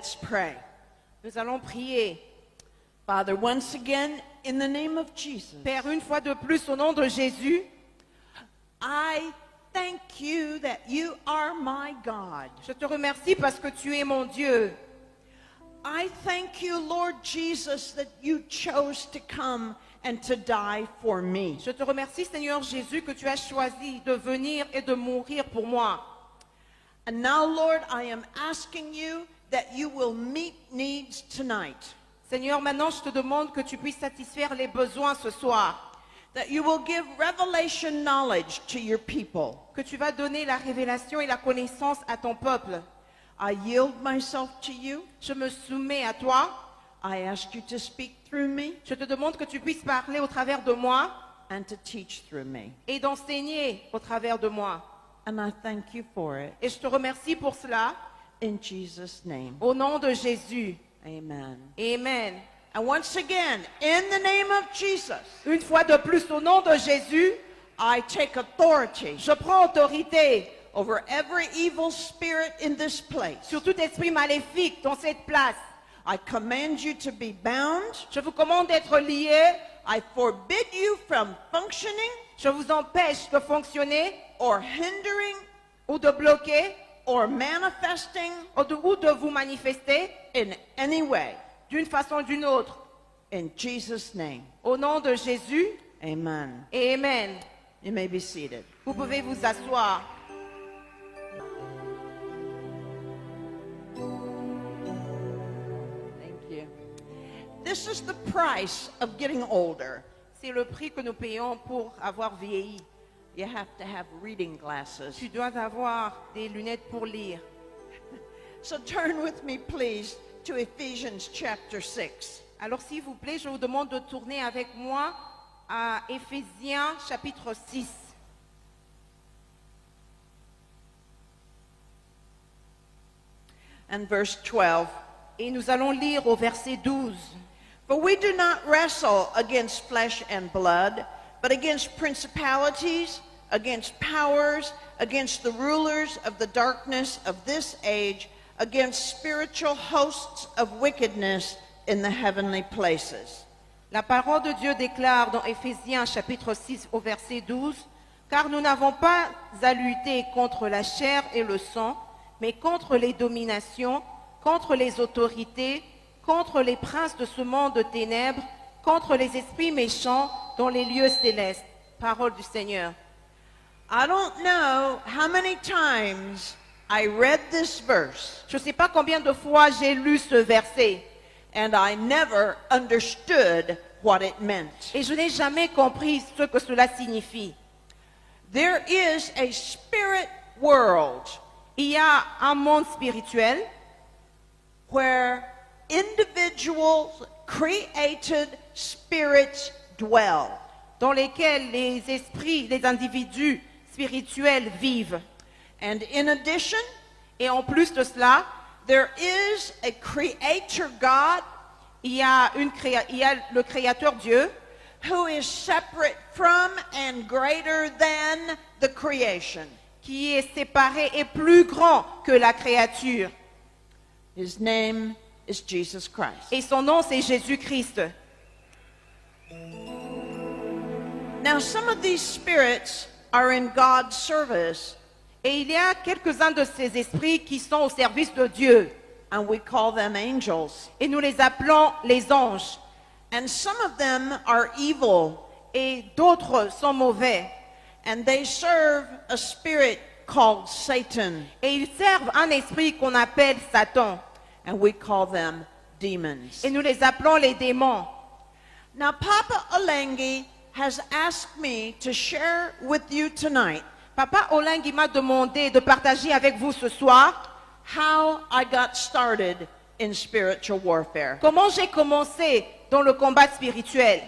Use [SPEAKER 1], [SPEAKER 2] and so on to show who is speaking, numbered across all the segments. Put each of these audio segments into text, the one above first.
[SPEAKER 1] let's pray.
[SPEAKER 2] Nous allons prier.
[SPEAKER 1] Father, once again, in the name of Jesus,
[SPEAKER 2] Père, une fois de plus, au nom de Jésus,
[SPEAKER 1] I thank you that you are my God.
[SPEAKER 2] je te remercie parce que tu es mon Dieu.
[SPEAKER 1] I thank you, Lord Jesus, that you chose to come and to die for me.
[SPEAKER 2] Je te remercie, Seigneur Jésus, que tu as choisi de venir et de mourir pour moi.
[SPEAKER 1] And now, Lord, I am asking you that you will meet needs tonight.
[SPEAKER 2] Seigneur, maintenant, je te demande que tu puisses satisfaire les besoins ce soir.
[SPEAKER 1] That you will give revelation knowledge to your people.
[SPEAKER 2] Que tu vas donner la révélation et la connaissance à ton peuple.
[SPEAKER 1] I yield myself to you.
[SPEAKER 2] Je me soumets à toi.
[SPEAKER 1] I ask you to speak through me
[SPEAKER 2] Je te demande que tu puisses parler au travers de moi
[SPEAKER 1] and to teach through me.
[SPEAKER 2] et d'enseigner au travers de moi.
[SPEAKER 1] And I thank you for it.
[SPEAKER 2] Et je te remercie pour cela,
[SPEAKER 1] In Jesus' name.
[SPEAKER 2] au nom de Jésus.
[SPEAKER 1] Amen.
[SPEAKER 2] Amen.
[SPEAKER 1] And once again, in the name of Jesus,
[SPEAKER 2] Une fois de plus, au nom de Jésus,
[SPEAKER 1] I take authority
[SPEAKER 2] je prends autorité
[SPEAKER 1] over every evil spirit in this place.
[SPEAKER 2] sur tout esprit maléfique dans cette place.
[SPEAKER 1] I command you to be bound.
[SPEAKER 2] Je vous commande d'être liés.
[SPEAKER 1] I forbid you from functioning
[SPEAKER 2] Je vous empêche de fonctionner
[SPEAKER 1] or hindering
[SPEAKER 2] ou de bloquer
[SPEAKER 1] or manifesting
[SPEAKER 2] ou de vous manifester
[SPEAKER 1] in any way.
[SPEAKER 2] d'une façon ou d'une autre.
[SPEAKER 1] In Jesus' name.
[SPEAKER 2] Au nom de Jésus,
[SPEAKER 1] Amen.
[SPEAKER 2] amen.
[SPEAKER 1] You may be seated.
[SPEAKER 2] Vous pouvez vous asseoir.
[SPEAKER 1] Thank you. This is the price of getting older.
[SPEAKER 2] C'est le prix que nous payons pour avoir vieilli.
[SPEAKER 1] You have to have reading glasses.
[SPEAKER 2] Tu dois avoir des lunettes pour lire.
[SPEAKER 1] So turn with me, please, to Ephesians chapter 6.
[SPEAKER 2] Alors s'il vous plaît, je vous demande de tourner avec moi à Éphésiens chapitre 6.
[SPEAKER 1] And verse 12.
[SPEAKER 2] Et nous allons lire au verset 12.
[SPEAKER 1] For we do not wrestle against flesh and blood, but against principalities, against powers, against the rulers of the darkness of this age, against spiritual hosts of wickedness in the heavenly places.
[SPEAKER 2] La parole de Dieu déclare dans Éphésiens chapitre 6 au verset 12, « Car nous n'avons pas à lutter contre la chair et le sang, mais contre les dominations, contre les autorités, contre les princes de ce monde de ténèbres, contre les esprits méchants dans les lieux célestes. » Parole du Seigneur.
[SPEAKER 1] I don't know how many times I read this verse,
[SPEAKER 2] Je ne sais pas combien de fois j'ai lu ce verset
[SPEAKER 1] and I never understood what it meant.
[SPEAKER 2] et je n'ai jamais compris ce que cela signifie.
[SPEAKER 1] There is a spirit world
[SPEAKER 2] Il y a un monde spirituel
[SPEAKER 1] where individuals, created spirits dwell.
[SPEAKER 2] dans lequel les esprits, les individus spirituels vivent.
[SPEAKER 1] And in addition,
[SPEAKER 2] Et en plus de cela,
[SPEAKER 1] there is a creator God
[SPEAKER 2] il y a le Créateur Dieu
[SPEAKER 1] who is separate from and greater than the creation.
[SPEAKER 2] qui est séparé et plus grand que la créature.
[SPEAKER 1] His name is Jesus Christ.
[SPEAKER 2] Et son nom, c'est Jésus-Christ.
[SPEAKER 1] Now, some of these spirits are in God's service,
[SPEAKER 2] Et il y a quelques-uns de ces esprits qui sont au service de Dieu.
[SPEAKER 1] and we call them angels.
[SPEAKER 2] Et nous les appelons les anges.
[SPEAKER 1] And some of them are evil,
[SPEAKER 2] Et d'autres sont mauvais.
[SPEAKER 1] and they serve a spirit called Satan,
[SPEAKER 2] Et ils servent un esprit qu'on appelle Satan.
[SPEAKER 1] and we call them demons.
[SPEAKER 2] Et nous les appelons les démons.
[SPEAKER 1] Now, Papa Olengi has asked me to share with you tonight
[SPEAKER 2] Papa Olengi m'a demandé de partager avec vous ce soir
[SPEAKER 1] how I got started in spiritual warfare.
[SPEAKER 2] comment j'ai commencé dans le combat spirituel.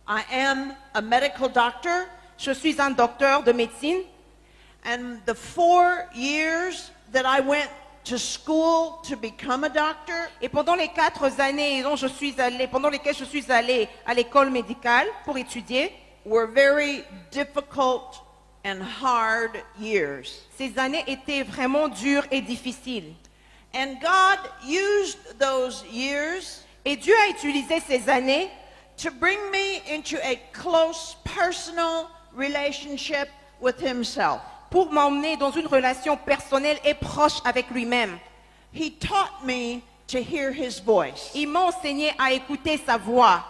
[SPEAKER 1] I am a medical doctor,
[SPEAKER 2] Je suis un docteur de médecine
[SPEAKER 1] and the 4 years that I went to school to become a doctor,
[SPEAKER 2] et pendant les 4 années pendant lesquelles je suis allée à l'école médicale pour étudier,
[SPEAKER 1] were very difficult and hard years.
[SPEAKER 2] ces années étaient vraiment dures et difficiles.
[SPEAKER 1] And God used those years
[SPEAKER 2] Et Dieu a utilisé ces années
[SPEAKER 1] to bring me into a close personal relationship with himself.
[SPEAKER 2] pour m'emmener dans une relation personnelle et proche avec lui-même.
[SPEAKER 1] He taught me to hear his voice.
[SPEAKER 2] Il m'a enseigné à écouter sa voix.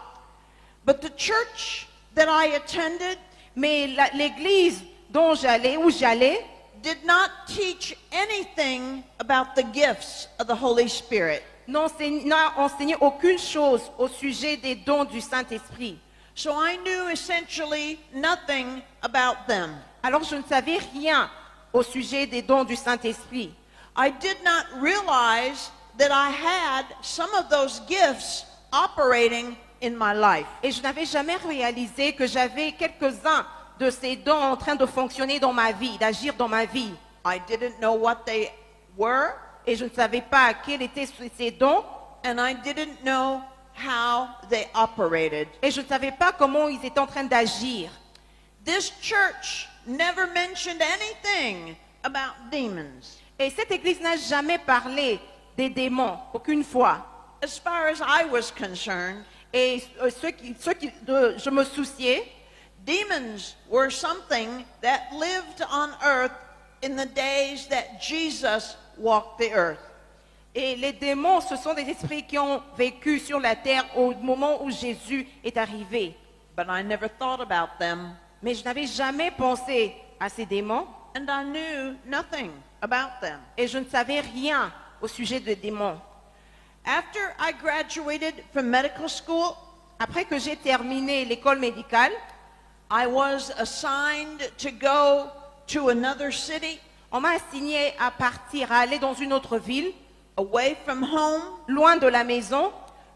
[SPEAKER 1] But the church that I attended
[SPEAKER 2] Mais l'église où j'allais,
[SPEAKER 1] did not teach anything about the gifts of the Holy Spirit.
[SPEAKER 2] n'a enseigné aucune chose au sujet des dons du Saint-Esprit.
[SPEAKER 1] So I knew essentially nothing about them.
[SPEAKER 2] Alors je ne savais rien au sujet des dons du Saint-Esprit.
[SPEAKER 1] I did not realize that I had some of those gifts operating in my life.
[SPEAKER 2] Et je n'avais jamais réalisé que j'avais quelques-uns de ces dons en train de fonctionner dans ma vie, d'agir dans ma vie.
[SPEAKER 1] I didn't know what they were,
[SPEAKER 2] Et je ne savais pas quels étaient ces dons.
[SPEAKER 1] and I didn't know how they operated.
[SPEAKER 2] Et je ne savais pas comment ils étaient en train d'agir.
[SPEAKER 1] This church never mentioned anything about demons.
[SPEAKER 2] Et cette église n'a jamais parlé des démons, aucune fois.
[SPEAKER 1] As far as I was concerned,
[SPEAKER 2] Et je me souciais,
[SPEAKER 1] demons were something that lived on earth in the days that Jesus walked the earth.
[SPEAKER 2] et les démons, ce sont des esprits qui ont vécu sur la terre au moment où Jésus est arrivé.
[SPEAKER 1] But I never thought about them,
[SPEAKER 2] Mais je n'avais jamais pensé à ces démons
[SPEAKER 1] and I knew nothing about them.
[SPEAKER 2] et je ne savais rien au sujet des démons.
[SPEAKER 1] After I graduated from medical school,
[SPEAKER 2] Après que j'ai terminé l'école médicale,
[SPEAKER 1] I was assigned to go to another city,
[SPEAKER 2] on m'a assigné à partir, à aller dans une autre ville,
[SPEAKER 1] away from home,
[SPEAKER 2] loin de la maison,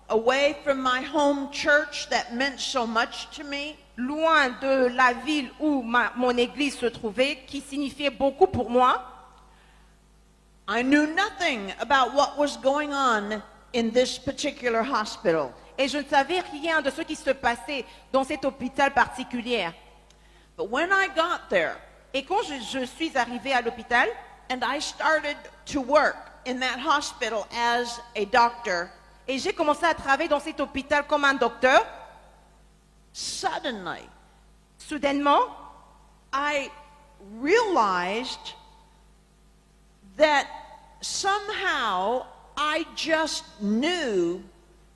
[SPEAKER 1] away from my home church that meant so much to me.
[SPEAKER 2] loin de la ville où mon église se trouvait, qui signifiait beaucoup pour moi.
[SPEAKER 1] I knew nothing about what was going on in this particular hospital.
[SPEAKER 2] Et je ne savais rien de ce qui se passait dans cet hôpital particulier.
[SPEAKER 1] But when I got there
[SPEAKER 2] Et quand je suis arrivée à l'hôpital,
[SPEAKER 1] and I started to work in that hospital as a doctor,
[SPEAKER 2] et j'ai commencé à travailler dans cet hôpital comme un docteur,
[SPEAKER 1] suddenly
[SPEAKER 2] soudainement,
[SPEAKER 1] I realized that somehow I just knew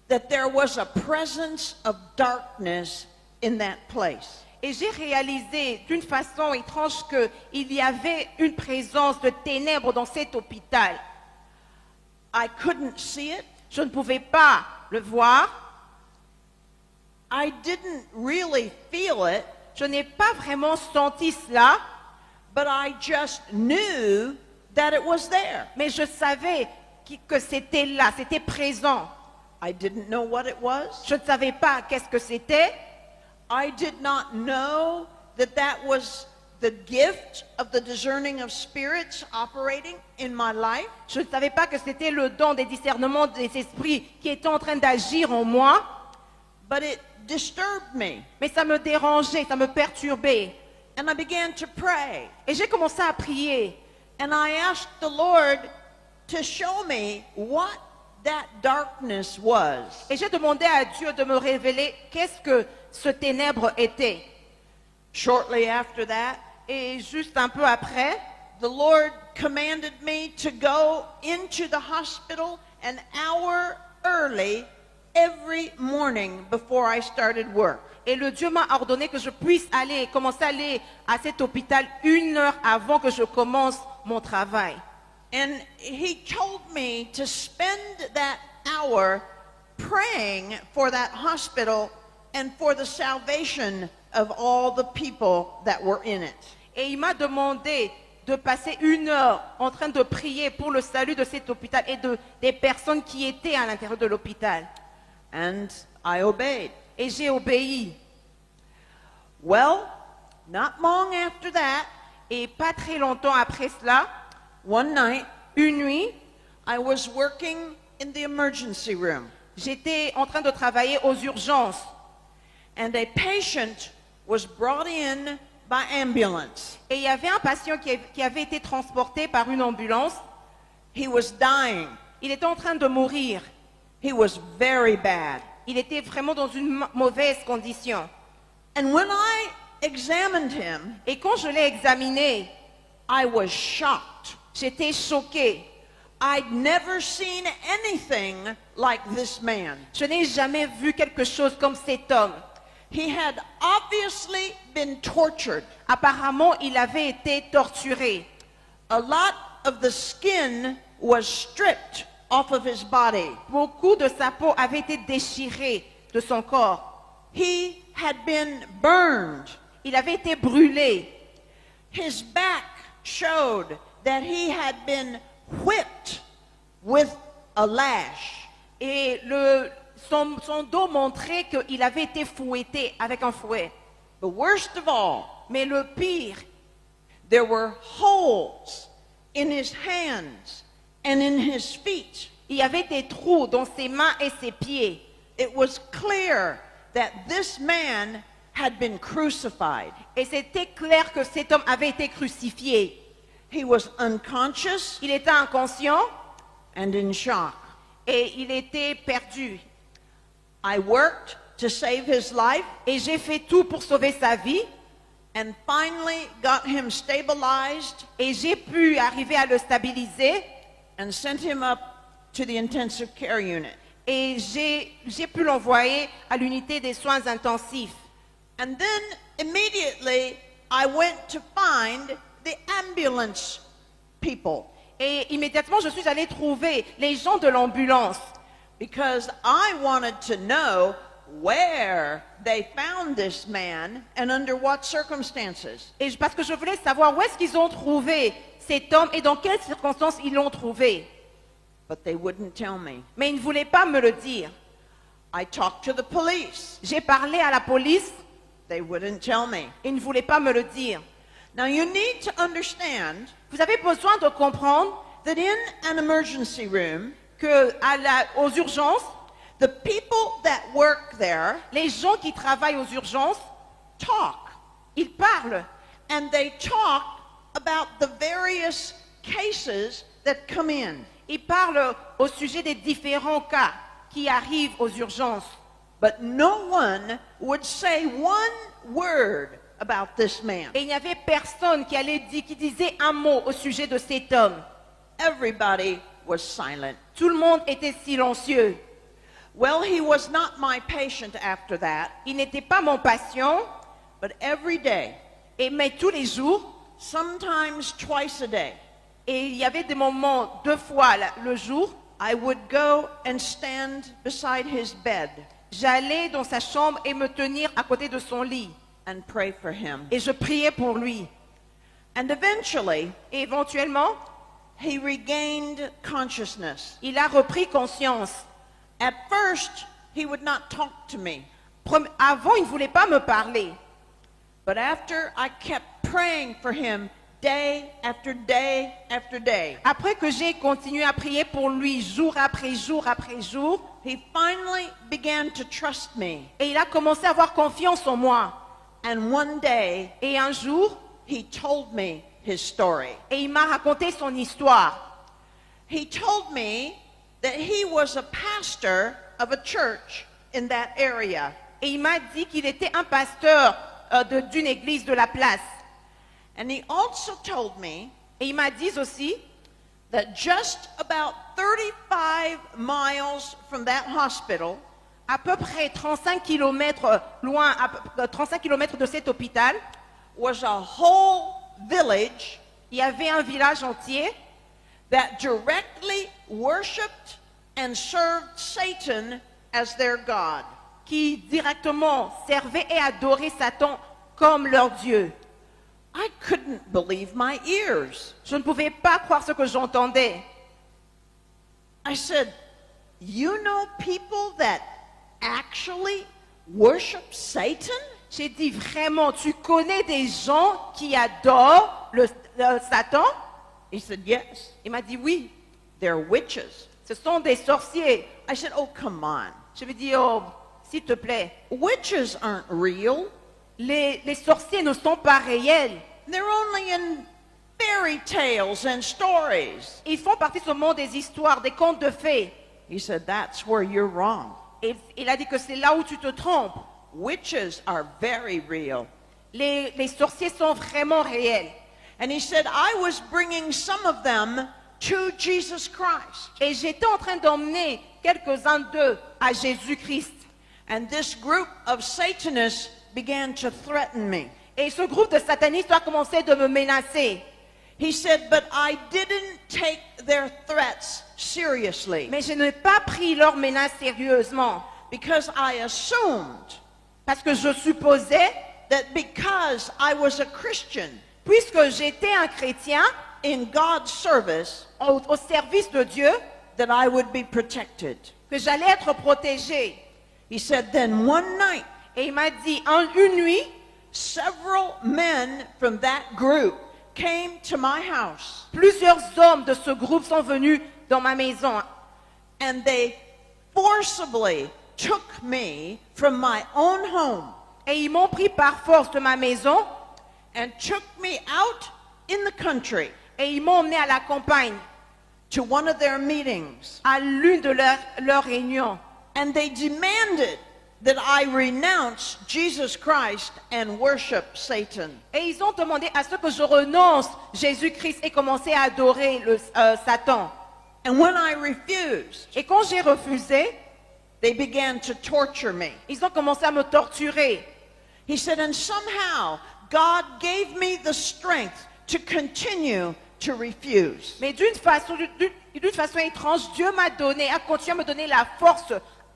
[SPEAKER 1] that there was a presence of darkness in that place.
[SPEAKER 2] et j'ai réalisé d'une façon étrange qu'il y avait une présence de ténèbres dans cet hôpital.
[SPEAKER 1] I couldn't see it.
[SPEAKER 2] Je ne pouvais pas le voir,
[SPEAKER 1] I didn't really feel it,
[SPEAKER 2] je n'ai pas vraiment senti cela,
[SPEAKER 1] but I just knew that it was there.
[SPEAKER 2] mais je savais que c'était là, c'était présent.
[SPEAKER 1] I didn't know what it was.
[SPEAKER 2] Je ne savais pas qu'est-ce que c'était.
[SPEAKER 1] I did not know that that was the gift of the discerning of spirits operating in my life.
[SPEAKER 2] Je ne savais pas que c'était le don des discernements des esprits qui était en train d'agir en moi,
[SPEAKER 1] But it disturbed me.
[SPEAKER 2] mais ça me dérangeait, ça me perturbait.
[SPEAKER 1] And I began to pray.
[SPEAKER 2] Et j'ai commencé à prier.
[SPEAKER 1] And I asked the Lord to show me what that darkness was.
[SPEAKER 2] Et j'ai demandé à Dieu de me révéler qu'est-ce que ce ténèbre était.
[SPEAKER 1] Shortly after that,
[SPEAKER 2] Et juste un peu après,
[SPEAKER 1] the Lord commanded me to go into the hospital an hour early every morning before I started work.
[SPEAKER 2] et le Dieu m'a ordonné que je puisse commencer à aller à cet hôpital 1 heure avant que je commence mon travail.
[SPEAKER 1] And he told me to spend that hour praying for that hospital and for the salvation of all the people that were in it.
[SPEAKER 2] Et il m'a demandé de passer 1 heure en train de prier pour le salut de cet hôpital et des personnes qui étaient à l'intérieur de l'hôpital.
[SPEAKER 1] And I obeyed.
[SPEAKER 2] Et j'ai obéi.
[SPEAKER 1] Well, not long after that,
[SPEAKER 2] Et pas très longtemps après cela,
[SPEAKER 1] one night,
[SPEAKER 2] une nuit,
[SPEAKER 1] I was working in the emergency room,
[SPEAKER 2] j'étais en train de travailler aux urgences.
[SPEAKER 1] and a patient was brought in by ambulance.
[SPEAKER 2] Et il y avait un patient qui avait été transporté par une ambulance.
[SPEAKER 1] He was dying.
[SPEAKER 2] Il était en train de mourir.
[SPEAKER 1] He was very bad.
[SPEAKER 2] Il était vraiment dans une mauvaise condition.
[SPEAKER 1] And when I examined him,
[SPEAKER 2] Et quand je l'ai examiné,
[SPEAKER 1] I was shocked.
[SPEAKER 2] j'étais choquée.
[SPEAKER 1] I'd never seen anything like this man.
[SPEAKER 2] Je n'ai jamais vu quelque chose comme cet homme.
[SPEAKER 1] He had obviously been tortured.
[SPEAKER 2] Apparemment, il avait été torturé.
[SPEAKER 1] A lot of the skin was stripped off of his body.
[SPEAKER 2] Beaucoup de sa peau avait été déchirée de son corps.
[SPEAKER 1] He had been burned.
[SPEAKER 2] Il avait été brûlé.
[SPEAKER 1] His back showed that he had been whipped with a lash.
[SPEAKER 2] Et son dos montrait qu'il avait été fouetté avec un fouet.
[SPEAKER 1] The worst of all,
[SPEAKER 2] Mais le pire,
[SPEAKER 1] there were holes in his hands and in his feet.
[SPEAKER 2] il y avait des trous dans ses mains et ses pieds.
[SPEAKER 1] It was clear that this man had been crucified.
[SPEAKER 2] Et c'était clair que cet homme avait été crucifié.
[SPEAKER 1] He was unconscious
[SPEAKER 2] Il était inconscient
[SPEAKER 1] and in shock.
[SPEAKER 2] et il était perdu.
[SPEAKER 1] I worked to save his life
[SPEAKER 2] Et j'ai fait tout pour sauver sa vie.
[SPEAKER 1] and finally got him stabilized
[SPEAKER 2] Et j'ai pu arriver à le stabiliser.
[SPEAKER 1] and sent him up to the intensive care unit.
[SPEAKER 2] Et j'ai pu l'envoyer à l'unité des soins intensifs.
[SPEAKER 1] And then immediately I went to find the ambulance people
[SPEAKER 2] Et immédiatement, je suis allée trouver les gens de l'ambulance.
[SPEAKER 1] because I wanted to know where they found this man and under what circumstances.
[SPEAKER 2] Et parce que je voulais savoir où est-ce qu'ils ont trouvé cet homme et dans quelles circonstances ils l'ont trouvé.
[SPEAKER 1] But they wouldn't tell me.
[SPEAKER 2] Mais ils ne voulaient pas me le dire.
[SPEAKER 1] I talked to the police.
[SPEAKER 2] J'ai parlé à la police,
[SPEAKER 1] They wouldn't tell me.
[SPEAKER 2] ils ne voulaient pas me le dire.
[SPEAKER 1] Now you need to understand
[SPEAKER 2] Vous avez besoin de comprendre
[SPEAKER 1] that in an emergency room,
[SPEAKER 2] aux urgences,
[SPEAKER 1] the people that work there
[SPEAKER 2] les gens qui travaillent aux urgences,
[SPEAKER 1] talk.
[SPEAKER 2] ils parlent.
[SPEAKER 1] And they talk about the various cases that come in.
[SPEAKER 2] Ils parlent au sujet des différents cas qui arrivent aux urgences.
[SPEAKER 1] But no one would say one word about this man.
[SPEAKER 2] Et il n'y avait personne qui disait un mot au sujet de cet homme.
[SPEAKER 1] Everybody was silent.
[SPEAKER 2] Tout le monde était silencieux.
[SPEAKER 1] Well, he was not my patient after that,
[SPEAKER 2] Il n'était pas mon patient,
[SPEAKER 1] but every day,
[SPEAKER 2] mais tous les jours,
[SPEAKER 1] sometimes twice a day,
[SPEAKER 2] et il y avait des moments 2 fois le jour,
[SPEAKER 1] I would go and stand beside his bed
[SPEAKER 2] j'allais dans sa chambre et me tenir à côté de son lit.
[SPEAKER 1] and pray for him.
[SPEAKER 2] Et je priais pour lui.
[SPEAKER 1] And eventually,
[SPEAKER 2] Et éventuellement,
[SPEAKER 1] he regained consciousness.
[SPEAKER 2] il a repris conscience.
[SPEAKER 1] At first, he would not talk to me.
[SPEAKER 2] Avant, il ne voulait pas me parler.
[SPEAKER 1] But after I kept praying for him day after day after day,
[SPEAKER 2] Après que j'ai continué à prier pour lui jour après jour après jour,
[SPEAKER 1] he finally began to trust me.
[SPEAKER 2] et il a commencé à avoir confiance en moi.
[SPEAKER 1] And one day,
[SPEAKER 2] Et un jour,
[SPEAKER 1] he told me his story.
[SPEAKER 2] et il m'a raconté son histoire.
[SPEAKER 1] He told me that he was a pastor of a church in that area.
[SPEAKER 2] Et il m'a dit qu'il était un pasteur d'une église de la place.
[SPEAKER 1] And he also told me
[SPEAKER 2] Et il m'a dit aussi
[SPEAKER 1] that just about 35 miles from that hospital,
[SPEAKER 2] à peu près 35 kilomètres loin, 35 kilomètres de cet hôpital,
[SPEAKER 1] was a whole village
[SPEAKER 2] il y avait un village entier
[SPEAKER 1] that directly worshipped and served Satan as their God.
[SPEAKER 2] qui directement servait et adorait Satan comme leur Dieu.
[SPEAKER 1] I couldn't believe my ears.
[SPEAKER 2] Je ne pouvais pas croire ce que j'entendais.
[SPEAKER 1] I said, you know people that actually worship Satan?
[SPEAKER 2] J'ai dit vraiment, tu connais des gens qui adorent le Satan?
[SPEAKER 1] He said, yes,
[SPEAKER 2] Il m'a dit oui,
[SPEAKER 1] they're witches.
[SPEAKER 2] ce sont des sorciers.
[SPEAKER 1] I said, oh, come on.
[SPEAKER 2] Je lui ai dit, oh, s'il te plaît,
[SPEAKER 1] Witches aren't real.
[SPEAKER 2] les sorciers ne sont pas réels.
[SPEAKER 1] They're only in fairy tales and stories.
[SPEAKER 2] Ils font partie de ce monde des histoires, des contes de fées.
[SPEAKER 1] He said, that's where you're wrong.
[SPEAKER 2] Et il a dit que c'est là où tu te trompes.
[SPEAKER 1] Witches are very real.
[SPEAKER 2] Les sorciers sont vraiment réels.
[SPEAKER 1] And he said, I was bringing some of them to Jesus Christ.
[SPEAKER 2] Et j'étais en train d'emmener quelques-uns d'eux à Jésus-Christ.
[SPEAKER 1] And this group of Satanists began to threaten me.
[SPEAKER 2] Et ce groupe de satanistes a commencé de me menacer.
[SPEAKER 1] He said, but I didn't take their threats seriously
[SPEAKER 2] Mais je n'ai pas pris leurs menaces sérieusement.
[SPEAKER 1] because I assumed
[SPEAKER 2] Parce que je supposais,
[SPEAKER 1] that because I was a Christian
[SPEAKER 2] puisque j'étais un chrétien
[SPEAKER 1] in God's service,
[SPEAKER 2] au service de Dieu,
[SPEAKER 1] that I would be protected.
[SPEAKER 2] que j'allais être protégée.
[SPEAKER 1] He said, then one night,
[SPEAKER 2] Et il m'a dit, une nuit,
[SPEAKER 1] several men from that group came to my house
[SPEAKER 2] plusieurs hommes de ce groupe sont venus dans ma maison.
[SPEAKER 1] and they forcibly took me from my own home
[SPEAKER 2] Et ils m'ont pris par force de ma maison
[SPEAKER 1] and took me out in the country
[SPEAKER 2] et ils m'ont emmené à la campagne,
[SPEAKER 1] to one of their meetings.
[SPEAKER 2] à l'une de leurs réunions.
[SPEAKER 1] And they demanded that I renounce Jesus Christ and worship Satan.
[SPEAKER 2] Et ils ont demandé à ce que je renonce Jésus-Christ et commencer à adorer Satan.
[SPEAKER 1] And when I refused,
[SPEAKER 2] Et quand j'ai refusé,
[SPEAKER 1] they began to torture me.
[SPEAKER 2] ils ont commencé à me torturer.
[SPEAKER 1] He said, and somehow God gave me the strength to continue to refuse.
[SPEAKER 2] Mais d'une façon étrange, Dieu a continué à me donner la force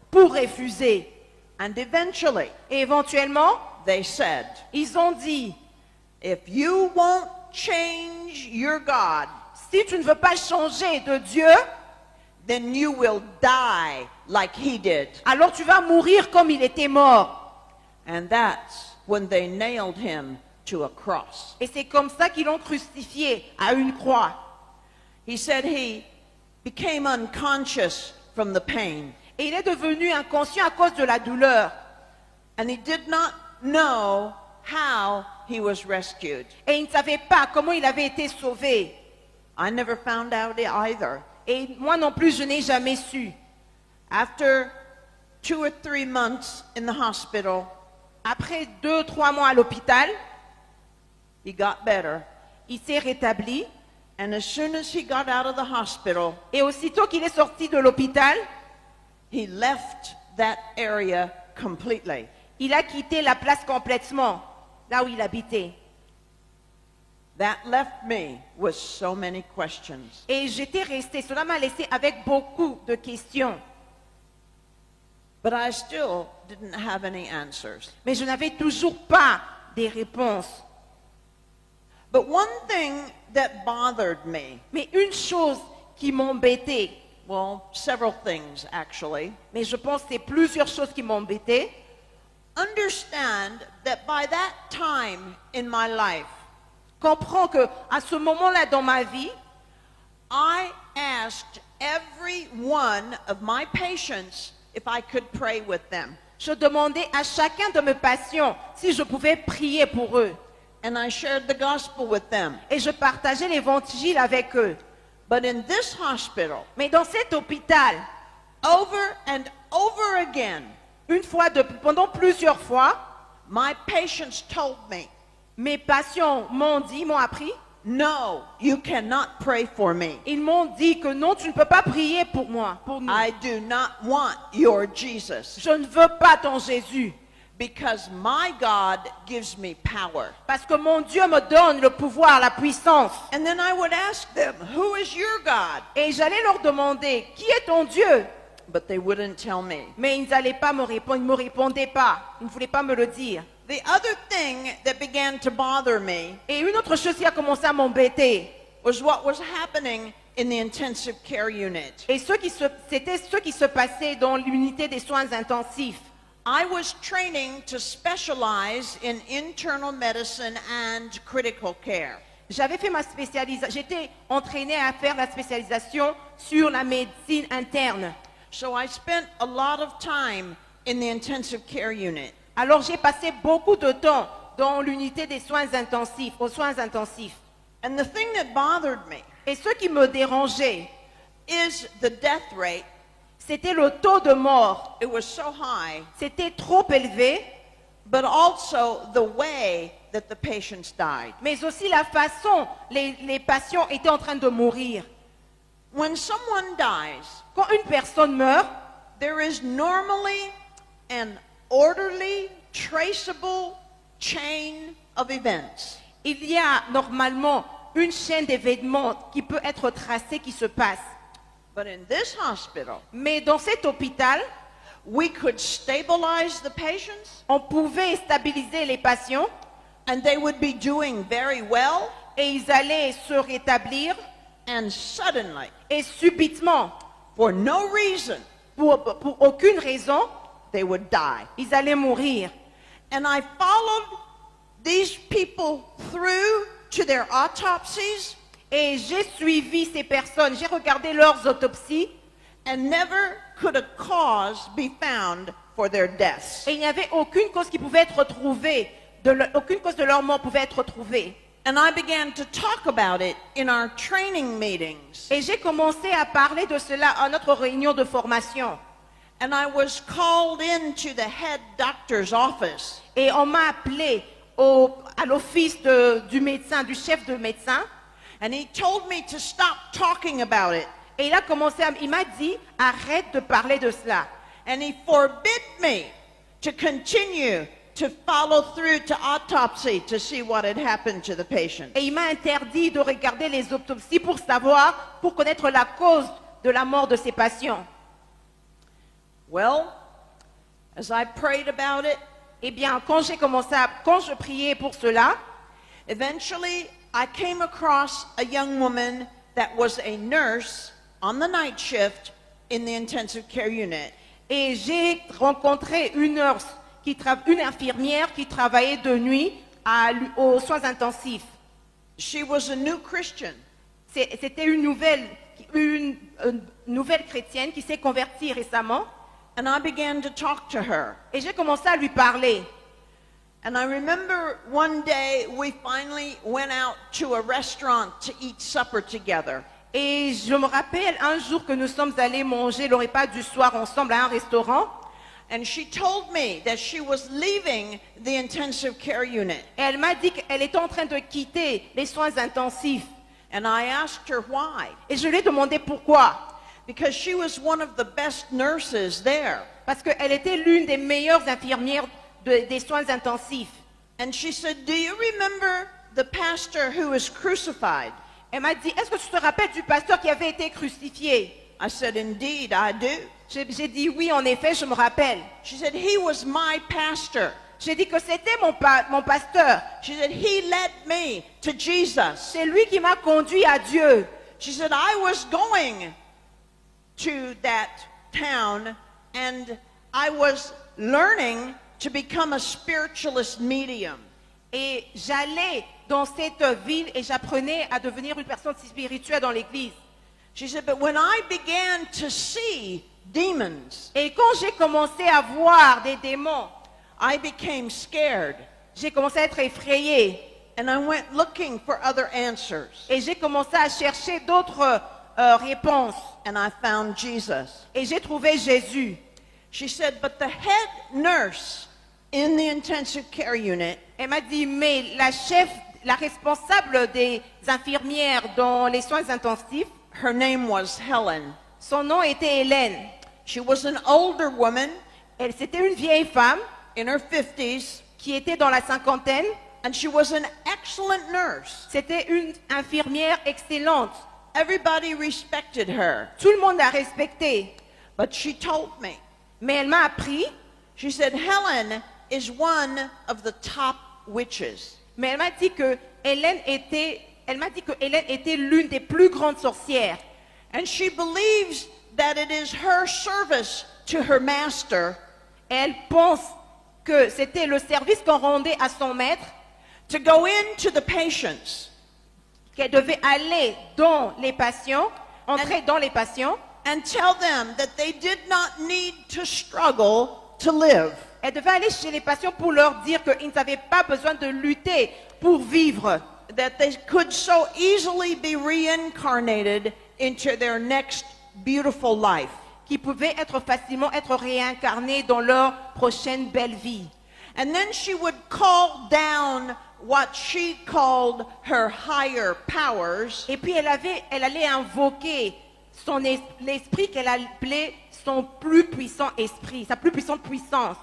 [SPEAKER 2] pour refuser.
[SPEAKER 1] And eventually,
[SPEAKER 2] Et éventuellement,
[SPEAKER 1] they said,
[SPEAKER 2] ils ont dit,
[SPEAKER 1] if you won't change your God,
[SPEAKER 2] si tu ne veux pas changer de Dieu,
[SPEAKER 1] then you will die like he did.
[SPEAKER 2] alors tu vas mourir comme il était mort.
[SPEAKER 1] And that's when they nailed him to a cross.
[SPEAKER 2] Et c'est comme ça qu'ils l'ont crucifié à une croix.
[SPEAKER 1] He said he became unconscious from the pain.
[SPEAKER 2] Et il est devenu inconscient à cause de la douleur.
[SPEAKER 1] And he did not know how he was rescued.
[SPEAKER 2] Et il ne savait pas comment il avait été sauvé.
[SPEAKER 1] I never found out either.
[SPEAKER 2] Et moi non plus, je n'ai jamais su.
[SPEAKER 1] After 2 or 3 months in the hospital,
[SPEAKER 2] Après 2-3 mois à l'hôpital,
[SPEAKER 1] he got better.
[SPEAKER 2] il s'est rétabli.
[SPEAKER 1] And as soon as he got out of the hospital,
[SPEAKER 2] Et aussitôt qu'il est sorti de l'hôpital,
[SPEAKER 1] he left that area completely.
[SPEAKER 2] il a quitté la place complètement, là où il habitait.
[SPEAKER 1] That left me with so many questions.
[SPEAKER 2] Et j'étais restée, cela m'a laissé avec beaucoup de questions.
[SPEAKER 1] But I still didn't have any answers.
[SPEAKER 2] Mais je n'avais toujours pas des réponses.
[SPEAKER 1] But one thing that bothered me,
[SPEAKER 2] Mais une chose qui m'embêtait,
[SPEAKER 1] well, several things actually,
[SPEAKER 2] mais je pense que c'est plusieurs choses qui m'embêtaient,
[SPEAKER 1] understand that by that time in my life,
[SPEAKER 2] comprends que à ce moment-là dans ma vie,
[SPEAKER 1] I asked every one of my patients if I could pray with them.
[SPEAKER 2] je demandais à chacun de mes patients si je pouvais prier pour eux.
[SPEAKER 1] And I shared the gospel with them.
[SPEAKER 2] Et je partageais l'évangile avec eux.
[SPEAKER 1] But in this hospital,
[SPEAKER 2] Mais dans cet hôpital,
[SPEAKER 1] over and over again,
[SPEAKER 2] pendant plusieurs fois,
[SPEAKER 1] my patients told me,
[SPEAKER 2] mes patients m'ont appris,
[SPEAKER 1] no, you cannot pray for me.
[SPEAKER 2] ils m'ont dit que non, tu ne peux pas prier pour moi, pour nous.
[SPEAKER 1] I do not want your Jesus
[SPEAKER 2] Je ne veux pas ton Jésus,
[SPEAKER 1] because my God gives me power.
[SPEAKER 2] parce que mon Dieu me donne le pouvoir, la puissance.
[SPEAKER 1] And then I would ask them, who is your God?
[SPEAKER 2] Et j'allais leur demander, qui est ton Dieu?
[SPEAKER 1] But they wouldn't tell me.
[SPEAKER 2] Mais ils n'allaient pas me répondre, ils ne me répondaient pas, ils ne voulaient pas me le dire.
[SPEAKER 1] The other thing that began to bother me
[SPEAKER 2] Et une autre chose qui a commencé à m'embêter,
[SPEAKER 1] was what was happening in the intensive care unit.
[SPEAKER 2] et c'était ce qui se passait dans l'unité des soins intensifs.
[SPEAKER 1] I was training to specialize in internal medicine and critical care.
[SPEAKER 2] J'avais fait ma spécialisation, j'étais entraînée à faire la spécialisation sur la médecine interne.
[SPEAKER 1] So I spent a lot of time in the intensive care unit.
[SPEAKER 2] Alors j'ai passé beaucoup de temps dans l'unité des soins intensifs, aux soins intensifs.
[SPEAKER 1] And the thing that bothered me
[SPEAKER 2] Et ce qui me dérangeait,
[SPEAKER 1] is the death rate.
[SPEAKER 2] c'était le taux de mort.
[SPEAKER 1] It was so high,
[SPEAKER 2] C'était trop élevé,
[SPEAKER 1] but also the way that the patients died.
[SPEAKER 2] mais aussi la façon les patients étaient en train de mourir.
[SPEAKER 1] When someone dies,
[SPEAKER 2] Quand une personne meurt,
[SPEAKER 1] there is normally an orderly, traceable chain of events.
[SPEAKER 2] il y a normalement une chaîne d'événements qui peut être tracée, qui se passe.
[SPEAKER 1] But in this hospital,
[SPEAKER 2] Mais dans cet hôpital,
[SPEAKER 1] we could stabilize the patients
[SPEAKER 2] on pouvait stabiliser les patients
[SPEAKER 1] and they would be doing very well,
[SPEAKER 2] et ils allaient se rétablir
[SPEAKER 1] and suddenly,
[SPEAKER 2] et subitement,
[SPEAKER 1] for no reason,
[SPEAKER 2] pour aucune raison,
[SPEAKER 1] they would die.
[SPEAKER 2] ils allaient mourir.
[SPEAKER 1] And I followed these people through to their autopsies
[SPEAKER 2] Et j'ai suivi ces personnes, j'ai regardé leurs autopsies
[SPEAKER 1] and never could a cause be found for their deaths.
[SPEAKER 2] et il n'y avait aucune cause qui pouvait être trouvée, aucune cause de leur mort pouvait être trouvée.
[SPEAKER 1] And I began to talk about it in our training meetings.
[SPEAKER 2] Et j'ai commencé à parler de cela à notre réunion de formation.
[SPEAKER 1] And I was called into the head doctor's office.
[SPEAKER 2] Et on m'a appelé à l'office du médecin, du chef de médecin.
[SPEAKER 1] And he told me to stop talking about it.
[SPEAKER 2] Et il m'a dit, arrête de parler de cela.
[SPEAKER 1] And he forbid me to continue to follow through to autopsy to see what had happened to the patient.
[SPEAKER 2] Et il m'a interdit de regarder les autopsies pour connaître la cause de la mort de ces patients.
[SPEAKER 1] Well, as I prayed about it,
[SPEAKER 2] Eh bien, quand je priais pour cela,
[SPEAKER 1] eventually I came across a young woman that was a nurse on the night shift in the intensive care unit.
[SPEAKER 2] et j'ai rencontré une infirmière qui travaillait de nuit aux soins intensifs.
[SPEAKER 1] She was a new Christian.
[SPEAKER 2] C'était une nouvelle chrétienne qui s'est convertie récemment.
[SPEAKER 1] And I began to talk to her.
[SPEAKER 2] Et j'ai commencé à lui parler.
[SPEAKER 1] And I remember one day we finally went out to a restaurant to eat supper together.
[SPEAKER 2] Et je me rappelle un jour que nous sommes allés manger le repas du soir ensemble à un restaurant.
[SPEAKER 1] And she told me that she was leaving the intensive care unit.
[SPEAKER 2] Et elle m'a dit qu'elle était en train de quitter les soins intensifs.
[SPEAKER 1] And I asked her why.
[SPEAKER 2] Et je lui ai demandé pourquoi.
[SPEAKER 1] Because she was one of the best nurses there.
[SPEAKER 2] Parce qu'elle était l'une des meilleures infirmières des soins intensifs.
[SPEAKER 1] And she said, "Do you remember the pastor who was crucified?"
[SPEAKER 2] Elle m'a dit, est-ce que tu te rappelles du pasteur qui avait été crucifié?
[SPEAKER 1] I said, "Indeed, I do."
[SPEAKER 2] J'ai dit oui, en effet, je me rappelle.
[SPEAKER 1] She said, "He was my pastor."
[SPEAKER 2] J'ai dit que c'était mon pasteur.
[SPEAKER 1] She said, "He led me to Jesus."
[SPEAKER 2] C'est lui qui m'a conduit à Dieu.
[SPEAKER 1] She said, "I was going to that town and I was learning to become a spiritualist medium."
[SPEAKER 2] Et j'allais dans cette ville et j'apprenais à devenir une personne spirituelle dans l'église.
[SPEAKER 1] She said, "But when I began to see demons,
[SPEAKER 2] Et quand j'ai commencé à voir des démons,
[SPEAKER 1] I became scared
[SPEAKER 2] j'ai commencé à être effrayée.
[SPEAKER 1] and I went looking for other answers.
[SPEAKER 2] Et j'ai commencé à chercher d'autres réponses.
[SPEAKER 1] And I found Jesus."
[SPEAKER 2] Et j'ai trouvé Jésus.
[SPEAKER 1] She said, "But the head nurse in the intensive care unit
[SPEAKER 2] Elle m'a dit, mais la responsable des infirmières dans les soins intensifs,
[SPEAKER 1] her name was Helen.
[SPEAKER 2] son nom était Hélène.
[SPEAKER 1] She was an older woman
[SPEAKER 2] C'était une vieille femme
[SPEAKER 1] in her 50s,
[SPEAKER 2] qui était dans la cinquantaine.
[SPEAKER 1] and she was an excellent nurse.
[SPEAKER 2] C'était une infirmière excellente.
[SPEAKER 1] Everybody respected her.
[SPEAKER 2] Tout le monde l'a respectée.
[SPEAKER 1] But she told me,
[SPEAKER 2] Mais elle m'a appris,
[SPEAKER 1] she said, "Helen is one of the top witches."
[SPEAKER 2] mais elle m'a dit que Hélène était l'une des plus grandes sorcières.
[SPEAKER 1] And she believes that it is her service to her master
[SPEAKER 2] Et elle pense que c'était le service qu'on rendait à son maître,
[SPEAKER 1] to go into the patients
[SPEAKER 2] qu'elle devait aller dans les patients, entrer dans les patients.
[SPEAKER 1] and tell them that they did not need to struggle to live.
[SPEAKER 2] Elle devait aller chez les patients pour leur dire qu'ils n'avaient pas besoin de lutter pour vivre.
[SPEAKER 1] that they could so easily be reincarnated into their next beautiful life.
[SPEAKER 2] qui pouvaient facilement être réincarnés dans leur prochaine belle vie.
[SPEAKER 1] And then she would call down what she called her higher powers
[SPEAKER 2] Et puis elle allait invoquer l'esprit qu'elle appelait son plus puissant esprit, sa plus puissante puissance,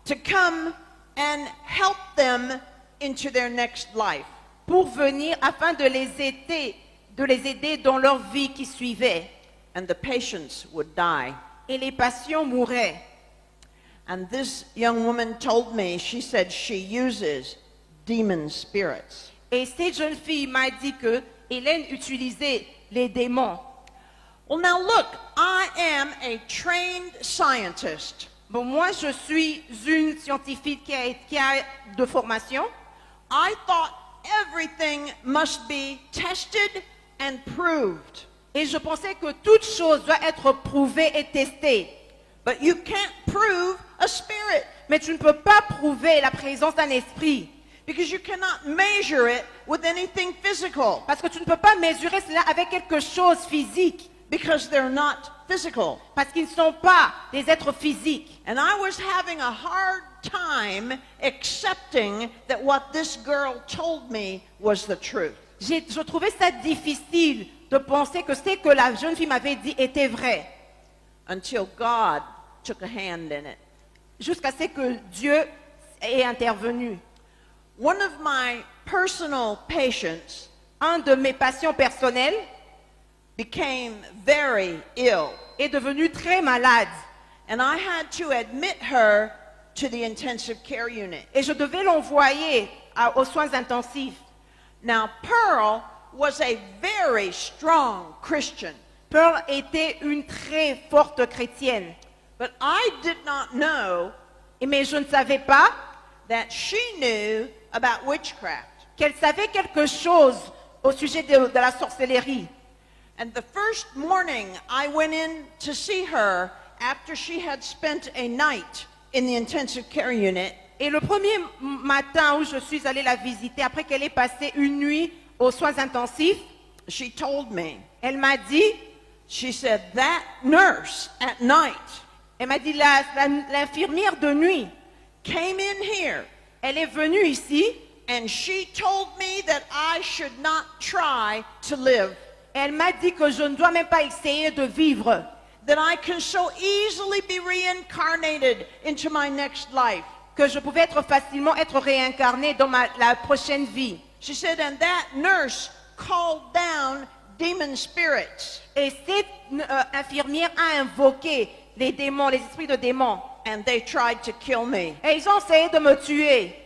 [SPEAKER 1] to come and help them into their next life.
[SPEAKER 2] pour venir afin de les aider dans leur vie qui suivait.
[SPEAKER 1] And the patients would die.
[SPEAKER 2] Et les patients mouraient.
[SPEAKER 1] And this young woman told me, she said she uses demon spirits.
[SPEAKER 2] Et cette jeune fille m'a dit que Hélène utilisait les démons.
[SPEAKER 1] Well, now look, I am a trained scientist.
[SPEAKER 2] Bon, moi, je suis une scientifique qui a de formation.
[SPEAKER 1] I thought everything must be tested and proved.
[SPEAKER 2] Et je pensais que toute chose doit être prouvée et testée.
[SPEAKER 1] But you can't prove a spirit
[SPEAKER 2] Mais tu ne peux pas prouver la présence d'un esprit.
[SPEAKER 1] because you cannot measure it with anything physical
[SPEAKER 2] Parce que tu ne peux pas mesurer cela avec quelque chose physique.
[SPEAKER 1] because they're not physical.
[SPEAKER 2] Parce qu'ils ne sont pas des êtres physiques.
[SPEAKER 1] And I was having a hard time accepting that what this girl told me was the truth.
[SPEAKER 2] Je trouvais ça difficile de penser que ce que la jeune fille m'avait dit était vrai.
[SPEAKER 1] Until God took a hand in it.
[SPEAKER 2] Jusqu'à ce que Dieu ait intervenu.
[SPEAKER 1] One of my personal patients
[SPEAKER 2] Un de mes patients personnels
[SPEAKER 1] became very ill,
[SPEAKER 2] est devenu très malade.
[SPEAKER 1] and I had to admit her to the intensive care unit.
[SPEAKER 2] Et je devais l'envoyer aux soins intensifs.
[SPEAKER 1] Now, Pearl was a very strong Christian,
[SPEAKER 2] Pearl était une très forte chrétienne.
[SPEAKER 1] but I did not know
[SPEAKER 2] Mais je ne savais pas
[SPEAKER 1] that she knew about witchcraft.
[SPEAKER 2] qu'elle savait quelque chose au sujet de la sorcellerie.
[SPEAKER 1] And the first morning I went in to see her after she had spent a night in the intensive care unit,
[SPEAKER 2] Et le premier matin où je suis allée la visiter, après qu'elle ait passé une nuit aux soins intensifs,
[SPEAKER 1] she told me,
[SPEAKER 2] elle m'a dit,
[SPEAKER 1] she said, that nurse at night
[SPEAKER 2] l'infirmière de nuit,
[SPEAKER 1] came in here
[SPEAKER 2] elle est venue ici,
[SPEAKER 1] and she told me that I should not try to live,
[SPEAKER 2] elle m'a dit que je ne dois même pas essayer de vivre,
[SPEAKER 1] that I can so easily be reincarnated into my next life.
[SPEAKER 2] que je pouvais facilement être réincarnée dans la prochaine vie.
[SPEAKER 1] She said, and that nurse called down demon spirits,
[SPEAKER 2] Et cette infirmière a invoqué les démons, les esprits de démons.
[SPEAKER 1] and they tried to kill me.
[SPEAKER 2] Et ils ont essayé de me tuer.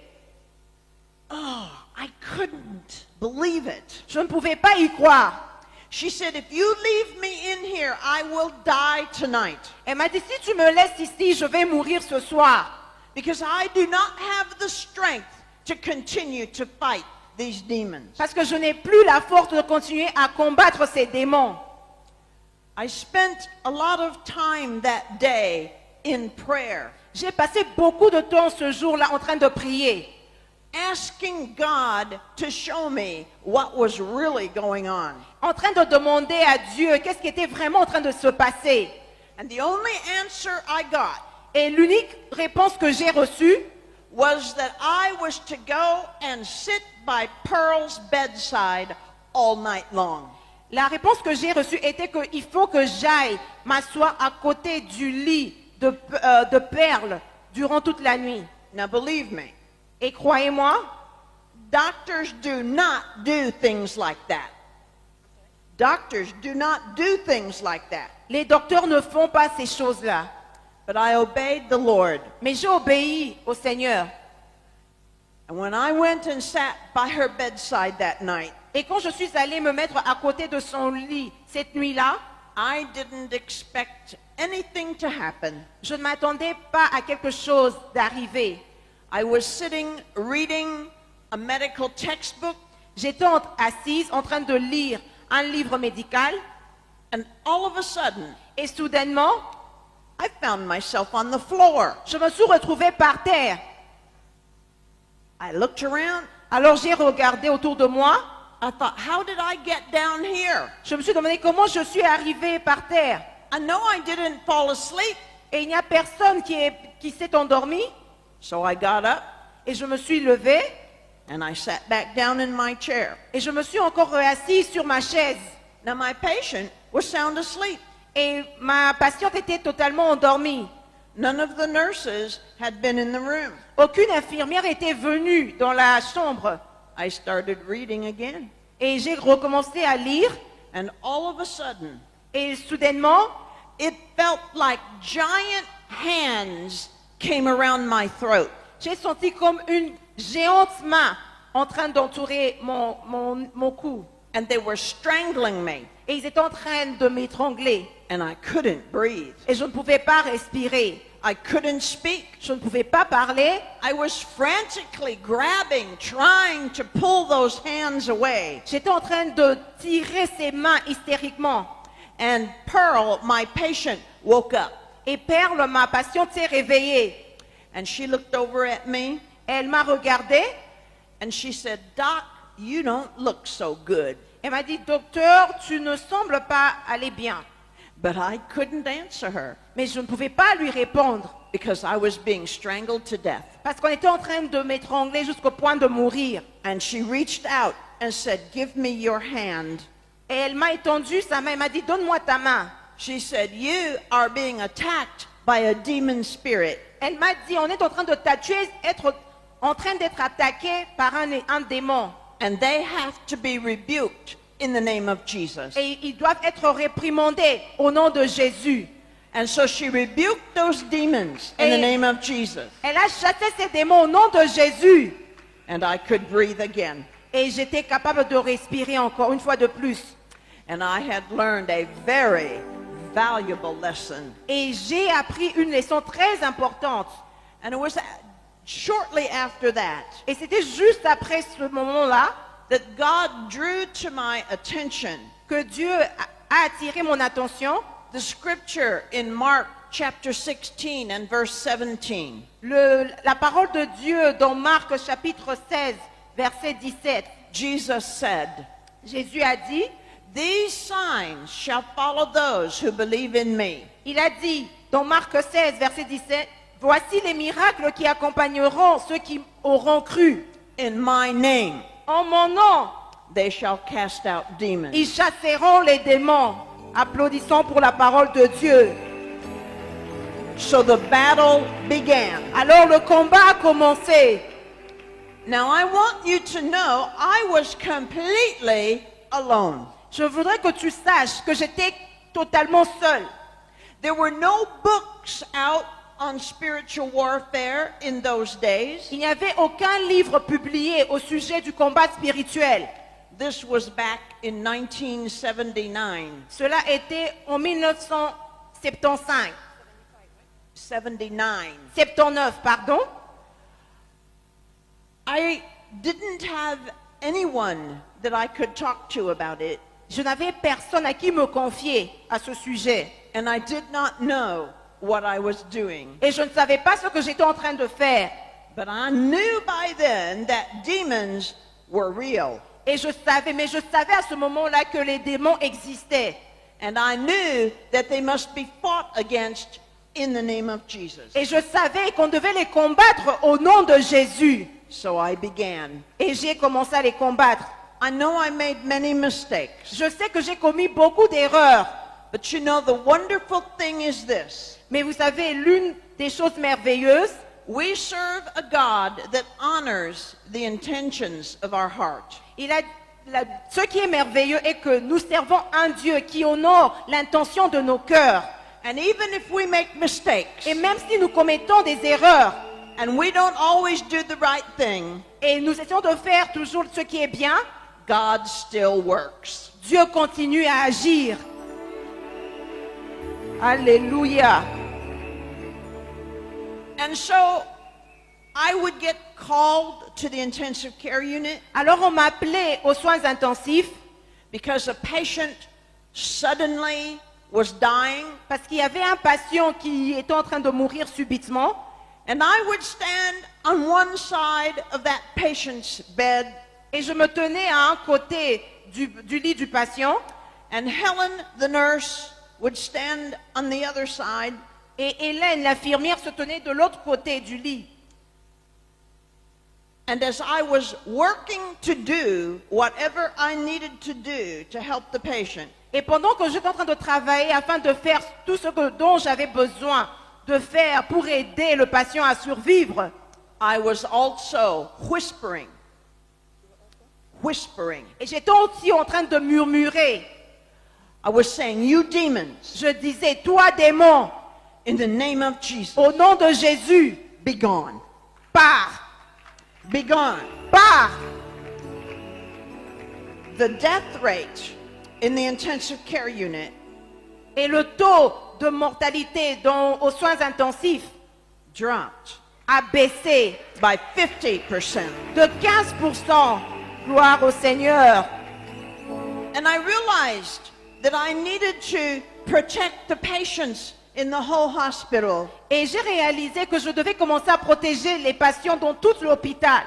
[SPEAKER 1] Oh, I couldn't believe it.
[SPEAKER 2] Je ne pouvais pas y croire.
[SPEAKER 1] She said, if you leave me in here, I will die tonight
[SPEAKER 2] Elle m'a dit, si tu me laisses ici, je vais mourir ce soir.
[SPEAKER 1] because I do not have the strength to continue to fight these demons.
[SPEAKER 2] Parce que je n'ai plus la force de continuer à combattre ces démons.
[SPEAKER 1] I spent a lot of time that day in prayer,
[SPEAKER 2] J'ai passé beaucoup de temps ce jour-là en train de prier,
[SPEAKER 1] asking God to show me what was really going on.
[SPEAKER 2] en train de demander à Dieu qu'est-ce qui était vraiment en train de se passer.
[SPEAKER 1] And the only answer I got
[SPEAKER 2] Et l'unique réponse que j'ai reçue,
[SPEAKER 1] was that I was to go and sit by Pearl's bedside all night long.
[SPEAKER 2] la réponse que j'ai reçue était qu'il faut que j'aille m'asseoir à côté du lit de Perle durant toute la nuit.
[SPEAKER 1] Now believe me,
[SPEAKER 2] Et croyez-moi,
[SPEAKER 1] doctors do not do things like that. Doctors do not do things like that.
[SPEAKER 2] les docteurs ne font pas ces choses-là.
[SPEAKER 1] But I obeyed the Lord.
[SPEAKER 2] Mais j'ai obéi au Seigneur.
[SPEAKER 1] And when I went and sat by her bedside that night,
[SPEAKER 2] Et quand je suis allée me mettre à côté de son lit cette nuit-là,
[SPEAKER 1] I didn't expect anything to happen.
[SPEAKER 2] je ne m'attendais pas à quelque chose d'arriver.
[SPEAKER 1] I was sitting reading a medical textbook,
[SPEAKER 2] J'étais assise en train de lire un livre médical
[SPEAKER 1] and all of a sudden,
[SPEAKER 2] et soudainement,
[SPEAKER 1] I found myself on the floor.
[SPEAKER 2] je me suis retrouvée par terre.
[SPEAKER 1] I looked around.
[SPEAKER 2] Alors j'ai regardé autour de moi
[SPEAKER 1] I thought, how did I get down here?
[SPEAKER 2] Je me suis demandé comment je suis arrivée par terre.
[SPEAKER 1] I know I didn't fall asleep.
[SPEAKER 2] Et il n'y a personne qui s'est endormi.
[SPEAKER 1] So I got up
[SPEAKER 2] Et je me suis levée
[SPEAKER 1] and I sat back down in my chair.
[SPEAKER 2] et je me suis encore assise sur ma chaise.
[SPEAKER 1] Now my patient was sound asleep.
[SPEAKER 2] Et ma patiente était totalement endormie.
[SPEAKER 1] None of the nurses had been in the room.
[SPEAKER 2] Aucune infirmière était venue dans la chambre.
[SPEAKER 1] I started reading again.
[SPEAKER 2] Et j'ai recommencé à lire.
[SPEAKER 1] And all of a sudden,
[SPEAKER 2] Et soudainement,
[SPEAKER 1] it felt like giant hands came around my throat.
[SPEAKER 2] j'ai senti comme une géante main en train d'entourer mon cou.
[SPEAKER 1] And they were strangling me.
[SPEAKER 2] Et ils étaient en train de m'étrangler.
[SPEAKER 1] And I couldn't breathe.
[SPEAKER 2] Et je ne pouvais pas respirer.
[SPEAKER 1] I couldn't speak.
[SPEAKER 2] Je ne pouvais pas parler.
[SPEAKER 1] I was frantically grabbing, trying to pull those hands away.
[SPEAKER 2] J'étais en train de tirer ses mains hystériquement.
[SPEAKER 1] And Pearl, my patient, woke up.
[SPEAKER 2] Et Perle, ma patiente, s'est réveillée.
[SPEAKER 1] And she looked over at me
[SPEAKER 2] Elle m'a regardée.
[SPEAKER 1] and she said, Doc, you don't look so good.
[SPEAKER 2] Elle m'a dit, docteur, tu ne sembles pas aller bien.
[SPEAKER 1] But I couldn't answer her
[SPEAKER 2] Mais je ne pouvais pas lui répondre.
[SPEAKER 1] because I was being strangled to death.
[SPEAKER 2] Parce qu'on était en train de m'étrangler jusqu'au point de mourir.
[SPEAKER 1] And she reached out and said, Give me your hand.
[SPEAKER 2] Et elle m'a étendu sa main. Elle m'a dit, donne-moi ta main.
[SPEAKER 1] She said, You are being attacked by a demon spirit.
[SPEAKER 2] Elle m'a dit, on est en train de t'atuer, être en train d'être attaqué par un démon.
[SPEAKER 1] And they have to be rebuked in the name of Jesus.
[SPEAKER 2] Et ils doivent être réprimandés au nom de Jésus.
[SPEAKER 1] And so she rebuked those demons in the
[SPEAKER 2] Et-
[SPEAKER 1] name of Jesus.
[SPEAKER 2] Elle a chassé ces démons au nom de Jésus.
[SPEAKER 1] And I could breathe again.
[SPEAKER 2] Et j'étais capable de respirer encore une fois de plus.
[SPEAKER 1] And I had learned a very valuable lesson.
[SPEAKER 2] Et j'ai appris une leçon très importante.
[SPEAKER 1] And it was shortly after that
[SPEAKER 2] Et c'était juste après ce moment-là
[SPEAKER 1] that God drew to my attention
[SPEAKER 2] que Dieu a attiré mon attention.
[SPEAKER 1] the scripture in Mark chapter 16 and verse 17.
[SPEAKER 2] La parole de Dieu dans Marc chapitre 16, verset 17.
[SPEAKER 1] Jesus said,
[SPEAKER 2] Jésus a dit,
[SPEAKER 1] These signs shall follow those who believe in me.
[SPEAKER 2] il a dit dans Marc 16, verset 17, voici les miracles qui accompagneront ceux qui auront cru.
[SPEAKER 1] In my name
[SPEAKER 2] En mon nom,
[SPEAKER 1] they shall cast out demons.
[SPEAKER 2] ils chasseront les démons. Applaudissons pour la parole de Dieu.
[SPEAKER 1] So the battle began.
[SPEAKER 2] Alors le combat a commencé.
[SPEAKER 1] Now I want you to know I was completely alone.
[SPEAKER 2] Je voudrais que tu saches que j'étais totalement seule.
[SPEAKER 1] There were no books out on spiritual warfare in those days.
[SPEAKER 2] Il n'y avait aucun livre publié au sujet du combat spirituel.
[SPEAKER 1] This was back in 1979.
[SPEAKER 2] Cela était en 1975.
[SPEAKER 1] 79.
[SPEAKER 2] 79, pardon.
[SPEAKER 1] I didn't have anyone that I could talk to about it,
[SPEAKER 2] Je n'avais personne à qui me confier à ce sujet.
[SPEAKER 1] and I did not know what I was doing.
[SPEAKER 2] Et je ne savais pas ce que j'étais en train de faire.
[SPEAKER 1] But I knew by then that demons were real.
[SPEAKER 2] Et je savais à ce moment-là que les démons existaient.
[SPEAKER 1] And I knew that they must be fought against in the name of Jesus.
[SPEAKER 2] Et je savais qu'on devait les combattre au nom de Jésus.
[SPEAKER 1] So I began.
[SPEAKER 2] Et j'ai commencé à les combattre.
[SPEAKER 1] I know I made many mistakes,
[SPEAKER 2] Je sais que j'ai commis beaucoup d'erreurs.
[SPEAKER 1] but you know the wonderful thing is this.
[SPEAKER 2] Mais vous savez, l'une des choses merveilleuses,
[SPEAKER 1] We serve a God that honors the intentions of our heart.
[SPEAKER 2] ce qui est merveilleux est que nous servons un Dieu qui honore l'intention de nos cœurs.
[SPEAKER 1] And even if we make mistakes
[SPEAKER 2] Et même si nous commettons des erreurs
[SPEAKER 1] and we don't always do the right thing,
[SPEAKER 2] et nous essayons de faire toujours ce qui est bien,
[SPEAKER 1] God still works.
[SPEAKER 2] Dieu continue à agir. Alléluia.
[SPEAKER 1] And so I would get called to the intensive care unit
[SPEAKER 2] Alors on m'appelait aux soins intensifs
[SPEAKER 1] because a patient suddenly was dying,
[SPEAKER 2] parce qu'il y avait un patient qui était en train de mourir subitement.
[SPEAKER 1] and I would stand on one side of that patient's bed
[SPEAKER 2] Et je me tenais à un côté du lit du patient.
[SPEAKER 1] and Helen, the nurse, would stand on the other side,
[SPEAKER 2] Et Hélène, l'infirmière, se tenait de l'autre côté du lit.
[SPEAKER 1] and as I was working to do whatever I needed to do to help the patient,
[SPEAKER 2] Et pendant que j'étais en train de travailler afin de faire tout ce dont j'avais besoin de faire pour aider le patient à survivre,
[SPEAKER 1] I was also whispering.
[SPEAKER 2] et j'étais aussi en train de murmurer.
[SPEAKER 1] I was saying, "You demons,
[SPEAKER 2] Je disais, toi démon,
[SPEAKER 1] in the name of Jesus,
[SPEAKER 2] au nom de Jésus,
[SPEAKER 1] be gone,
[SPEAKER 2] pars,
[SPEAKER 1] be gone."
[SPEAKER 2] pars.
[SPEAKER 1] The death rate in the intensive care unit
[SPEAKER 2] Et le taux de mortalité aux soins intensifs
[SPEAKER 1] dropped
[SPEAKER 2] a baissé
[SPEAKER 1] by 50%.
[SPEAKER 2] de 15%. Gloire au Seigneur.
[SPEAKER 1] And I realized that I needed to protect the patients in the whole hospital.
[SPEAKER 2] Et j'ai réalisé que je devais commencer à protéger les patients dans tout l'hôpital.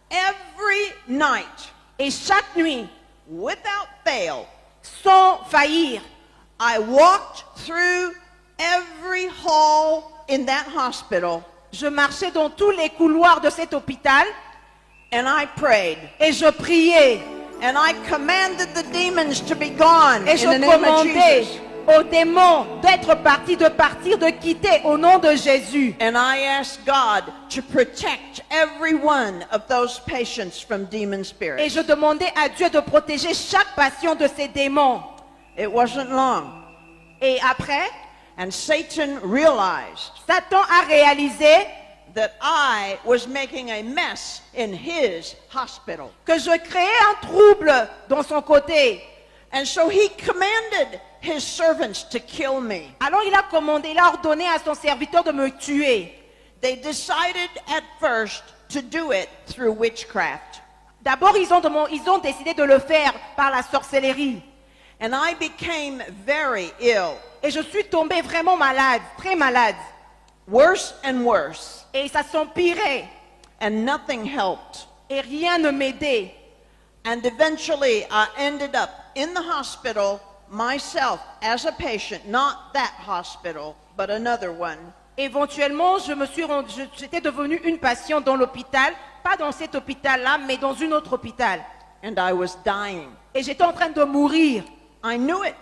[SPEAKER 1] Every night,
[SPEAKER 2] Et chaque nuit,
[SPEAKER 1] without fail,
[SPEAKER 2] sans faillir,
[SPEAKER 1] I walked through every hall in that hospital
[SPEAKER 2] je marchais dans tous les couloirs de cet hôpital
[SPEAKER 1] and I prayed.
[SPEAKER 2] et je priais.
[SPEAKER 1] And I commanded the demons to be gone
[SPEAKER 2] Et je
[SPEAKER 1] in the name of
[SPEAKER 2] commandais
[SPEAKER 1] Jesus.
[SPEAKER 2] aux démons d'être partis, de partir, de quitter au nom de Jésus.
[SPEAKER 1] And I asked God to protect every one of those patients from demon
[SPEAKER 2] Et
[SPEAKER 1] spirits.
[SPEAKER 2] je demandais à Dieu de protéger chaque patient de ces démons.
[SPEAKER 1] It wasn't long.
[SPEAKER 2] Et après,
[SPEAKER 1] And Satan realized
[SPEAKER 2] Satan a réalisé
[SPEAKER 1] that I was making a mess in his hospital.
[SPEAKER 2] que je créais un trouble dans son côté.
[SPEAKER 1] And so he commanded his servants to kill me.
[SPEAKER 2] Alors il a commandé, il a ordonné à son serviteur de me tuer.
[SPEAKER 1] They decided at first to do it through witchcraft.
[SPEAKER 2] D'abord, ils ont décidé de le faire par la sorcellerie.
[SPEAKER 1] And I became very ill,
[SPEAKER 2] Et je suis tombée vraiment malade, très malade.
[SPEAKER 1] worse and worse,
[SPEAKER 2] Et ça s'empirait.
[SPEAKER 1] and nothing helped.
[SPEAKER 2] Et rien ne m'aidait.
[SPEAKER 1] And eventually I ended up in the hospital myself as a patient, not that hospital, but another one.
[SPEAKER 2] Éventuellement, j'étais devenue une patiente dans l'hôpital, pas dans cet hôpital-là, mais dans un autre hôpital.
[SPEAKER 1] And I was dying.
[SPEAKER 2] Et j'étais en train de mourir.
[SPEAKER 1] I knew it,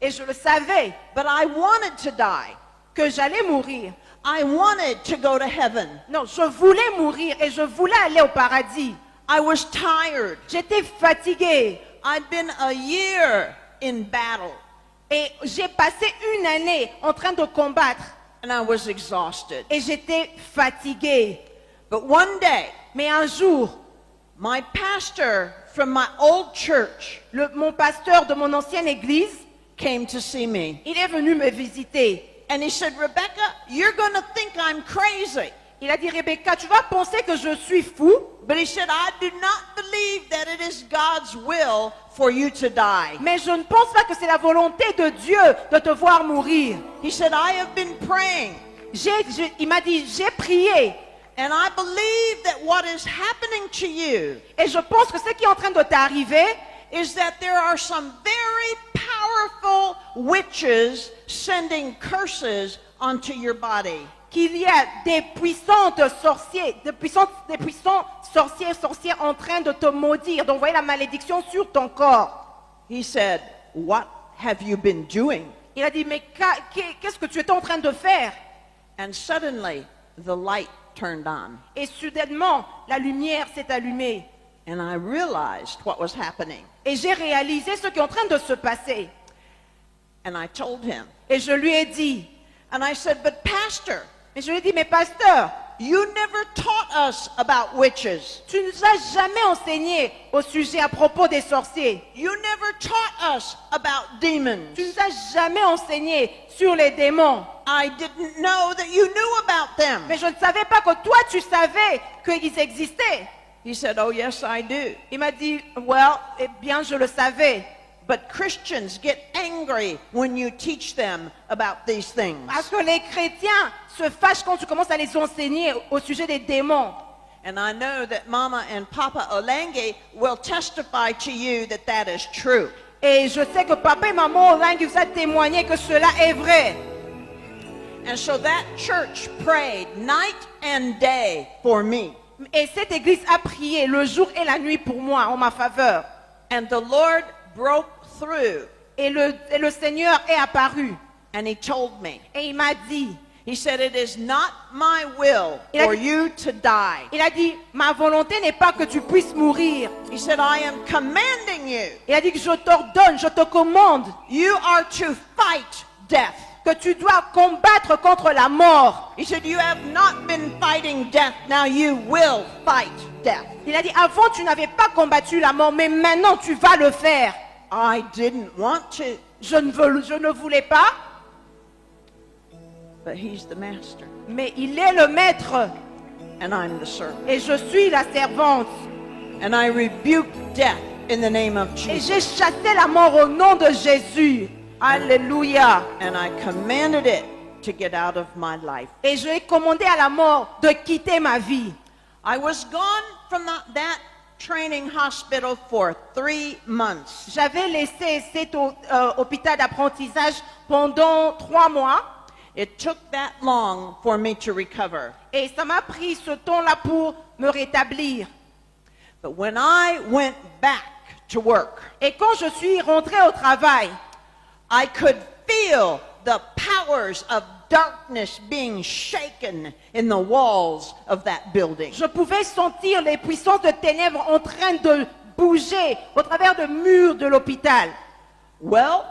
[SPEAKER 2] Et je le savais
[SPEAKER 1] but I wanted to die.
[SPEAKER 2] que j'allais mourir.
[SPEAKER 1] I wanted to go to heaven.
[SPEAKER 2] Non, je voulais mourir et je voulais aller au paradis.
[SPEAKER 1] I was tired.
[SPEAKER 2] J'étais fatiguée.
[SPEAKER 1] I'd been a year in battle,
[SPEAKER 2] Et j'ai passé une année en train de combattre.
[SPEAKER 1] and I was exhausted.
[SPEAKER 2] Et j'étais fatiguée.
[SPEAKER 1] But one day,
[SPEAKER 2] Mais un jour,
[SPEAKER 1] my pastor from my old church
[SPEAKER 2] mon pasteur de mon ancienne église,
[SPEAKER 1] came to see me.
[SPEAKER 2] il est venu me visiter.
[SPEAKER 1] And he said, "Rebecca, you're going to think I'm crazy."
[SPEAKER 2] Il a dit, Rebecca, tu vas penser que je suis fou.
[SPEAKER 1] But he said, "I do not believe that it is God's will for you to die."
[SPEAKER 2] Mais je ne pense pas que c'est la volonté de Dieu de te voir mourir.
[SPEAKER 1] He said, "I have been praying,
[SPEAKER 2] Il m'a dit, j'ai prié.
[SPEAKER 1] and I believe that what is happening to you
[SPEAKER 2] Et je pense que ce qui est en train de t'arriver,
[SPEAKER 1] is that there are some very powerful witches sending curses onto your body."
[SPEAKER 2] qu'il y a des puissants sorcières en train de te maudire, d'envoyer la malédiction sur ton corps.
[SPEAKER 1] He said, "What have you been doing?"
[SPEAKER 2] Il a dit, mais qu'est-ce que tu étais en train de faire?
[SPEAKER 1] And suddenly the light turned on,
[SPEAKER 2] Et soudainement, la lumière s'est allumée.
[SPEAKER 1] and I realized what was happening.
[SPEAKER 2] Et j'ai réalisé ce qui est en train de se passer.
[SPEAKER 1] And I told him,
[SPEAKER 2] Et je lui ai dit,
[SPEAKER 1] and I said, "But Pastor,
[SPEAKER 2] mais je lui ai dit, mais pasteur,
[SPEAKER 1] you never taught us about witches.
[SPEAKER 2] tu ne nous as jamais enseigné au sujet à propos des sorciers.
[SPEAKER 1] You never taught us about demons.
[SPEAKER 2] Tu ne nous as jamais enseigné sur les démons.
[SPEAKER 1] I didn't know that you knew about them."
[SPEAKER 2] Mais je ne savais pas que toi, tu savais qu'ils existaient.
[SPEAKER 1] He said, "Oh, yes, I do.
[SPEAKER 2] Il m'a dit, well, eh bien, je le savais.
[SPEAKER 1] But Christians get angry when you teach them about these things."
[SPEAKER 2] Parce que les chrétiens se fâchent quand tu commences à les enseigner au sujet des démons.
[SPEAKER 1] And I know that Mama and Papa Olengi will testify to you that that is true.
[SPEAKER 2] Et je sais que papa et maman Olengi vous a témoigné que cela est vrai.
[SPEAKER 1] And so that church prayed night and day for me.
[SPEAKER 2] Et cette église a prié le jour et la nuit pour moi, en ma faveur.
[SPEAKER 1] And the Lord broke through
[SPEAKER 2] Et le Seigneur est apparu.
[SPEAKER 1] and he told me,
[SPEAKER 2] Et il m'a dit,
[SPEAKER 1] he said, it is not my will for you to die.
[SPEAKER 2] il a dit, ma volonté n'est pas que tu puisses mourir.
[SPEAKER 1] He said, I am commanding you.
[SPEAKER 2] Il a dit que je t'ordonne, je te commande
[SPEAKER 1] You are to fight death.
[SPEAKER 2] que tu dois combattre contre la mort.
[SPEAKER 1] He said, you have not been fighting death. Now you will fight death.
[SPEAKER 2] Il a dit, avant tu n'avais pas combattu la mort, mais maintenant tu vas le faire.
[SPEAKER 1] I didn't want to,
[SPEAKER 2] Je ne voulais pas,
[SPEAKER 1] but he's the master
[SPEAKER 2] mais il est le maître
[SPEAKER 1] and I'm the servant.
[SPEAKER 2] et je suis la servante.
[SPEAKER 1] And I rebuke death in the name of
[SPEAKER 2] Et
[SPEAKER 1] Jesus.
[SPEAKER 2] j'ai chassé la mort au nom de Jésus. Alléluia.
[SPEAKER 1] And I commanded it to get out of my life.
[SPEAKER 2] Et je ai commandé à la mort de quitter ma vie.
[SPEAKER 1] I was gone from that training hospital for 3 months.
[SPEAKER 2] J'avais laissé cet hôpital d'apprentissage pendant 3 mois.
[SPEAKER 1] It took that long for me to recover.
[SPEAKER 2] Et ça m'a pris ce temps-là pour me rétablir.
[SPEAKER 1] But when I went back to work,
[SPEAKER 2] Et quand je suis rentrée au travail,
[SPEAKER 1] I could feel the powers of darkness being shaken in the walls of that building.
[SPEAKER 2] je pouvais sentir les puissances de ténèbres en train de bouger au travers des murs de l'hôpital.
[SPEAKER 1] Well,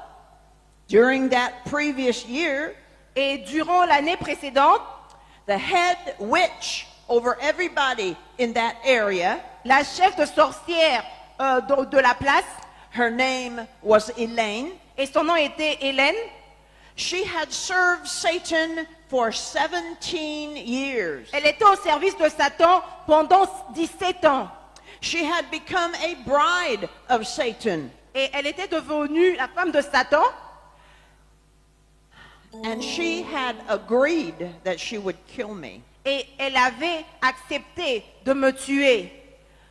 [SPEAKER 1] during that previous year,
[SPEAKER 2] Et durant l'année précédente,
[SPEAKER 1] the head witch over everybody in that area,
[SPEAKER 2] la chef de sorcière de la place,
[SPEAKER 1] her name was Elaine.
[SPEAKER 2] et son nom était Hélène,
[SPEAKER 1] She had served Satan for 17 years.
[SPEAKER 2] elle était au service de Satan pendant 17 ans.
[SPEAKER 1] She had become a bride of Satan.
[SPEAKER 2] Et elle était devenue la femme de Satan.
[SPEAKER 1] And she had agreed that she would kill me.
[SPEAKER 2] Et elle avait accepté de me tuer.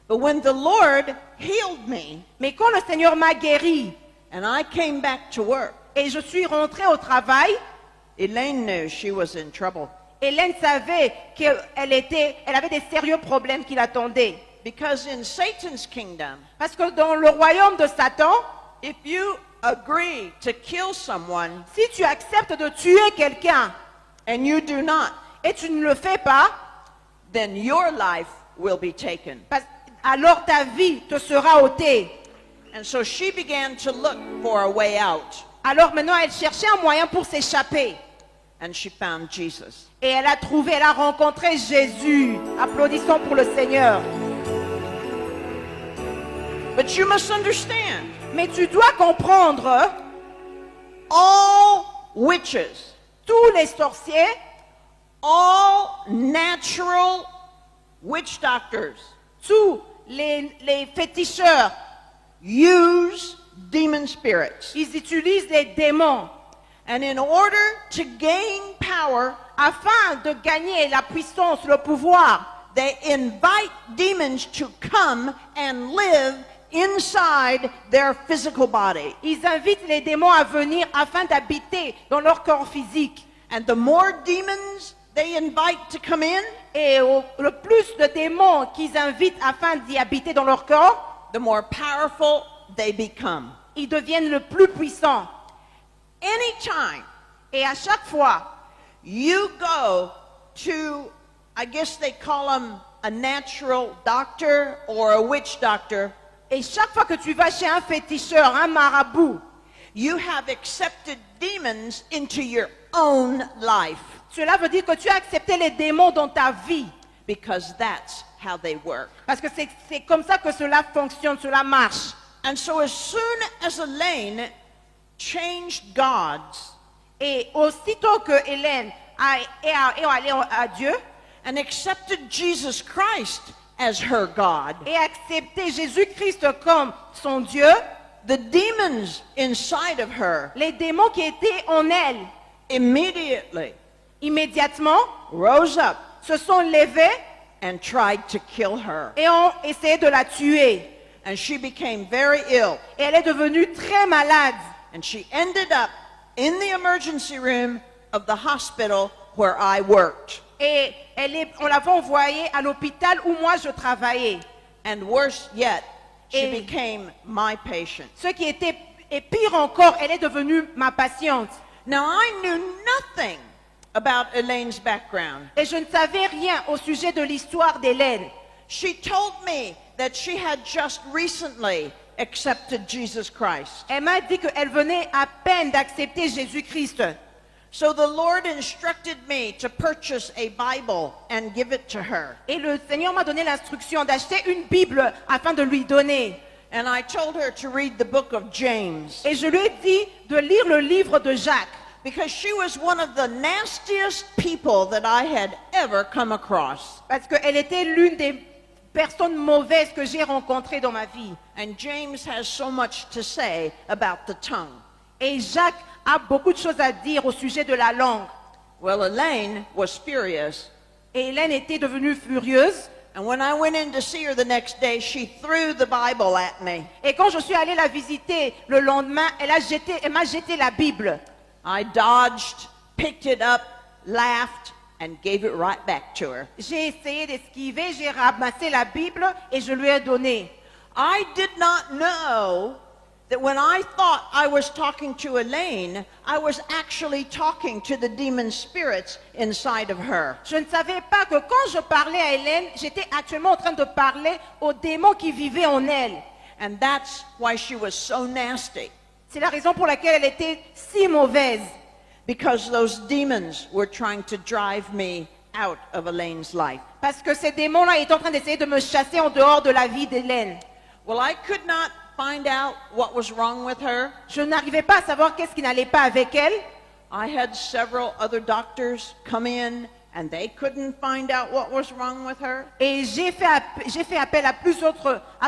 [SPEAKER 1] But when the Lord healed me
[SPEAKER 2] Mais quand le Seigneur m'a guéri
[SPEAKER 1] and I came back to work,
[SPEAKER 2] et je suis rentrée au travail,
[SPEAKER 1] Elaine knew she was in trouble.
[SPEAKER 2] Hélène savait qu'elle avait des sérieux problèmes qui l'attendaient.
[SPEAKER 1] Because in Satan's kingdom,
[SPEAKER 2] Parce que dans le royaume de Satan,
[SPEAKER 1] if you agree to kill someone
[SPEAKER 2] si tu acceptes de tuer quelqu'un
[SPEAKER 1] and you do not,
[SPEAKER 2] et tu ne le fais pas,
[SPEAKER 1] then your life will be taken.
[SPEAKER 2] alors ta vie te sera ôtée.
[SPEAKER 1] And so she began to look for a way out.
[SPEAKER 2] Alors maintenant, elle cherchait un moyen pour s'échapper.
[SPEAKER 1] And she found Jesus.
[SPEAKER 2] Et elle a rencontré Jésus. Applaudissons pour le Seigneur.
[SPEAKER 1] But you must understand,
[SPEAKER 2] Mais tu dois comprendre,
[SPEAKER 1] all witches,
[SPEAKER 2] tous les sorciers,
[SPEAKER 1] all natural witch doctors
[SPEAKER 2] tous les féticheurs,
[SPEAKER 1] use demon spirits.
[SPEAKER 2] ils utilisent les démons
[SPEAKER 1] And in order to gain power,
[SPEAKER 2] afin de gagner la puissance, le pouvoir.
[SPEAKER 1] they invite demons to come and live inside their physical body.
[SPEAKER 2] Ils invitent les démons à venir afin d'habiter dans leur corps physique.
[SPEAKER 1] And the more demons they invite to come in,
[SPEAKER 2] Et le plus de démons qu'ils invitent afin d'y habiter dans leur corps,
[SPEAKER 1] the more powerful they become.
[SPEAKER 2] ils deviennent le plus puissants.
[SPEAKER 1] Anytime
[SPEAKER 2] Et à chaque fois,
[SPEAKER 1] you go to, I guess they call them a natural doctor or a witch doctor,
[SPEAKER 2] et chaque fois que tu vas chez un féticheur, un marabout,
[SPEAKER 1] you have accepted demons into your own life
[SPEAKER 2] cela veut dire que tu as accepté les démons dans ta vie.
[SPEAKER 1] because that's how they work.
[SPEAKER 2] Parce que c'est comme ça que cela fonctionne, cela marche.
[SPEAKER 1] And so as soon as Elaine changed gods
[SPEAKER 2] Et aussitôt que Hélène est allée à Dieu
[SPEAKER 1] and accepted Jesus Christ as her God,
[SPEAKER 2] et accepté Jésus-Christ comme son Dieu,
[SPEAKER 1] the demons inside of her
[SPEAKER 2] les démons qui étaient en elle,
[SPEAKER 1] immediately
[SPEAKER 2] immédiatement,
[SPEAKER 1] rose up
[SPEAKER 2] se sont levés
[SPEAKER 1] and tried to kill her.
[SPEAKER 2] et ont essayé de la tuer.
[SPEAKER 1] And she became very ill.
[SPEAKER 2] Et elle est devenue très malade.
[SPEAKER 1] And she ended up in the emergency room of the hospital where I worked.
[SPEAKER 2] Et on l'avait envoyée à l'hôpital où moi je travaillais.
[SPEAKER 1] And worse yet, she
[SPEAKER 2] Et-
[SPEAKER 1] became my patient.
[SPEAKER 2] Ce qui était et pire encore, elle est devenue ma patiente.
[SPEAKER 1] Now, I knew nothing about Elaine's background.
[SPEAKER 2] Et je ne savais rien au sujet de l'histoire d'Hélène.
[SPEAKER 1] She told me that she had just recently accepted Jesus Christ.
[SPEAKER 2] Elle m'a dit qu'elle venait à peine d'accepter Jésus-Christ.
[SPEAKER 1] So the Lord instructed me to purchase a Bible and give it to her.
[SPEAKER 2] Et le Seigneur m'a donné l'instruction d'acheter une Bible afin de lui donner.
[SPEAKER 1] And I told her to read the book of James
[SPEAKER 2] Et je lui ai dit de lire le livre de Jacques.
[SPEAKER 1] because she was one of the nastiest people that I had ever come across.
[SPEAKER 2] Parce qu'elle était l'une des personnes mauvaises que j'ai rencontrées dans ma vie.
[SPEAKER 1] And James has so much to say about the tongue.
[SPEAKER 2] Et Jacques a beaucoup de choses à dire au sujet de la langue.
[SPEAKER 1] Well, Elaine was furious.
[SPEAKER 2] Et Hélène était devenue furieuse.
[SPEAKER 1] And when I went in to see her the next day, she threw the Bible at me.
[SPEAKER 2] Et quand je suis allée la visiter le lendemain, elle m'a jeté la Bible.
[SPEAKER 1] I dodged, picked it up, laughed, and gave it right back to her.
[SPEAKER 2] J'ai essayé d'esquiver, j'ai ramassé la Bible et je lui ai donné.
[SPEAKER 1] I did not know that when I thought I was talking to Elaine, I was actually talking to the demon spirits inside of her.
[SPEAKER 2] Je ne savais pas que quand je parlais à Hélène, j'étais actuellement en train de parler aux démons qui vivaient en elle.
[SPEAKER 1] And that's why she was so nasty,
[SPEAKER 2] C'est la raison pour laquelle elle était si mauvaise.
[SPEAKER 1] because those demons were trying to drive me out of Elaine's life.
[SPEAKER 2] Parce que ces démons-là étaient en train d'essayer de me chasser en dehors de la vie d'Hélène.
[SPEAKER 1] Well, I could not find out what was wrong with her.
[SPEAKER 2] Je n'arrivais pas à savoir qu'est-ce qui n'allait pas avec elle.
[SPEAKER 1] I had several other doctors come in and they couldn't find out what was wrong with her.
[SPEAKER 2] Et j'ai fait appel à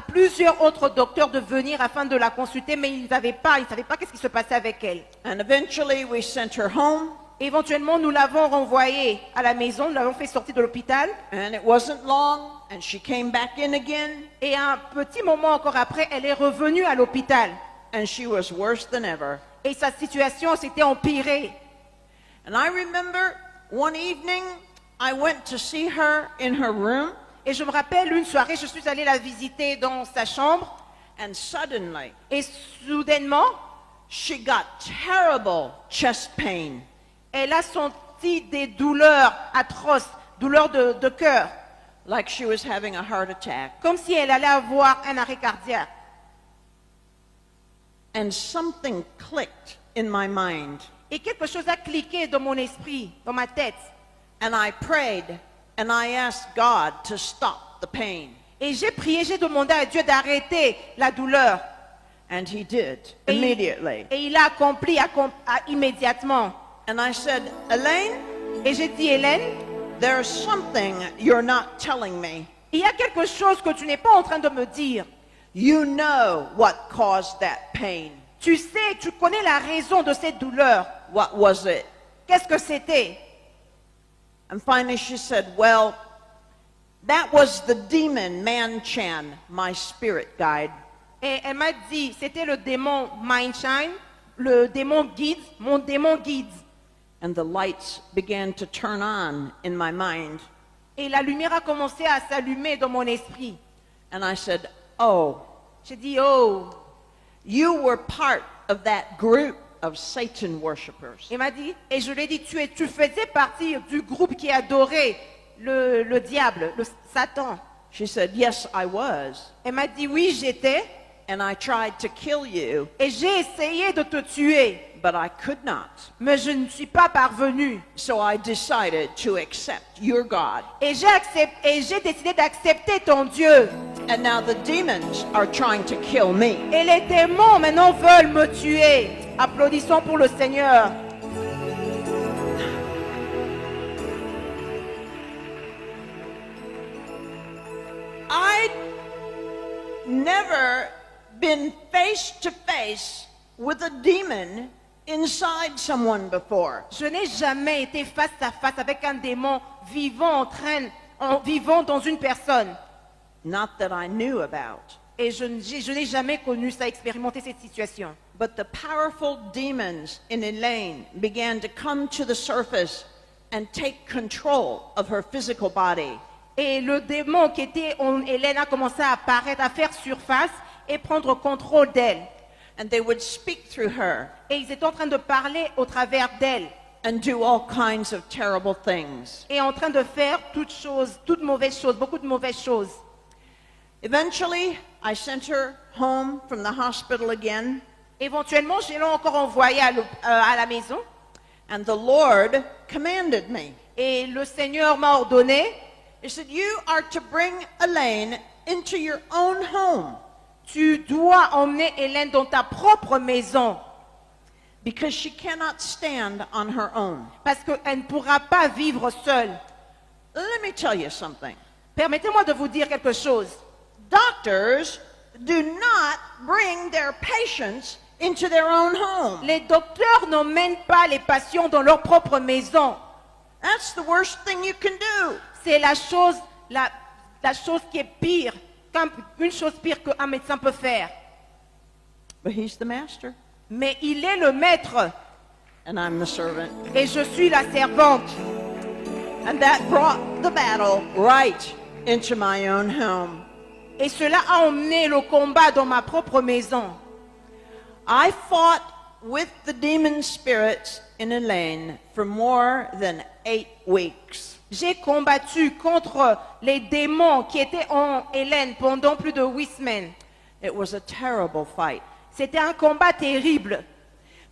[SPEAKER 2] plusieurs autres docteurs de venir afin de la consulter, mais ils ne savaient pas qu'est-ce qui se passait avec elle.
[SPEAKER 1] And eventually we sent her home,
[SPEAKER 2] Éventuellement, nous l'avons renvoyée à la maison, nous l'avons fait sortir de l'hôpital.
[SPEAKER 1] and it wasn't long and she came back in again
[SPEAKER 2] Et un petit moment encore après, elle est revenue à l'hôpital.
[SPEAKER 1] and she was worse than ever.
[SPEAKER 2] Et sa situation s'était empirée.
[SPEAKER 1] And I remember one evening I went to see her in her room,
[SPEAKER 2] Et je me rappelle, une soirée, je suis allée la visiter dans sa chambre.
[SPEAKER 1] and suddenly
[SPEAKER 2] Et soudainement,
[SPEAKER 1] she got terrible chest pain.
[SPEAKER 2] elle a senti des douleurs atroces, douleurs de cœur,
[SPEAKER 1] Like she was having a heart attack.
[SPEAKER 2] comme si elle allait avoir un arrêt cardiaque.
[SPEAKER 1] And something clicked in my mind.
[SPEAKER 2] Et quelque chose a cliqué dans mon esprit, dans ma tête.
[SPEAKER 1] And I prayed and I asked God to stop the pain.
[SPEAKER 2] Et j'ai prié, j'ai demandé à Dieu d'arrêter la douleur.
[SPEAKER 1] And He did
[SPEAKER 2] Et
[SPEAKER 1] immediately.
[SPEAKER 2] Et il a accompli immédiatement.
[SPEAKER 1] And I said, Elaine,
[SPEAKER 2] Et j'ai dit, Hélène,
[SPEAKER 1] there's something you're not telling me.
[SPEAKER 2] il y a quelque chose que tu n'es pas en train de me dire.
[SPEAKER 1] You know what caused that pain.
[SPEAKER 2] Tu sais, tu connais la raison de cette douleur.
[SPEAKER 1] What was it?
[SPEAKER 2] Qu'est-ce que c'était?
[SPEAKER 1] And finally she said, well, that was the demon Manchan, my spirit guide.
[SPEAKER 2] Et elle m'a dit, c'était le démon Mindshine, le démon guide, mon démon guide.
[SPEAKER 1] And the lights began to turn on in my mind.
[SPEAKER 2] Et la lumière a commencé à s'allumer dans mon esprit.
[SPEAKER 1] And I said, oh,
[SPEAKER 2] J'ai dit, oh.
[SPEAKER 1] you were part of that group of Satan worshipers.
[SPEAKER 2] Il m'a dit, et je lui ai dit, tu faisais partie du groupe qui adorait le diable, le Satan.
[SPEAKER 1] She said, yes, I was.
[SPEAKER 2] Elle m'a dit, oui, j'étais.
[SPEAKER 1] And I tried to kill you,
[SPEAKER 2] Et j'ai essayé de te tuer,
[SPEAKER 1] but I could not.
[SPEAKER 2] mais je ne suis pas parvenue.
[SPEAKER 1] So I decided to accept your God.
[SPEAKER 2] Et j'ai décidé d'accepter ton Dieu.
[SPEAKER 1] And now the demons are trying to kill me.
[SPEAKER 2] Et les démons maintenant veulent me tuer. Applaudissons pour le Seigneur.
[SPEAKER 1] I'd never been face to face with a demon inside someone before.
[SPEAKER 2] Je n'ai jamais été face à face avec un démon vivant en vivant dans une personne.
[SPEAKER 1] not that I knew about.
[SPEAKER 2] Et je n'ai jamais connu ça, expérimenté cette situation.
[SPEAKER 1] But the powerful demons in Elaine began to come to the surface and take control of her physical body.
[SPEAKER 2] Et le démon qui était en Hélène a commencé à apparaître, à faire surface et prendre contrôle d'elle.
[SPEAKER 1] And they would speak through her
[SPEAKER 2] Et ils étaient en train de parler au travers d'elle
[SPEAKER 1] and do all kinds of terrible things.
[SPEAKER 2] et en train de faire toutes mauvaises choses, beaucoup de mauvaises choses.
[SPEAKER 1] Eventually, I sent her home from the hospital again,
[SPEAKER 2] Éventuellement, je l'ai encore envoyée à la maison
[SPEAKER 1] and the Lord commanded me.
[SPEAKER 2] et le Seigneur m'a ordonné,
[SPEAKER 1] He said, "You are to bring Elaine into your own home
[SPEAKER 2] tu dois emmener Hélène dans ta propre maison
[SPEAKER 1] because she cannot stand on her own."
[SPEAKER 2] parce qu'elle ne pourra pas vivre seule.
[SPEAKER 1] Let me tell you something.
[SPEAKER 2] Permettez-moi de vous dire quelque chose.
[SPEAKER 1] Doctors do not bring their patients into their own home.
[SPEAKER 2] Les docteurs n'emmènent pas les patients dans leur propre maison.
[SPEAKER 1] That's the worst thing you can do.
[SPEAKER 2] C'est la chose qui est pire, une chose pire qu'un médecin peut faire.
[SPEAKER 1] But he's the master,
[SPEAKER 2] Mais il est le maître
[SPEAKER 1] and I'm the servant.
[SPEAKER 2] et je suis la servante.
[SPEAKER 1] And that brought the battle right into my own home.
[SPEAKER 2] Et cela a emmené le combat dans ma propre maison.
[SPEAKER 1] I fought with the demon spirits in Elaine for more than 8 weeks.
[SPEAKER 2] J'ai combattu contre les démons qui étaient en Hélène pendant plus de 8 semaines.
[SPEAKER 1] It was a terrible fight.
[SPEAKER 2] C'était un combat terrible.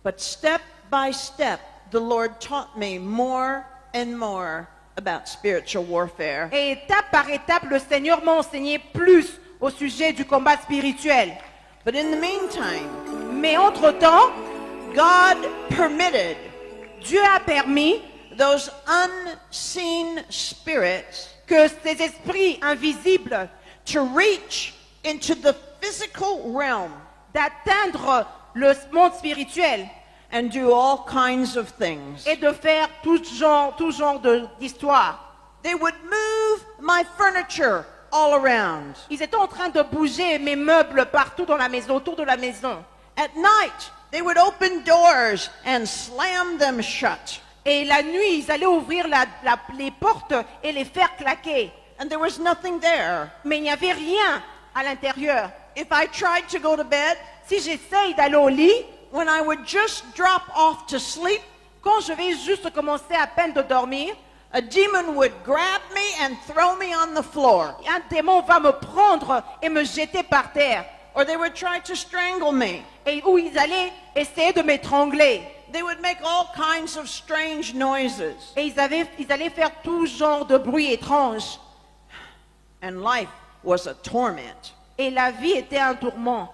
[SPEAKER 1] But step by step, the Lord taught me more and more about spiritual warfare.
[SPEAKER 2] Et étape par étape, le Seigneur m'a enseigné plus au sujet du combat spirituel.
[SPEAKER 1] But in the meantime,
[SPEAKER 2] Mais entre-temps,
[SPEAKER 1] God permitted
[SPEAKER 2] Dieu a permis
[SPEAKER 1] those unseen spirits
[SPEAKER 2] que ces esprits invisibles
[SPEAKER 1] to reach into the physical realm
[SPEAKER 2] d'atteindre le monde spirituel
[SPEAKER 1] and do all kinds of things.
[SPEAKER 2] et de faire tout genre d'histoire.
[SPEAKER 1] They would move my furniture all around.
[SPEAKER 2] Ils étaient en train de bouger mes meubles partout dans la maison, autour de la maison.
[SPEAKER 1] At night, they would open doors and slam them shut.
[SPEAKER 2] Et la nuit, ils allaient ouvrir les portes et les faire claquer.
[SPEAKER 1] And there was nothing there.
[SPEAKER 2] Mais il n'y avait rien à l'intérieur.
[SPEAKER 1] If I tried to go to bed,
[SPEAKER 2] Si j'essaye d'aller au lit,
[SPEAKER 1] when I would just drop off to sleep,
[SPEAKER 2] quand je vais juste commencer à peine de dormir,
[SPEAKER 1] a demon would grab me and throw me on the floor.
[SPEAKER 2] un démon va me prendre et me jeter par terre.
[SPEAKER 1] Or they would try to strangle me.
[SPEAKER 2] Et où ils allaient essayer de m'étrangler.
[SPEAKER 1] They would make all kinds of strange noises.
[SPEAKER 2] Et ils allaient faire tout genre de bruit étrange.
[SPEAKER 1] And life was a torment.
[SPEAKER 2] Et la vie était un tourment.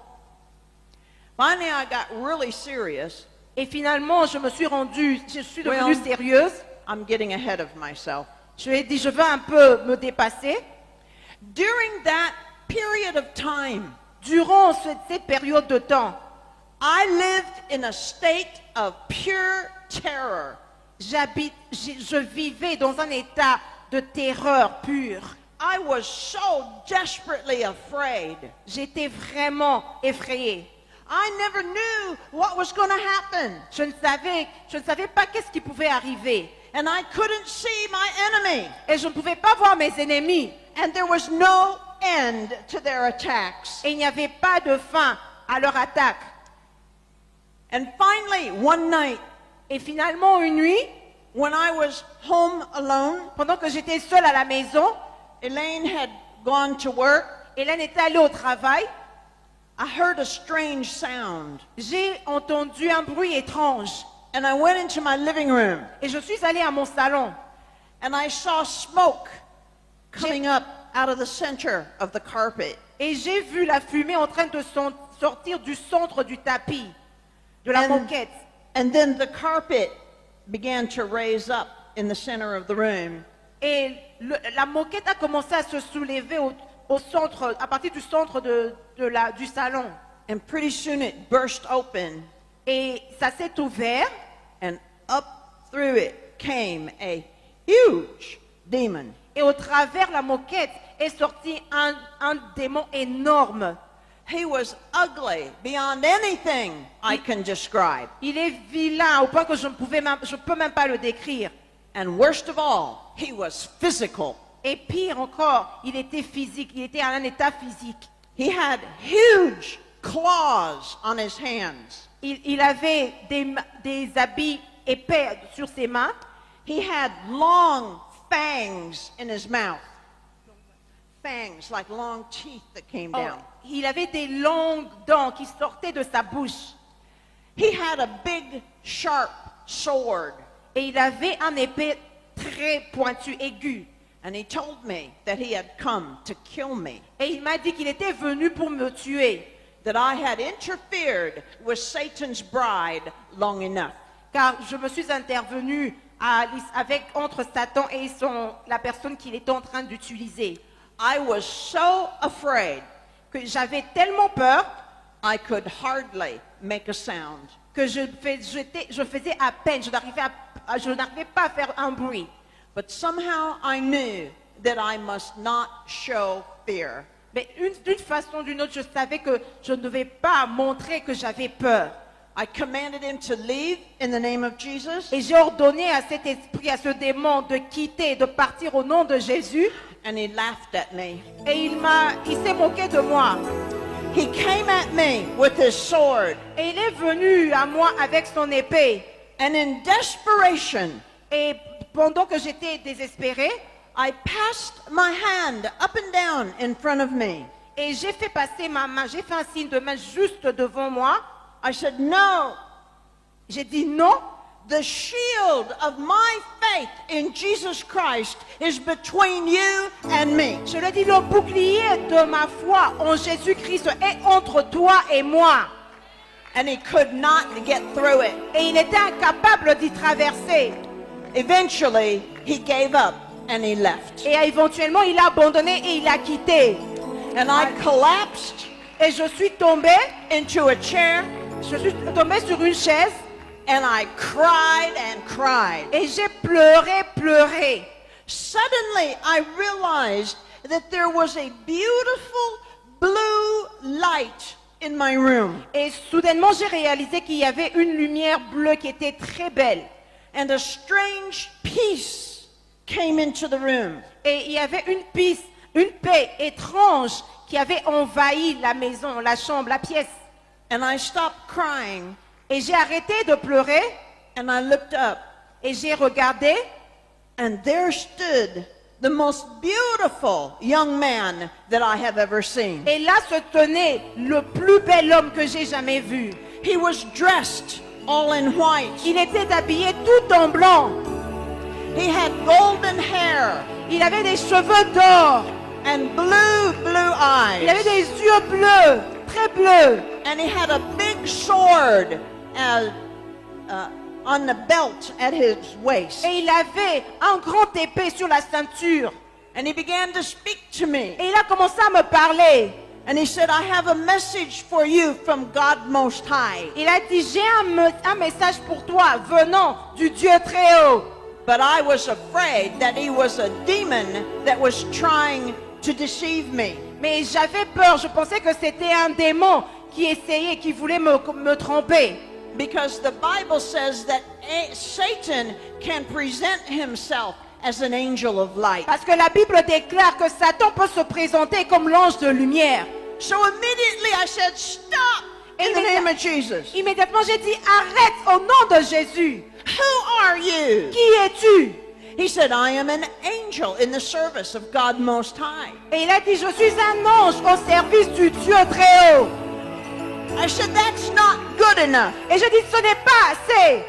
[SPEAKER 1] Finally, I got really serious.
[SPEAKER 2] Et finalement, je suis devenue
[SPEAKER 1] Well-
[SPEAKER 2] sérieuse.
[SPEAKER 1] I'm getting ahead of myself.
[SPEAKER 2] Je lui ai dit, je veux un peu me dépasser.
[SPEAKER 1] During that period of time,
[SPEAKER 2] Durant cette période de temps,
[SPEAKER 1] I lived in a state of pure terror.
[SPEAKER 2] je vivais dans un état de terreur pure.
[SPEAKER 1] I was so desperately afraid.
[SPEAKER 2] J'étais vraiment effrayée.
[SPEAKER 1] I never knew what was going to happen.
[SPEAKER 2] Je ne savais pas qu'est-ce qui pouvait arriver.
[SPEAKER 1] And I couldn't see my enemy.
[SPEAKER 2] Et je ne pouvais pas voir mes ennemis.
[SPEAKER 1] And there was no end to their attacks.
[SPEAKER 2] Et il n'y avait pas de fin à leur attaque.
[SPEAKER 1] And finally, one night,
[SPEAKER 2] Et finalement, une nuit,
[SPEAKER 1] when I was home alone,
[SPEAKER 2] pendant que j'étais seule à la maison,
[SPEAKER 1] Elaine had gone to work.
[SPEAKER 2] Hélène était allée au travail.
[SPEAKER 1] I heard a strange sound.
[SPEAKER 2] J'ai entendu un bruit étrange.
[SPEAKER 1] And I went into my living room.
[SPEAKER 2] Et je suis allée à mon salon.
[SPEAKER 1] And I saw smoke coming up out of the center of the carpet.
[SPEAKER 2] Et j'ai vu la fumée en train de sortir du centre du tapis, de la moquette.
[SPEAKER 1] And then the carpet began to raise up in the center of the room.
[SPEAKER 2] Et la moquette a commencé à se soulever au centre, à partir du centre du salon.
[SPEAKER 1] And pretty soon it burst open,
[SPEAKER 2] Et ça s'est ouvert.
[SPEAKER 1] and up through it came a huge demon.
[SPEAKER 2] Et au travers la moquette est sorti un démon énorme.
[SPEAKER 1] He was ugly beyond anything I can describe.
[SPEAKER 2] Il est vilain au point que je peux même pas le décrire.
[SPEAKER 1] And worst of all, he was physical.
[SPEAKER 2] Et pire encore, il était physique, il était en un état physique.
[SPEAKER 1] He had huge claws on his hands.
[SPEAKER 2] Il avait des habits épais sur ses mains.
[SPEAKER 1] He had long fangs in his mouth. Fangs, like long teeth that came
[SPEAKER 2] Oh,
[SPEAKER 1] down.
[SPEAKER 2] il avait des longues dents qui sortaient de sa bouche.
[SPEAKER 1] He had a big, sharp sword.
[SPEAKER 2] Et il avait un épée très pointue, aiguë.
[SPEAKER 1] And he told me that he had come to kill me,
[SPEAKER 2] Et il m'a dit qu'il était venu pour me tuer.
[SPEAKER 1] that I had interfered with Satan's bride long enough.
[SPEAKER 2] Car je me suis intervenue entre Satan et la personne qu'il était en train d'utiliser.
[SPEAKER 1] I was so afraid
[SPEAKER 2] Que j'avais tellement peur
[SPEAKER 1] I could hardly make a sound.
[SPEAKER 2] que je faisais à peine, je n'arrivais pas à faire un bruit.
[SPEAKER 1] But somehow I knew that I must not show fear.
[SPEAKER 2] Mais d'une façon ou d'une autre, je savais que je ne devais pas montrer que j'avais peur.
[SPEAKER 1] I commanded him to leave in the name of Jesus,
[SPEAKER 2] Et j'ai ordonné à cet esprit, à ce démon de quitter, de partir au nom de Jésus.
[SPEAKER 1] and he laughed at me.
[SPEAKER 2] Et il s'est moqué de moi.
[SPEAKER 1] He came at me with his sword,
[SPEAKER 2] Et il est venu à moi avec son épée.
[SPEAKER 1] and in desperation,
[SPEAKER 2] Et pendant que j'étais désespérée,
[SPEAKER 1] I passed my hand up and down in front of me.
[SPEAKER 2] et j'ai fait passer ma main, j'ai fait un signe de main juste devant moi.
[SPEAKER 1] I said, "No,
[SPEAKER 2] J'ai dit non.
[SPEAKER 1] the shield of my faith in Jesus Christ is between you and me."
[SPEAKER 2] Je lui ai dit, le bouclier de ma foi en Jésus-Christ est entre toi et moi.
[SPEAKER 1] And he could not get through it.
[SPEAKER 2] Et il était incapable d'y traverser.
[SPEAKER 1] Eventually, he gave up and he left.
[SPEAKER 2] Et éventuellement, il a abandonné et il a quitté.
[SPEAKER 1] And I collapsed
[SPEAKER 2] Et je suis tombée,
[SPEAKER 1] into a chair
[SPEAKER 2] je suis tombée sur une chaise
[SPEAKER 1] and I cried and cried.
[SPEAKER 2] et j'ai pleuré.
[SPEAKER 1] Suddenly, I realized that there was a beautiful blue light in my room,
[SPEAKER 2] Et soudainement, j'ai réalisé qu'il y avait une lumière bleue qui était très belle.
[SPEAKER 1] and a strange peace came into the room.
[SPEAKER 2] Et il y avait une paix étrange qui avait envahi la maison, la chambre, la pièce.
[SPEAKER 1] And I stopped crying
[SPEAKER 2] Et j'ai arrêté de pleurer
[SPEAKER 1] and I looked up,
[SPEAKER 2] et j'ai regardé.
[SPEAKER 1] and there stood the most beautiful young man that I have ever seen.
[SPEAKER 2] Et là se tenait le plus bel homme que j'ai jamais vu.
[SPEAKER 1] He was dressed all in white.
[SPEAKER 2] Il était habillé tout en blanc.
[SPEAKER 1] He had golden hair
[SPEAKER 2] Il avait des cheveux d'or.
[SPEAKER 1] and blue
[SPEAKER 2] Il avait
[SPEAKER 1] eyes.
[SPEAKER 2] des yeux bleus, très bleus.
[SPEAKER 1] And he had a big sword on the belt at his waist.
[SPEAKER 2] Et il avait un grand épée sur la ceinture.
[SPEAKER 1] And he began to speak to me.
[SPEAKER 2] Et il a commencé à me parler.
[SPEAKER 1] And he said, "I have a message for you from God Most High."
[SPEAKER 2] Il a dit, j'ai un message pour toi venant du Dieu très haut.
[SPEAKER 1] But I was afraid that he was a demon that was trying to deceive me.
[SPEAKER 2] Mais j'avais peur, je pensais que c'était un démon qui voulait me tromper.
[SPEAKER 1] Because the Bible says that Satan can present himself as an angel of light.
[SPEAKER 2] Parce que la Bible déclare que Satan peut se présenter comme l'ange de lumière.
[SPEAKER 1] So immediately I said, "Stop in the name of Jesus."
[SPEAKER 2] Immédiatement, j'ai dit, arrête au nom de Jésus.
[SPEAKER 1] Who are you?
[SPEAKER 2] Qui es-tu?
[SPEAKER 1] He said, "I am an angel in the service of God Most High."
[SPEAKER 2] Et il a dit, je suis un ange au service du Dieu très haut.
[SPEAKER 1] I said, "That's not good enough.
[SPEAKER 2] Et je dis, ce n'est pas assez.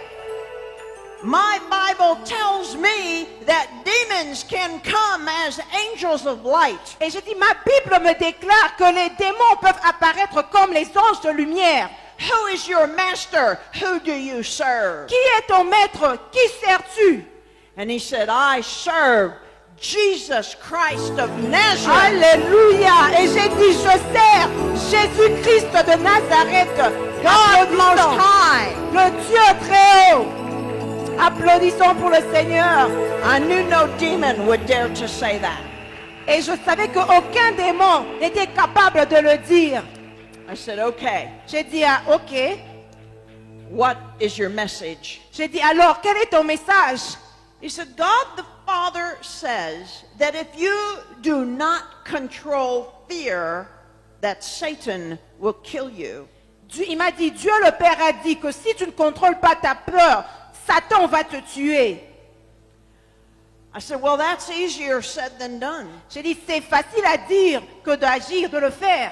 [SPEAKER 1] My Bible tells me that demons can come as angels of light."
[SPEAKER 2] Et je dis, ma Bible me déclare que les démons peuvent apparaître comme les anges de lumière.
[SPEAKER 1] Who is your master? Who do you serve?
[SPEAKER 2] Qui est ton maître? Qui sers-tu?
[SPEAKER 1] And he said, "I serve Jesus Christ of Nazareth."
[SPEAKER 2] Alléluia. Et j'ai dit, je sers Jésus-Christ de Nazareth,
[SPEAKER 1] God Most
[SPEAKER 2] applaudissant
[SPEAKER 1] High.
[SPEAKER 2] le Dieu très haut. Applaudissons pour le Seigneur.
[SPEAKER 1] I knew no demon would dare to say that.
[SPEAKER 2] Et je savais qu'aucun démon n'était capable de le dire.
[SPEAKER 1] I said, okay,
[SPEAKER 2] J'ai dit, ah, ok.
[SPEAKER 1] what is your message?
[SPEAKER 2] J'ai dit, alors, quel est ton message?
[SPEAKER 1] He said, God the Father says that if you do not control fear, that Satan will kill you.
[SPEAKER 2] Il m'a dit, Dieu le Père a dit que si tu ne contrôles pas ta peur, Satan va te tuer.
[SPEAKER 1] I said, well, that's easier said than done.
[SPEAKER 2] J'ai dit, c'est facile à dire que d'agir, de le faire.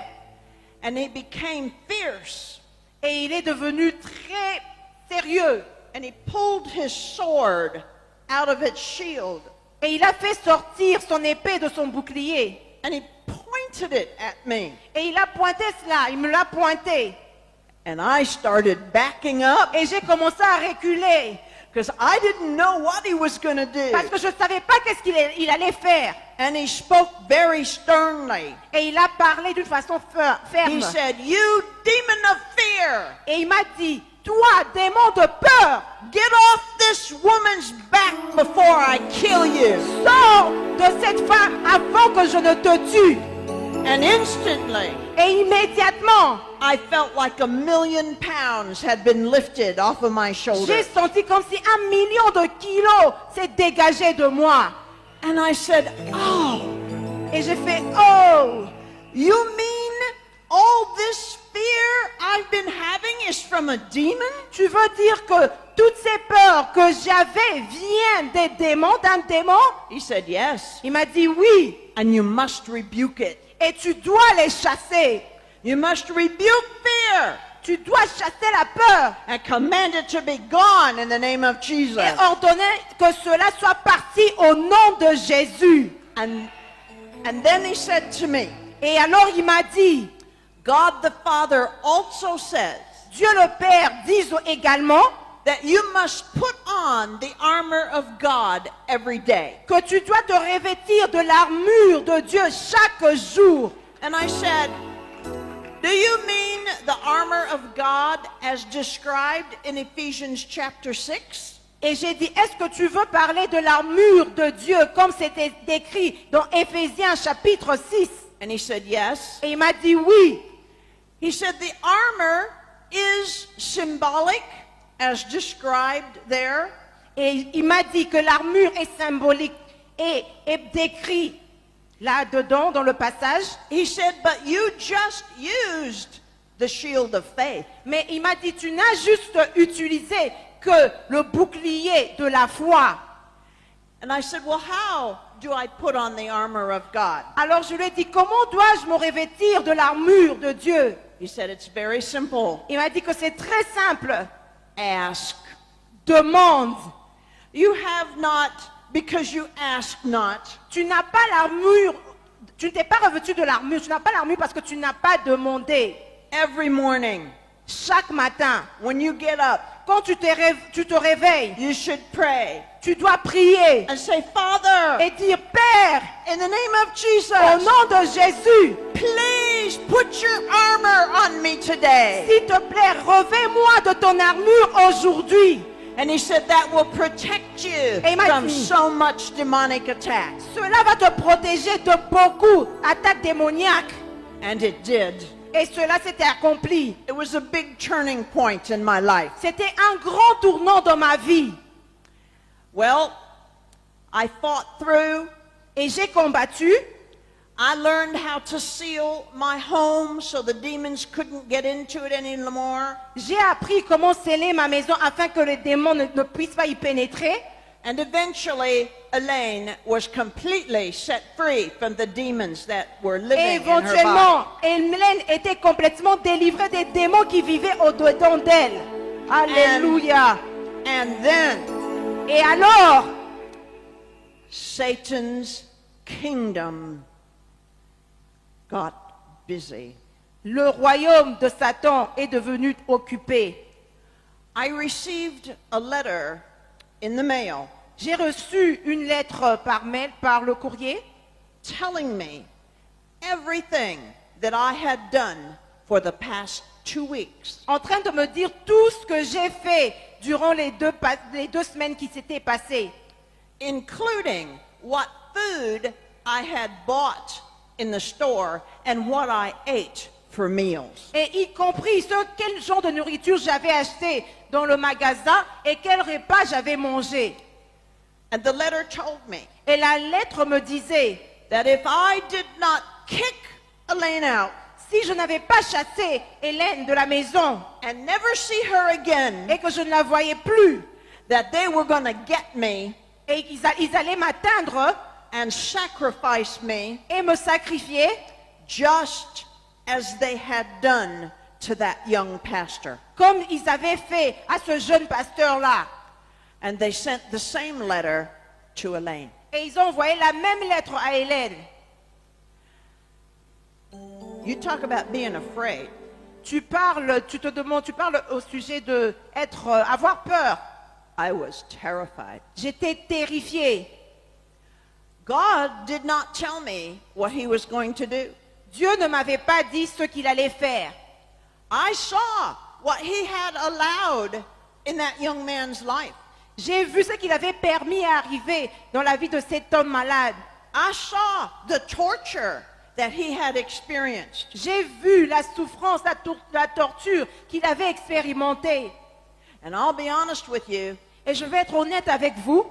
[SPEAKER 1] And he became fierce.
[SPEAKER 2] Et il est devenu très sérieux.
[SPEAKER 1] And he pulled his sword out of its shield.
[SPEAKER 2] Et il a fait sortir son épée de son bouclier.
[SPEAKER 1] And he pointed it at me.
[SPEAKER 2] Et il a pointé cela, il me l'a pointé.
[SPEAKER 1] And I started backing up
[SPEAKER 2] Et j'ai commencé à reculer.
[SPEAKER 1] because I didn't know what he was going to do.
[SPEAKER 2] Parce que je ne savais pas qu'est-ce qu'il allait faire.
[SPEAKER 1] And he spoke very sternly.
[SPEAKER 2] Et il a parlé d'une façon ferme.
[SPEAKER 1] He said, you demon of fear,
[SPEAKER 2] Et il m'a dit, toi, démon de peur,
[SPEAKER 1] get off this woman's back before I kill you.
[SPEAKER 2] sors de cette femme avant que je ne te tue.
[SPEAKER 1] And instantly,
[SPEAKER 2] Et immédiatement,
[SPEAKER 1] I felt like £1,000,000 had been lifted off of my shoulder.
[SPEAKER 2] j'ai senti comme si 1 million de kilos s'est dégagé de moi.
[SPEAKER 1] And I said, oh,
[SPEAKER 2] Et j'ai fait, oh,
[SPEAKER 1] you mean all this fear I've been having is from a demon?
[SPEAKER 2] tu veux dire que toutes ces peurs que j'avais viennent des démons, d'un démon?
[SPEAKER 1] He said, yes.
[SPEAKER 2] Il m'a dit oui.
[SPEAKER 1] And you must rebuke it.
[SPEAKER 2] Et tu dois les chasser.
[SPEAKER 1] You must rebuke fear
[SPEAKER 2] Tu dois chasser la peur
[SPEAKER 1] and command it to be gone in the name of Jesus.
[SPEAKER 2] et ordonner que cela soit parti au nom de Jésus.
[SPEAKER 1] And then he said to me,
[SPEAKER 2] Et alors il m'a dit,
[SPEAKER 1] God the Father also says
[SPEAKER 2] Dieu le Père dit également
[SPEAKER 1] that you must put on the armor of God every day.
[SPEAKER 2] que tu dois te revêtir de l'armure de Dieu chaque jour.
[SPEAKER 1] And I said, do you mean the armor of God as described in Ephesians chapter 6?
[SPEAKER 2] Et j'ai dit, est-ce que tu veux parler de l'armure de Dieu comme c'était décrit dans Éphésiens chapitre 6?
[SPEAKER 1] And he said, yes.
[SPEAKER 2] Et il m'a dit oui.
[SPEAKER 1] He said the armor is symbolic as described there.
[SPEAKER 2] Et il m'a dit que l'armure est symbolique et est décrit là-dedans dans le passage.
[SPEAKER 1] He said, but you just used the shield of faith.
[SPEAKER 2] Mais il m'a dit, tu n'as juste utilisé que le bouclier de la foi.
[SPEAKER 1] And I said, well, how do I put on the armor of God?
[SPEAKER 2] Alors je lui ai dit, comment dois-je me revêtir de l'armure de Dieu?
[SPEAKER 1] He said, it's very simple.
[SPEAKER 2] Il m'a dit que c'est très simple.
[SPEAKER 1] Ask.
[SPEAKER 2] Demande.
[SPEAKER 1] You have not because you ask not.
[SPEAKER 2] Tu n'as pas l'armure, tu ne t'es pas revêtu de l'armure, tu n'as pas l'armure parce que tu n'as pas demandé.
[SPEAKER 1] Every morning,
[SPEAKER 2] Chaque matin,
[SPEAKER 1] when you get up,
[SPEAKER 2] quand tu te réveilles,
[SPEAKER 1] you should pray
[SPEAKER 2] tu dois prier
[SPEAKER 1] and say, Father,
[SPEAKER 2] et dire, Père,
[SPEAKER 1] in the name of Jesus,
[SPEAKER 2] au nom de Jésus,
[SPEAKER 1] please put your armor on me today.
[SPEAKER 2] s'il te plaît, revêt-moi de ton armure aujourd'hui.
[SPEAKER 1] And he said that will protect you
[SPEAKER 2] Et il m'a
[SPEAKER 1] from
[SPEAKER 2] dit,
[SPEAKER 1] so much demonic attacks.
[SPEAKER 2] Cela va te protéger de beaucoup d'attaques démoniaques.
[SPEAKER 1] And it did.
[SPEAKER 2] Et cela s'était accompli.
[SPEAKER 1] It was a big turning point in my life.
[SPEAKER 2] C'était un grand tournant dans ma vie.
[SPEAKER 1] Well, I fought through.
[SPEAKER 2] Et j'ai combattu.
[SPEAKER 1] I learned how to seal my home so the demons couldn't get into it anymore.
[SPEAKER 2] J'ai appris comment sceller ma maison afin que les démons ne puissent pas y pénétrer.
[SPEAKER 1] And eventually, Elaine was completely set free from the demons that were
[SPEAKER 2] Et
[SPEAKER 1] living in her body.
[SPEAKER 2] éventuellement, Hélène était complètement délivrée des démons qui vivaient au-dedans d'elle. Alléluia.
[SPEAKER 1] And then,
[SPEAKER 2] Et alors,
[SPEAKER 1] Satan's kingdom got busy.
[SPEAKER 2] le royaume de Satan est devenu occupé.
[SPEAKER 1] I received a letter in the mail
[SPEAKER 2] J'ai reçu une lettre par mail, par le courrier,
[SPEAKER 1] telling me everything that I had done for the past 2 weeks.
[SPEAKER 2] en train de me dire tout ce que j'ai fait durant les deux semaines qui s'étaient passées,
[SPEAKER 1] Including what food I had bought in the store and what I ate for meals.
[SPEAKER 2] et y compris quel genre de nourriture j'avais acheté dans le magasin et quel repas j'avais mangé.
[SPEAKER 1] And the letter told me
[SPEAKER 2] Et la lettre me disait,
[SPEAKER 1] that if I did not kick Elaine out
[SPEAKER 2] si je n'avais pas chassé Hélène de la maison
[SPEAKER 1] and never see her again,
[SPEAKER 2] et que je ne la voyais plus,
[SPEAKER 1] that they were going to get me
[SPEAKER 2] et qu'ils allaient m'atteindre
[SPEAKER 1] and sacrifice me
[SPEAKER 2] et me sacrifier,
[SPEAKER 1] just as they had done to that young pastor.
[SPEAKER 2] comme ils avaient fait à ce jeune pasteur-là.
[SPEAKER 1] And they sent the same letter to Elaine.
[SPEAKER 2] Et ils ont envoyé la même lettre à Hélène.
[SPEAKER 1] You talk about being afraid.
[SPEAKER 2] Tu parles au sujet de avoir peur.
[SPEAKER 1] I was terrified.
[SPEAKER 2] J'étais terrifiée.
[SPEAKER 1] God did not tell me what he was going to do.
[SPEAKER 2] Dieu ne m'avait pas dit ce qu'il allait faire.
[SPEAKER 1] I saw what he had allowed in that young man's life.
[SPEAKER 2] J'ai vu ce qu'il avait permis à arriver dans la vie de cet homme malade.
[SPEAKER 1] I saw the torture that he had experienced.
[SPEAKER 2] J'ai vu la souffrance, la torture qu'il avait expérimentée.
[SPEAKER 1] And I'll be honest with you,
[SPEAKER 2] Et je vais être honnête avec vous,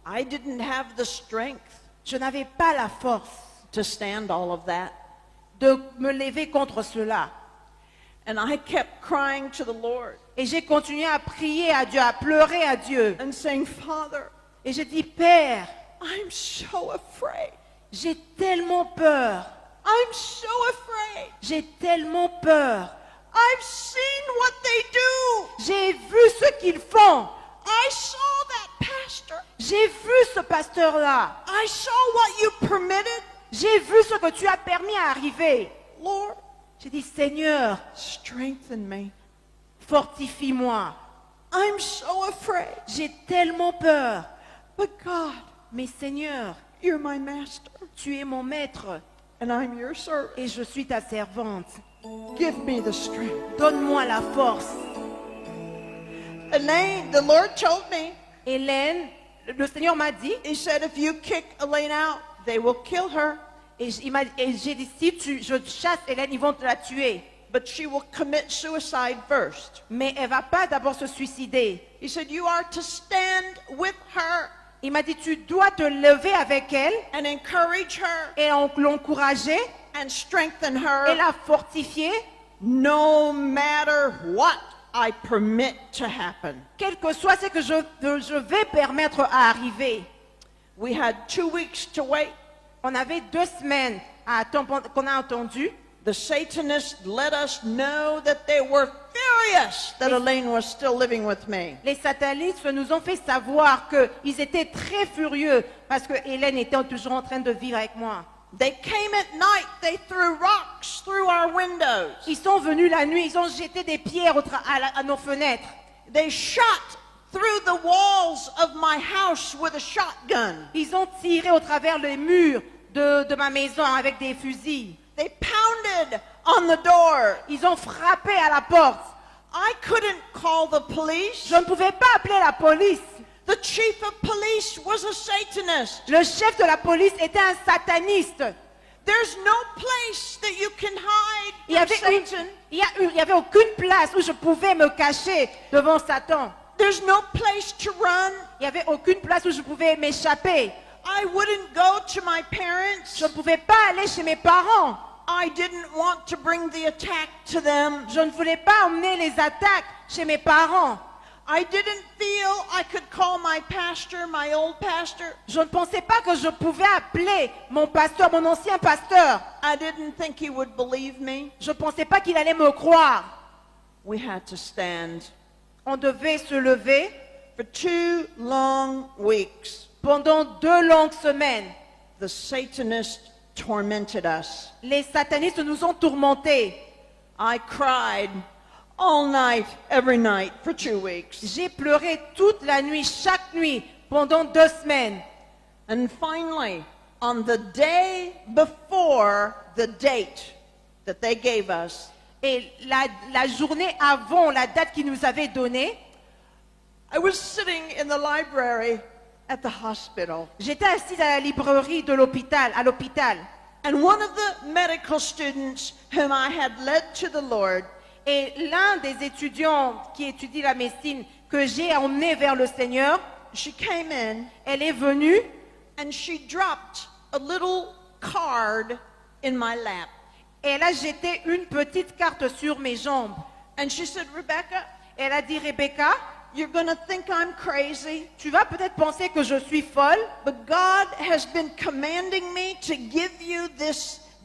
[SPEAKER 1] I didn't have the strength
[SPEAKER 2] je n'avais pas la force
[SPEAKER 1] to stand all of that.
[SPEAKER 2] de me lever contre cela.
[SPEAKER 1] And I kept crying to the Lord
[SPEAKER 2] Et j'ai continué à prier à Dieu, à pleurer à Dieu.
[SPEAKER 1] and saying, Father,
[SPEAKER 2] Et j'ai dit, Père,
[SPEAKER 1] I'm so afraid.
[SPEAKER 2] j'ai tellement peur.
[SPEAKER 1] I'm so afraid.
[SPEAKER 2] J'ai tellement peur.
[SPEAKER 1] I've seen what they do.
[SPEAKER 2] J'ai vu ce qu'ils font.
[SPEAKER 1] I saw that pastor.
[SPEAKER 2] J'ai vu ce pasteur-là.
[SPEAKER 1] I saw what you permitted.
[SPEAKER 2] J'ai vu ce que tu as permis à arriver.
[SPEAKER 1] Lord,
[SPEAKER 2] J'ai dit, Seigneur,
[SPEAKER 1] strengthen me.
[SPEAKER 2] fortifie-moi.
[SPEAKER 1] I'm so afraid.
[SPEAKER 2] J'ai tellement peur.
[SPEAKER 1] But God,
[SPEAKER 2] Mais Seigneur,
[SPEAKER 1] you're my master
[SPEAKER 2] tu es mon maître
[SPEAKER 1] and I'm your servant.
[SPEAKER 2] et je suis ta servante.
[SPEAKER 1] Give me the strength.
[SPEAKER 2] Donne-moi la force.
[SPEAKER 1] Elaine, the Lord told me,
[SPEAKER 2] Hélène, le Seigneur m'a dit,
[SPEAKER 1] he said, if you kick Elaine out, they will kill her,
[SPEAKER 2] et j'ai dit, si je chasse Hélène, ils vont te la tuer.
[SPEAKER 1] but she will commit suicide first.
[SPEAKER 2] Mais elle va pas d'abord se suicider.
[SPEAKER 1] He said, you are to stand with her
[SPEAKER 2] Il m'a dit, tu dois te lever avec elle
[SPEAKER 1] and encourage her
[SPEAKER 2] et l'encourager
[SPEAKER 1] and strengthen
[SPEAKER 2] et
[SPEAKER 1] her
[SPEAKER 2] la fortifier,
[SPEAKER 1] no matter what I permit to happen.
[SPEAKER 2] quel que soit ce que je vais permettre à arriver.
[SPEAKER 1] We had 2 weeks to wait.
[SPEAKER 2] On avait 2 semaines à attendre, qu'on a entendu.
[SPEAKER 1] The Satanists let us know that they were furious that Elaine was still living with me.
[SPEAKER 2] Les satanistes nous ont fait savoir qu'ils étaient très furieux parce que Hélène était toujours en train de vivre avec moi.
[SPEAKER 1] They came at night, they threw rocks through our windows.
[SPEAKER 2] Ils sont venus la nuit, ils ont jeté des pierres à nos fenêtres.
[SPEAKER 1] They shot through the walls of my house with a shotgun.
[SPEAKER 2] Ils ont tiré au travers les murs de ma maison avec des fusils.
[SPEAKER 1] They pounded on the door.
[SPEAKER 2] Ils ont frappé à la porte.
[SPEAKER 1] I couldn't call the police.
[SPEAKER 2] Je ne pouvais pas appeler la police.
[SPEAKER 1] The chief of police was a Satanist.
[SPEAKER 2] Le chef de la police était un sataniste.
[SPEAKER 1] There's no place that you can hide
[SPEAKER 2] Il y
[SPEAKER 1] from Satan.
[SPEAKER 2] il y avait aucune place où je pouvais me cacher devant Satan.
[SPEAKER 1] There's no place to run.
[SPEAKER 2] Il n'y avait aucune place où je pouvais m'échapper.
[SPEAKER 1] I wouldn't go to my parents.
[SPEAKER 2] Je ne pouvais pas aller chez mes parents.
[SPEAKER 1] I didn't want to bring the attack to them.
[SPEAKER 2] Je ne voulais pas emmener les attaques chez mes parents.
[SPEAKER 1] I didn't feel I could call my pastor, my old pastor.
[SPEAKER 2] Je ne pensais pas que je pouvais appeler mon pasteur, mon ancien pasteur.
[SPEAKER 1] I didn't think he would believe me.
[SPEAKER 2] Je ne pensais pas qu'il allait me croire.
[SPEAKER 1] We had to stand
[SPEAKER 2] On devait se lever
[SPEAKER 1] for 2 long weeks.
[SPEAKER 2] pendant 2 longues semaines.
[SPEAKER 1] The Satanists tormented us.
[SPEAKER 2] Les satanistes nous ont tourmentés.
[SPEAKER 1] I cried all night, every night for 2 weeks.
[SPEAKER 2] J'ai pleuré toute la nuit, chaque nuit, pendant 2 semaines.
[SPEAKER 1] And finally, on the day before the date that they gave us,
[SPEAKER 2] Et la journée avant la date qu'il nous avait donnée,
[SPEAKER 1] I was sitting in the library at the hospital.
[SPEAKER 2] j'étais assise à la librairie de l'hôpital, à l'hôpital.
[SPEAKER 1] And one of the medical students whom I had led to the Lord,
[SPEAKER 2] Et l'un des étudiants qui étudie la médecine que j'ai emmené vers le Seigneur,
[SPEAKER 1] she came in
[SPEAKER 2] elle est venue
[SPEAKER 1] and she dropped a little card in my lap.
[SPEAKER 2] et elle a jeté une petite carte sur mes jambes.
[SPEAKER 1] And she said, Rebecca,
[SPEAKER 2] Elle a dit, Rebecca,
[SPEAKER 1] you're going to think I'm crazy,
[SPEAKER 2] tu vas peut-être penser que je suis folle,
[SPEAKER 1] but God has been commanding me to give you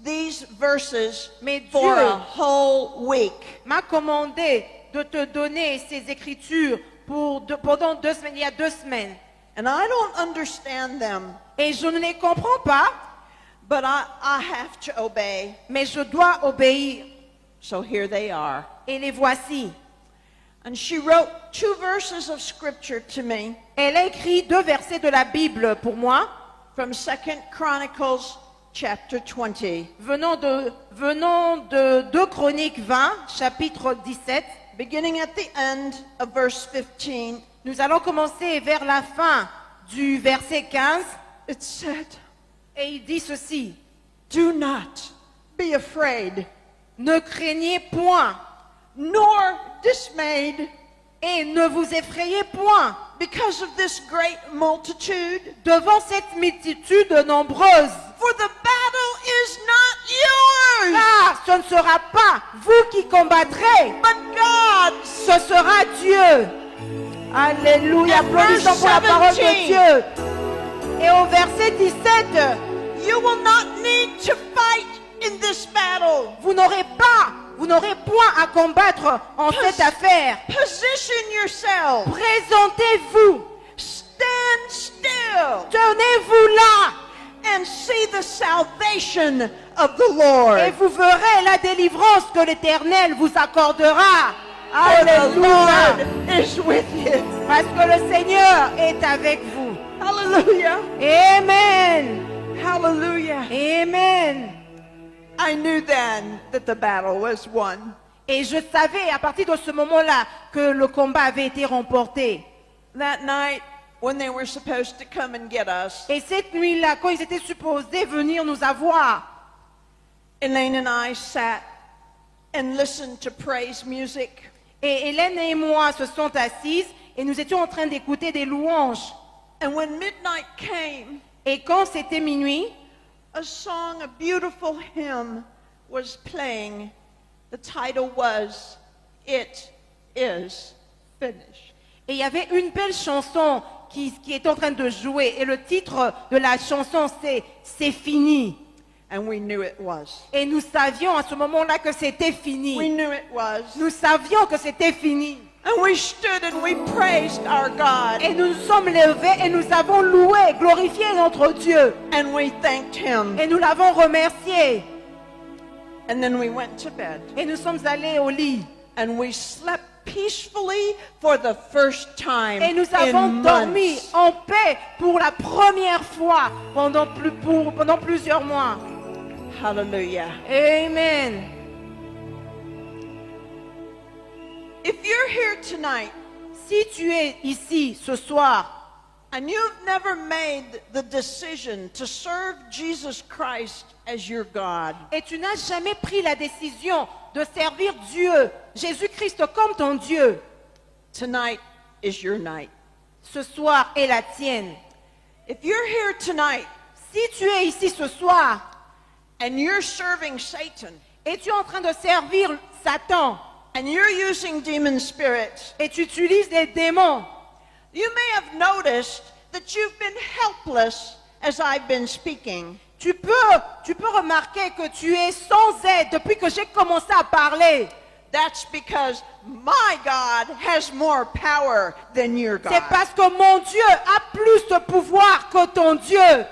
[SPEAKER 1] these verses
[SPEAKER 2] Mais
[SPEAKER 1] for
[SPEAKER 2] Dieu
[SPEAKER 1] a whole week.
[SPEAKER 2] m'a commandé de te donner ces écritures pendant 2 semaines, il y a 2 semaines.
[SPEAKER 1] And I don't understand them,
[SPEAKER 2] Et je ne les comprends pas,
[SPEAKER 1] but I have to obey.
[SPEAKER 2] mais je dois obéir.
[SPEAKER 1] So here they are.
[SPEAKER 2] Et les voici.
[SPEAKER 1] And she wrote 2 verses of scripture to me
[SPEAKER 2] Elle a écrit 2 versets de la Bible pour moi,
[SPEAKER 1] from 2 Chronicles chapter 20,
[SPEAKER 2] venant de 2 Chroniques 20, chapitre 17.
[SPEAKER 1] beginning at the end of verse 15.
[SPEAKER 2] Nous allons commencer vers la fin du verset 15.
[SPEAKER 1] It said,
[SPEAKER 2] Et il dit ceci:
[SPEAKER 1] "Do not be afraid,
[SPEAKER 2] Ne craignez point
[SPEAKER 1] nor dismayed
[SPEAKER 2] et ne vous effrayez point
[SPEAKER 1] because of this great multitude,
[SPEAKER 2] devant cette multitude nombreuse.
[SPEAKER 1] for the battle is not yours,
[SPEAKER 2] Car ce ne sera pas vous qui combattrez,
[SPEAKER 1] but God's."
[SPEAKER 2] ce sera Dieu. Alléluia,
[SPEAKER 1] And
[SPEAKER 2] applaudissons
[SPEAKER 1] verse
[SPEAKER 2] pour la parole
[SPEAKER 1] 17.
[SPEAKER 2] de Dieu. Et au verset 17,
[SPEAKER 1] You will not need to fight in this battle.
[SPEAKER 2] vous n'aurez point à combattre en cette affaire.
[SPEAKER 1] Position yourself.
[SPEAKER 2] Présentez-vous,
[SPEAKER 1] Stand still
[SPEAKER 2] tenez-vous là,
[SPEAKER 1] and see the salvation of the Lord.
[SPEAKER 2] et vous verrez la délivrance que l'Éternel vous accordera.
[SPEAKER 1] For the
[SPEAKER 2] Alléluia,
[SPEAKER 1] Lord is with you.
[SPEAKER 2] parce que le Seigneur est avec vous.
[SPEAKER 1] Hallelujah.
[SPEAKER 2] Amen.
[SPEAKER 1] Hallelujah.
[SPEAKER 2] Amen.
[SPEAKER 1] I knew then that the battle was won.
[SPEAKER 2] Et je savais à partir de ce moment-là que le combat avait été remporté.
[SPEAKER 1] That night, when they were supposed to come and get us,
[SPEAKER 2] Et cette nuit-là, quand ils étaient supposés venir nous avoir,
[SPEAKER 1] Elaine and I sat and listened to praise music.
[SPEAKER 2] et Hélène et moi se sont assises et nous étions en train d'écouter des louanges.
[SPEAKER 1] And when midnight came,
[SPEAKER 2] Et quand c'était minuit,
[SPEAKER 1] a song, a beautiful hymn was playing. The title was, It Is Finished.
[SPEAKER 2] et il y avait une belle chanson qui était en train de jouer. Et le titre de la chanson, c'est fini.
[SPEAKER 1] And we knew it was.
[SPEAKER 2] Et nous savions à ce moment-là que c'était
[SPEAKER 1] We
[SPEAKER 2] fini.
[SPEAKER 1] knew it was.
[SPEAKER 2] Nous savions que c'était fini.
[SPEAKER 1] And we stood and we praised our God.
[SPEAKER 2] Et nous nous sommes levés et nous avons loué, glorifié notre Dieu.
[SPEAKER 1] And we thanked Him.
[SPEAKER 2] Et nous l'avons remercié.
[SPEAKER 1] And then we went to bed.
[SPEAKER 2] Et nous sommes allés au lit.
[SPEAKER 1] And we slept peacefully for the first time
[SPEAKER 2] Et nous avons
[SPEAKER 1] in
[SPEAKER 2] dormi
[SPEAKER 1] months.
[SPEAKER 2] en paix pour la première fois pendant plusieurs mois.
[SPEAKER 1] Hallelujah.
[SPEAKER 2] Amen.
[SPEAKER 1] If you're here tonight
[SPEAKER 2] Si tu es ici ce soir
[SPEAKER 1] and you've never made the decision to serve Jesus Christ as your God,
[SPEAKER 2] et tu n'as jamais pris la décision de servir Dieu, Jésus-Christ comme ton Dieu,
[SPEAKER 1] tonight is your night.
[SPEAKER 2] ce soir est la tienne.
[SPEAKER 1] If you're here tonight
[SPEAKER 2] Si tu es ici ce soir
[SPEAKER 1] and you're serving Satan
[SPEAKER 2] et tu es en train de servir Satan
[SPEAKER 1] and you're using demon spirits,
[SPEAKER 2] et tu utilises les démons,
[SPEAKER 1] you may have noticed that you've been helpless as I've been speaking.
[SPEAKER 2] tu peux remarquer que tu es sans aide depuis que j'ai commencé à parler.
[SPEAKER 1] That's because my God has more power than your God.
[SPEAKER 2] C'est parce que mon Dieu a plus de pouvoir que ton Dieu.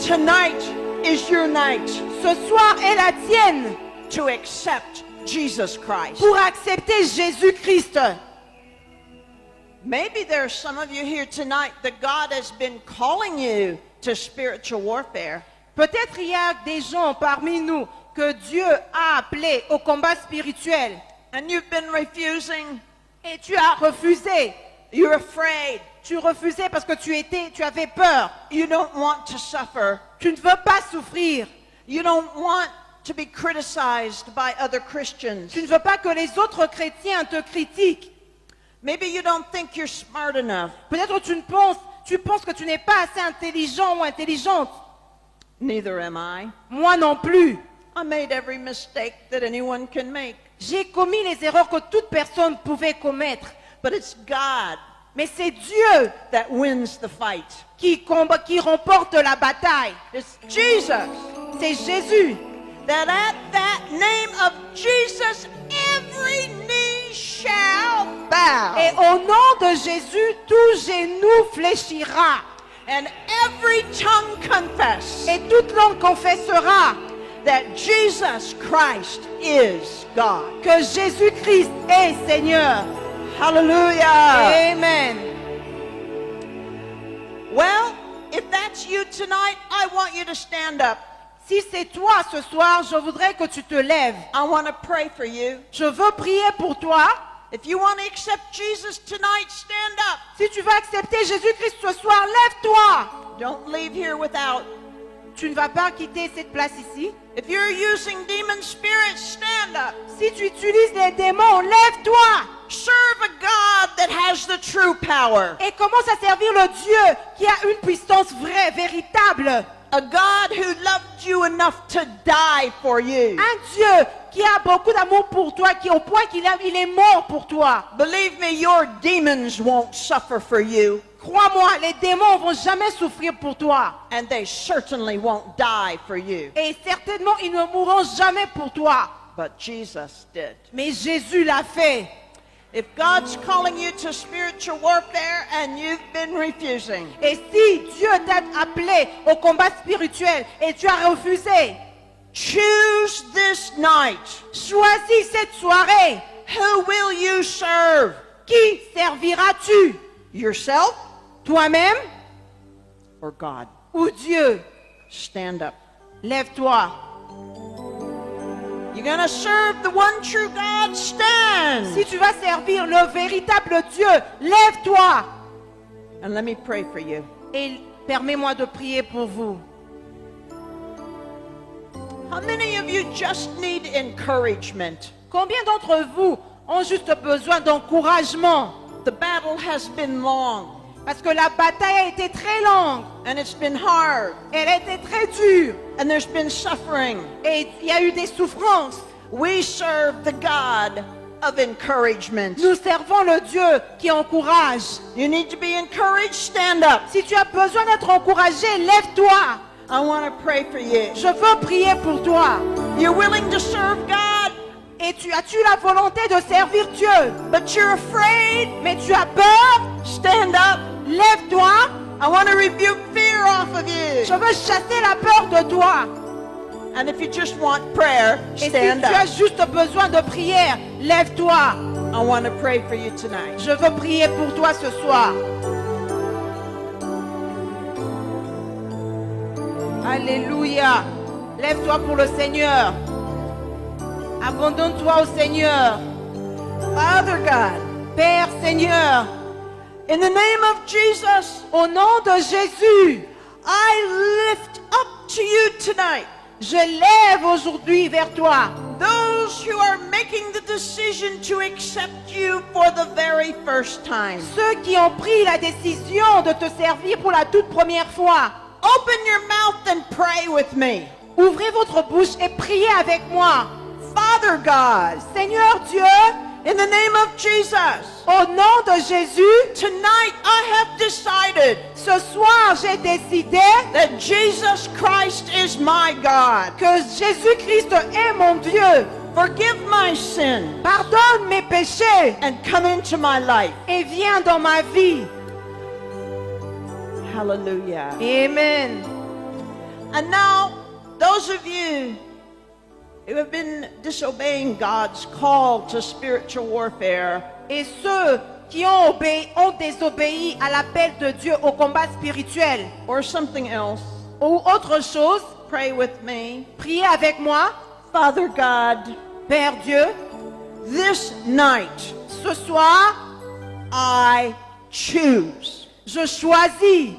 [SPEAKER 1] Tonight is your night
[SPEAKER 2] Ce soir est la tienne
[SPEAKER 1] to accept Jesus Christ.
[SPEAKER 2] pour accepter Jésus-Christ.
[SPEAKER 1] Maybe there are some of you here tonight that God has been calling you to spiritual warfare.
[SPEAKER 2] Peut-être il y a des gens parmi nous que Dieu a appelé au combat spirituel
[SPEAKER 1] and you've been refusing,
[SPEAKER 2] et tu as refusé.
[SPEAKER 1] you're afraid,
[SPEAKER 2] Tu refusais parce que tu avais peur.
[SPEAKER 1] you don't want to suffer,
[SPEAKER 2] Tu ne veux pas souffrir.
[SPEAKER 1] you don't want to be criticized by other Christians.
[SPEAKER 2] Tu ne veux pas que les autres chrétiens te critiquent.
[SPEAKER 1] Maybe you don't think you're smart enough.
[SPEAKER 2] Peut-être tu penses que tu n'es pas assez intelligent ou intelligente.
[SPEAKER 1] Neither am I.
[SPEAKER 2] Moi non plus.
[SPEAKER 1] I made every mistake that anyone can make.
[SPEAKER 2] J'ai commis les erreurs que toute personne pouvait commettre.
[SPEAKER 1] But it's God
[SPEAKER 2] Mais c'est Dieu
[SPEAKER 1] that wins the fight.
[SPEAKER 2] qui remporte la bataille.
[SPEAKER 1] It's Jesus
[SPEAKER 2] C'est Jésus.
[SPEAKER 1] that at that name of Jesus every knee shall bow
[SPEAKER 2] Et au nom de Jésus, tout genou fléchira.
[SPEAKER 1] and every tongue confess
[SPEAKER 2] Et toute langue confessera
[SPEAKER 1] that Jesus Christ is God.
[SPEAKER 2] que Jésus-Christ est Seigneur.
[SPEAKER 1] Hallelujah.
[SPEAKER 2] Amen.
[SPEAKER 1] Well, if that's you tonight, I want you to stand up.
[SPEAKER 2] Si c'est toi ce soir, je voudrais que tu te lèves.
[SPEAKER 1] I want to pray for you.
[SPEAKER 2] Je veux prier pour toi.
[SPEAKER 1] If you want to accept Jesus tonight, stand up.
[SPEAKER 2] Si tu veux accepter Jésus-Christ ce soir, lève-toi.
[SPEAKER 1] Don't leave here without.
[SPEAKER 2] Tu ne vas pas quitter cette place ici.
[SPEAKER 1] If you're using demon spirits, stand up.
[SPEAKER 2] Si tu utilises les démons, lève-toi.
[SPEAKER 1] Serve a God that has the true power.
[SPEAKER 2] Et commence à servir le Dieu qui a une puissance vraie, véritable.
[SPEAKER 1] A God who loved you enough to die for you.
[SPEAKER 2] Un Dieu qui a beaucoup d'amour pour toi, qui au point il est mort pour toi.
[SPEAKER 1] Believe me, your demons won't suffer for you,
[SPEAKER 2] Crois-moi, les démons vont jamais souffrir pour toi.
[SPEAKER 1] and they certainly won't die for you.
[SPEAKER 2] Et certainement, ils ne mourront jamais pour toi.
[SPEAKER 1] But Jesus did.
[SPEAKER 2] Mais Jésus l'a fait.
[SPEAKER 1] If God's calling you to spiritual warfare and you've been refusing,
[SPEAKER 2] Et si Dieu t'a appelé au combat spirituel et tu as refusé,
[SPEAKER 1] choose this night.
[SPEAKER 2] choisis cette soirée.
[SPEAKER 1] Who will you serve?
[SPEAKER 2] Qui serviras-tu?
[SPEAKER 1] Yourself
[SPEAKER 2] Toi-même
[SPEAKER 1] or God?
[SPEAKER 2] ou Dieu?
[SPEAKER 1] Stand up.
[SPEAKER 2] Lève-toi.
[SPEAKER 1] You're going to serve the one true God. Stand.
[SPEAKER 2] Si tu vas servir le véritable Dieu, lève-toi.
[SPEAKER 1] And let me pray for you.
[SPEAKER 2] Et permets-moi de prier pour vous.
[SPEAKER 1] How many of you just need encouragement?
[SPEAKER 2] Combien d'entre vous ont juste besoin d'encouragement?
[SPEAKER 1] The battle has been long
[SPEAKER 2] Parce que la bataille a été très longue.
[SPEAKER 1] and it's been hard
[SPEAKER 2] Elle a été très dure.
[SPEAKER 1] and there's been suffering.
[SPEAKER 2] Et il y a eu des souffrances.
[SPEAKER 1] We serve the God of encouragement.
[SPEAKER 2] Nous servons le Dieu qui encourage.
[SPEAKER 1] You need to be encouraged, stand up.
[SPEAKER 2] Si tu as besoin d'être encouragé, lève-toi.
[SPEAKER 1] I want to pray for you.
[SPEAKER 2] Je veux prier pour toi.
[SPEAKER 1] You're willing to serve God,
[SPEAKER 2] Et as-tu la volonté de servir Dieu?
[SPEAKER 1] but you're afraid.
[SPEAKER 2] Mais tu as peur?
[SPEAKER 1] Stand up.
[SPEAKER 2] Lève-toi.
[SPEAKER 1] I want to rebuke fear off of you.
[SPEAKER 2] Je veux chasser la peur de toi.
[SPEAKER 1] And if you just want prayer,
[SPEAKER 2] Et si
[SPEAKER 1] stand
[SPEAKER 2] tu as
[SPEAKER 1] up.
[SPEAKER 2] juste besoin de prière, lève-toi.
[SPEAKER 1] I want to pray for you tonight.
[SPEAKER 2] Je veux prier pour toi ce soir. Alléluia. Lève-toi pour le Seigneur. Abandonne-toi au Seigneur.
[SPEAKER 1] Father God,
[SPEAKER 2] Père Seigneur,
[SPEAKER 1] in the name of Jesus,
[SPEAKER 2] au nom de Jésus,
[SPEAKER 1] I lift up to you tonight
[SPEAKER 2] je lève aujourd'hui vers toi
[SPEAKER 1] those who are making the decision to accept you for the very first time.
[SPEAKER 2] ceux qui ont pris la décision de te servir pour la toute première fois.
[SPEAKER 1] Open your mouth and pray with me.
[SPEAKER 2] Ouvrez votre bouche et priez avec moi.
[SPEAKER 1] Father God,
[SPEAKER 2] Seigneur Dieu,
[SPEAKER 1] in the name of Jesus,
[SPEAKER 2] au nom de Jésus,
[SPEAKER 1] tonight I have decided
[SPEAKER 2] ce soir j'ai décidé
[SPEAKER 1] that Jesus Christ is my God.
[SPEAKER 2] que Jésus-Christ est mon Dieu.
[SPEAKER 1] Forgive my sin
[SPEAKER 2] Pardonne mes péchés
[SPEAKER 1] and come into my life.
[SPEAKER 2] et viens dans ma vie.
[SPEAKER 1] Hallelujah.
[SPEAKER 2] Amen.
[SPEAKER 1] And now, those of you who have been disobeying God's call to spiritual warfare,
[SPEAKER 2] Et ceux qui ont désobéi à l'appel de Dieu au combat spirituel
[SPEAKER 1] or something else,
[SPEAKER 2] ou autre chose,
[SPEAKER 1] pray with me.
[SPEAKER 2] priez avec moi.
[SPEAKER 1] Father God,
[SPEAKER 2] Père Dieu,
[SPEAKER 1] this night
[SPEAKER 2] ce soir,
[SPEAKER 1] I choose.
[SPEAKER 2] je choisis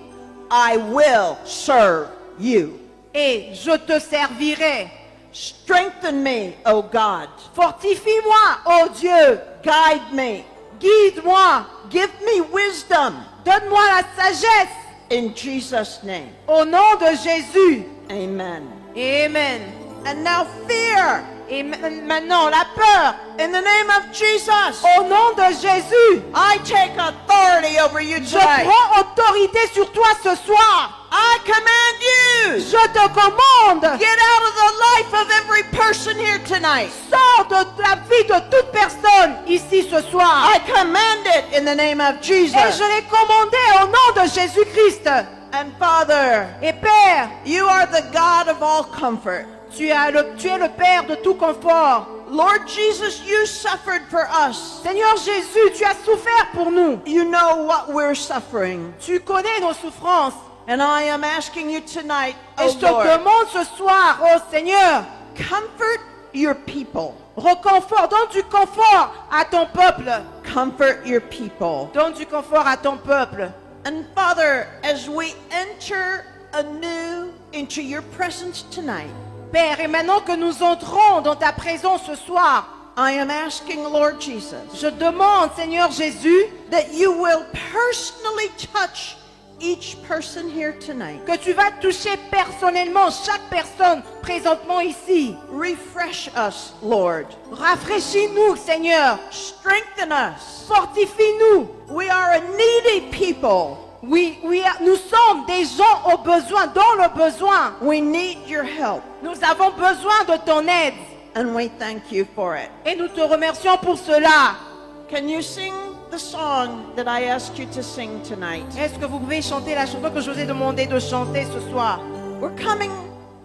[SPEAKER 1] I will serve you.
[SPEAKER 2] et je te servirai.
[SPEAKER 1] Strengthen me, O God.
[SPEAKER 2] Fortifie-moi, ô Dieu.
[SPEAKER 1] Guide me.
[SPEAKER 2] Guide-moi.
[SPEAKER 1] Give me wisdom.
[SPEAKER 2] Donne-moi la sagesse.
[SPEAKER 1] In Jesus' name.
[SPEAKER 2] Au nom de Jésus.
[SPEAKER 1] Amen.
[SPEAKER 2] Amen.
[SPEAKER 1] And now fear.
[SPEAKER 2] Et maintenant, la peur.
[SPEAKER 1] In the name of Jesus.
[SPEAKER 2] Au nom de Jésus.
[SPEAKER 1] I take authority over you
[SPEAKER 2] Je
[SPEAKER 1] tonight.
[SPEAKER 2] prends autorité sur toi ce soir.
[SPEAKER 1] I command you.
[SPEAKER 2] Je te commande.
[SPEAKER 1] Get out of the life of every person here tonight.
[SPEAKER 2] Sors de la vie de toute personne ici ce soir.
[SPEAKER 1] I command it in the name of
[SPEAKER 2] Et
[SPEAKER 1] Jesus.
[SPEAKER 2] je l'ai commandé au nom de Jésus-Christ.
[SPEAKER 1] And Father,
[SPEAKER 2] Et Père,
[SPEAKER 1] you are the God of all comfort.
[SPEAKER 2] tu es le Père de tout confort.
[SPEAKER 1] Lord Jesus, you suffered for us.
[SPEAKER 2] Seigneur Jésus, tu as souffert pour nous.
[SPEAKER 1] You know what we're suffering.
[SPEAKER 2] Tu connais nos souffrances.
[SPEAKER 1] And I am asking you tonight,
[SPEAKER 2] Et
[SPEAKER 1] oh
[SPEAKER 2] je te
[SPEAKER 1] Lord,
[SPEAKER 2] demande ce soir, oh Seigneur,
[SPEAKER 1] comfort your people.
[SPEAKER 2] reconfort, donne du confort à ton peuple.
[SPEAKER 1] Comfort your people.
[SPEAKER 2] Donne du confort à ton peuple.
[SPEAKER 1] And Father, as we enter anew into your presence tonight,
[SPEAKER 2] Père, et maintenant que nous entrons dans ta présence ce soir,
[SPEAKER 1] I am asking, Lord Jesus,
[SPEAKER 2] je demande, Seigneur Jésus,
[SPEAKER 1] that you will personally touch each person here tonight.
[SPEAKER 2] que tu vas toucher personnellement chaque personne présentement ici.
[SPEAKER 1] Refresh us, Lord.
[SPEAKER 2] Rafraîchis-nous, Seigneur.
[SPEAKER 1] Strengthen us.
[SPEAKER 2] Fortifie-nous.
[SPEAKER 1] We are a needy people.
[SPEAKER 2] Oui, nous sommes des gens au besoin, dans le besoin.
[SPEAKER 1] We need your help,
[SPEAKER 2] Nous avons besoin de ton aide.
[SPEAKER 1] and we thank you for it.
[SPEAKER 2] Et nous te remercions pour cela.
[SPEAKER 1] Can you sing the song that I asked you to sing tonight?
[SPEAKER 2] Est-ce que vous pouvez chanter la chanson que je vous ai demandé de chanter ce soir?
[SPEAKER 1] We're coming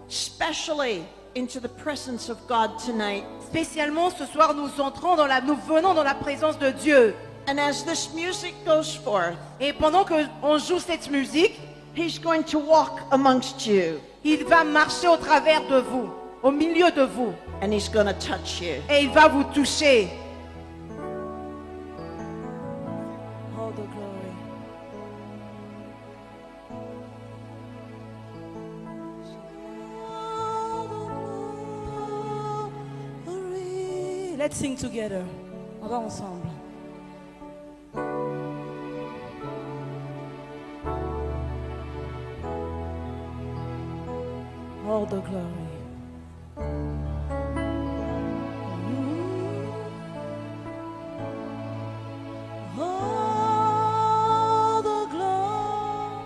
[SPEAKER 1] specially into the presence of God tonight.
[SPEAKER 2] Spécialement ce soir, nous venons dans la présence de Dieu.
[SPEAKER 1] And as this music goes forth,
[SPEAKER 2] Et pendant qu'on joue cette musique,
[SPEAKER 1] He's going to walk amongst you,
[SPEAKER 2] il va marcher au travers de vous, au milieu de vous.
[SPEAKER 1] and He's going to touch you.
[SPEAKER 2] Et il va vous toucher.
[SPEAKER 3] All the glory. All the glory. Let's sing together. On va ensemble. All the glory. All the glory.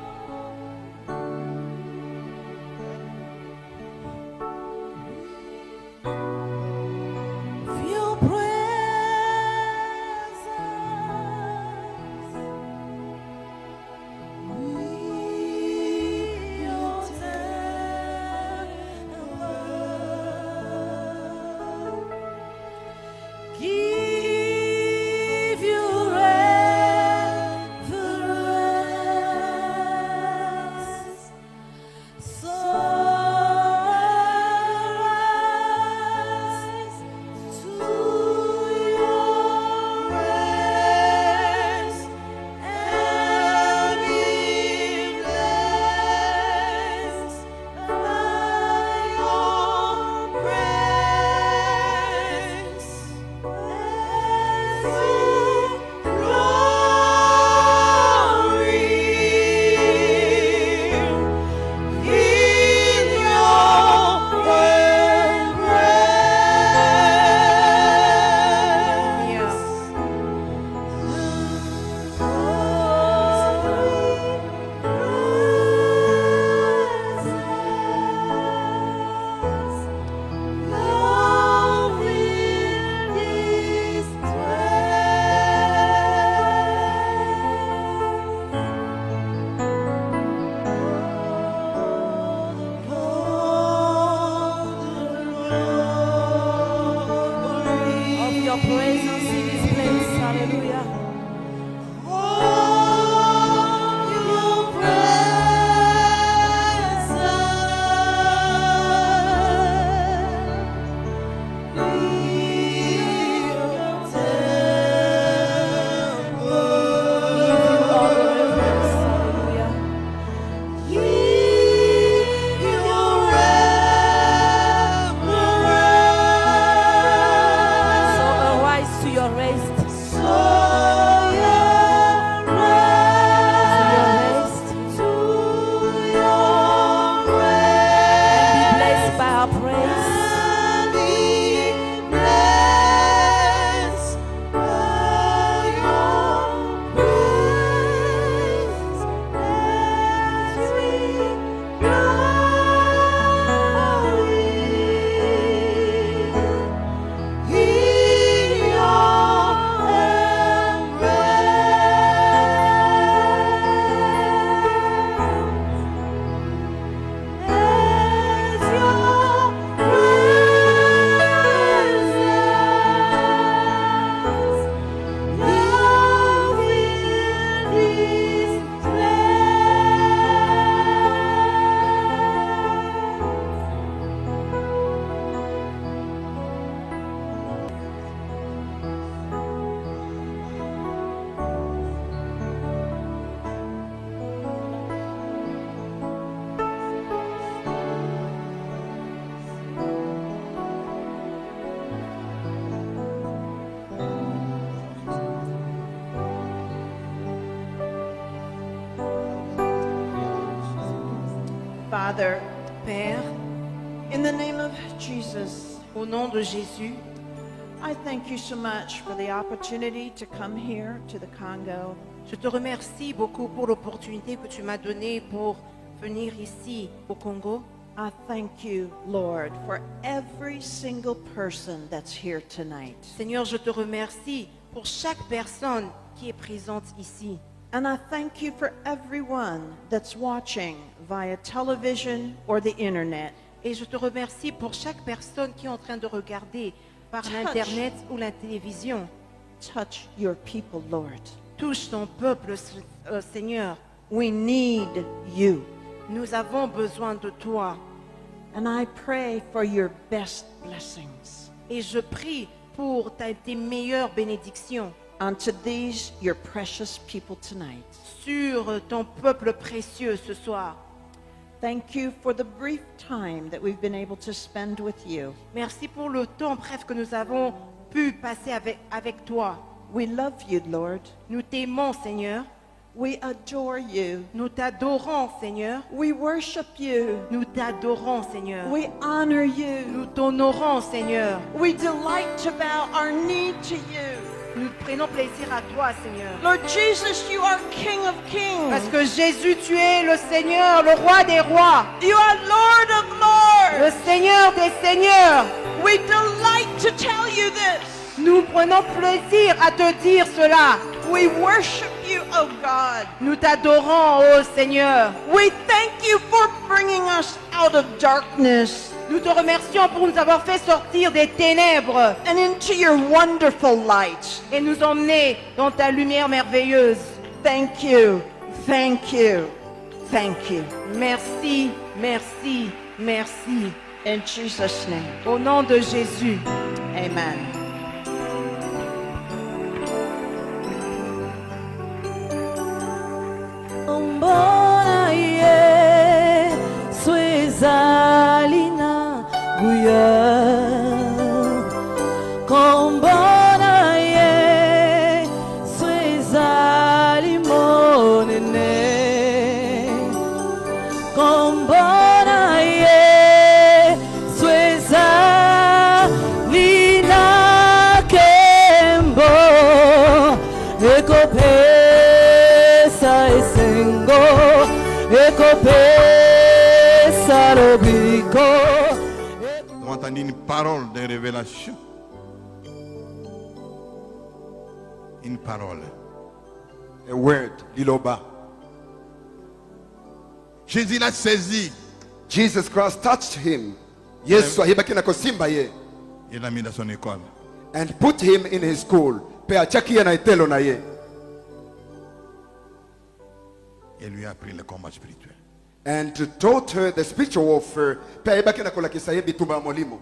[SPEAKER 3] Of your presence. We give you reverence. Sunrise to your rest and be blessed by your grace. Of your presence in this place, hallelujah. Your presence.
[SPEAKER 1] Father,
[SPEAKER 2] Père,
[SPEAKER 1] in the name of Jesus,
[SPEAKER 2] au nom de Jésus,
[SPEAKER 1] I thank you so much for the opportunity to come here to the Congo.
[SPEAKER 2] je te remercie beaucoup pour l'opportunité que tu m'as donnée pour venir ici au Congo.
[SPEAKER 1] I thank you, Lord, for every single person that's here tonight.
[SPEAKER 2] Seigneur, je te remercie pour chaque personne qui est présente ici.
[SPEAKER 1] And I thank you for everyone that's watching via television or the internet.
[SPEAKER 2] Et je te remercie pour chaque personne qui est en train de regarder par l'Internet ou la télévision.
[SPEAKER 1] Touch your people, Lord.
[SPEAKER 2] Touche ton peuple, Seigneur.
[SPEAKER 1] We need you.
[SPEAKER 2] Nous avons besoin de toi.
[SPEAKER 1] And I pray for your best blessings
[SPEAKER 2] Et je prie pour tes meilleures bénédictions
[SPEAKER 1] unto these, your precious people tonight.
[SPEAKER 2] sur ton peuple précieux ce soir.
[SPEAKER 1] Thank you for the brief time that we've been able to spend with you.
[SPEAKER 2] Merci pour le temps bref que nous avons pu passer avec toi.
[SPEAKER 1] We love you, Lord.
[SPEAKER 2] Nous t'aimons, Seigneur.
[SPEAKER 1] We adore you.
[SPEAKER 2] Nous t'adorons, Seigneur.
[SPEAKER 1] We worship you.
[SPEAKER 2] Nous t'adorons, Seigneur.
[SPEAKER 1] We honor you.
[SPEAKER 2] Nous t'honorons, Seigneur.
[SPEAKER 1] We delight to bow our knee to you.
[SPEAKER 2] Nous prenons plaisir à toi, Seigneur.
[SPEAKER 1] Lord Jesus, you are King of
[SPEAKER 2] Parce
[SPEAKER 1] kings.
[SPEAKER 2] que Jésus, tu es le Seigneur, le roi des rois,
[SPEAKER 1] You are Lord of
[SPEAKER 2] le
[SPEAKER 1] lords.
[SPEAKER 2] Seigneur des seigneurs.
[SPEAKER 1] We delight to tell you this.
[SPEAKER 2] Nous prenons plaisir à te dire cela.
[SPEAKER 1] We worship you, oh God.
[SPEAKER 2] Nous t'adorons, ô Seigneur.
[SPEAKER 1] We thank you for bringing us out of darkness
[SPEAKER 2] Nous te remercions pour nous avoir fait sortir des ténèbres
[SPEAKER 1] and into your wonderful light.
[SPEAKER 2] et nous emmener dans ta lumière merveilleuse.
[SPEAKER 1] Thank you, thank you, thank you.
[SPEAKER 2] Merci, merci, merci.
[SPEAKER 1] In Jesus' name,
[SPEAKER 2] Au nom de Jésus.
[SPEAKER 1] amen.
[SPEAKER 3] Mbona Yesu ezali na nguya. Kombona Yesu ezali monene. Kombona Yesu ezali na kembo. Ekopesa esengo, ekopesa lobiko.
[SPEAKER 4] Nous avons entendu une parole de révélation. Une parole.
[SPEAKER 5] A word, liloba.
[SPEAKER 4] Jésus l'a saisi.
[SPEAKER 5] Jesus Christ touched him. Yesu ayebaki na kosimba ye
[SPEAKER 4] Il l'a mis dans son école.
[SPEAKER 5] and put him in his school. Pe achakia na etelo na ye
[SPEAKER 4] Et lui a appris le combat spirituel.
[SPEAKER 5] and taught her the spiritual warfare. Pe ayebaki na kolakisa ye bitumba ya molimo.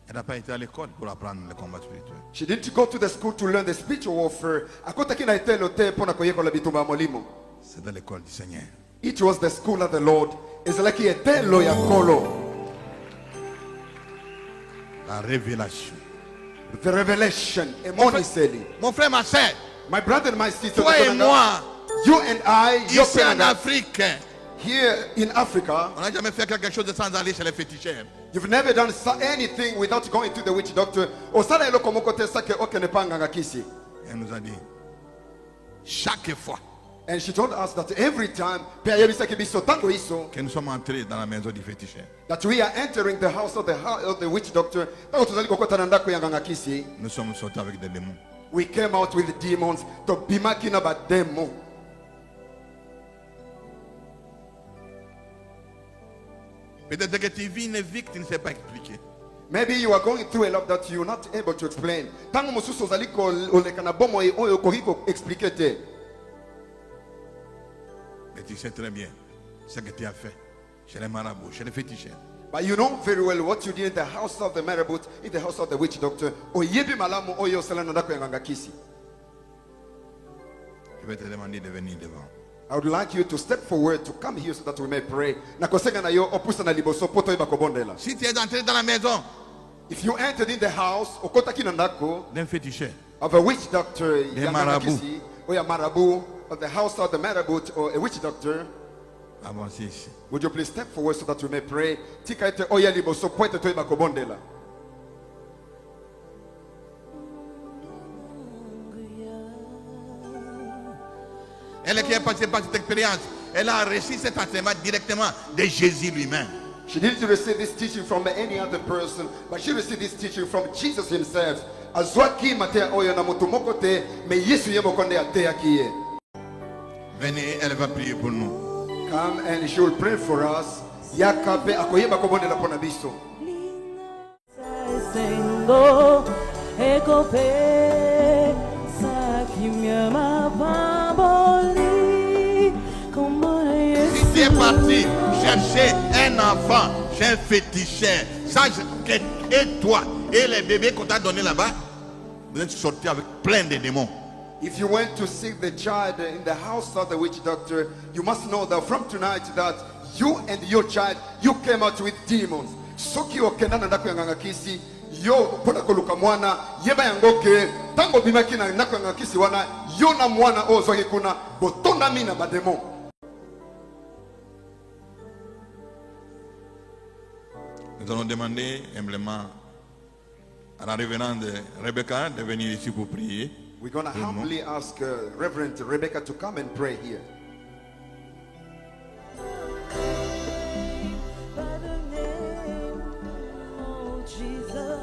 [SPEAKER 4] Elle n'a pas été à l'école pour apprendre le combat spirituel.
[SPEAKER 5] She didn't go to the school to learn the spiritual warfare. Akotaki na etelo te pona koyekola bitumba ya molimo.
[SPEAKER 4] C'est dans l'école du Seigneur.
[SPEAKER 5] It was the school of the Lord. Ezalaki etelo ya kolo.
[SPEAKER 4] La révélation.
[SPEAKER 5] The revelation. Emoniseli.
[SPEAKER 4] Mon frère, ma soeur,
[SPEAKER 5] My brother and my sister.
[SPEAKER 4] toi et moi,
[SPEAKER 5] You and I. Your
[SPEAKER 4] ici en
[SPEAKER 5] friend,
[SPEAKER 4] Afrique,
[SPEAKER 5] here in Africa.
[SPEAKER 4] on n'a jamais fait quelque chose sans aller chez les féticheurs.
[SPEAKER 5] You've never done anything without going to the witch doctor. Osala elo komoko te sake oke ne panga ngakisi.
[SPEAKER 4] Elle nous a dit, chaque fois
[SPEAKER 5] And she told us that every time pe ayebisa ke biso tango iso
[SPEAKER 4] que nous sommes entrés dans la maison du féticheur,
[SPEAKER 5] that we are entering the house of the witch doctor. Tango tuzali kokota na ndako ya ngakisi.
[SPEAKER 4] nous sommes sortis avec des démons.
[SPEAKER 5] We came out with demons to bimaki na bademo.
[SPEAKER 4] Peut-être que tu vis une vie que tu ne sais pas expliquer.
[SPEAKER 5] Maybe you are going through a lot that you're not able to explain. Tango mususu ozali koleka na bomo oyo koki ko expliquer te.
[SPEAKER 4] Mais tu sais très bien ce que tu as fait chez les marabouts, chez les féticheurs.
[SPEAKER 5] But you know very well what you did in the house of the marabouts, in the house of the witch doctor. Oyebi malamu oyo osala na ndako ya ngakisi.
[SPEAKER 4] Je vais te demander de venir devant.
[SPEAKER 5] I would like you to step forward to come here so that we may pray. Na kosenga na yo opusa na liboso poto iba kobondela.
[SPEAKER 4] Si tu es entré dans la maison
[SPEAKER 5] If you entered in the house, okota kina ndako
[SPEAKER 4] d'un féticheur,
[SPEAKER 5] of a witch doctor,
[SPEAKER 4] Des
[SPEAKER 5] ya
[SPEAKER 4] marabouts.
[SPEAKER 5] ngakisi, or ya marabout, of the house of the marabout or a witch doctor,
[SPEAKER 4] avancez ici.
[SPEAKER 5] would you please step forward so that we may pray? Tika ete oya liboso poto to iba kobondela.
[SPEAKER 4] Elle qui est passée par cette expérience, elle a reçu cet enseignement directement de Jésus lui-même.
[SPEAKER 5] She didn't receive this teaching from any other person, but she received this teaching from Jesus himself. Azwaki matea oyo na mutu moko te, me Yesu yemo konde ate akiye.
[SPEAKER 4] Venez, elle va prier pour nous.
[SPEAKER 5] Come and she will pray for us. Yakabe akoyeba kobondela pona biso.
[SPEAKER 3] Sengo ekope sakimya mapamboli komona
[SPEAKER 4] Si tu es
[SPEAKER 3] Yesu.
[SPEAKER 4] parti chercher un enfant chez un féticheur, sache que et toi et les bébés qu'on t'a donné là-bas, vous êtes sortis avec plein de démons.
[SPEAKER 5] If you went to seek the child in the house of the witch doctor, you must know that from tonight that you and your child, you came out with demons. Soki okenda na ndako ya ngangakisi, yo mpona koluka mwana, yeba yangoke, tango bimaki na ndako ya ngangakisi wana, yo na mwana ozwaki kuna, botonda mina bademo.
[SPEAKER 4] Nous allons demander humblement à la révérende Rebecca de venir ici pour prier.
[SPEAKER 5] We're going to humbly ask Reverend Rebecca to come and pray here.
[SPEAKER 3] By the name of Jesus.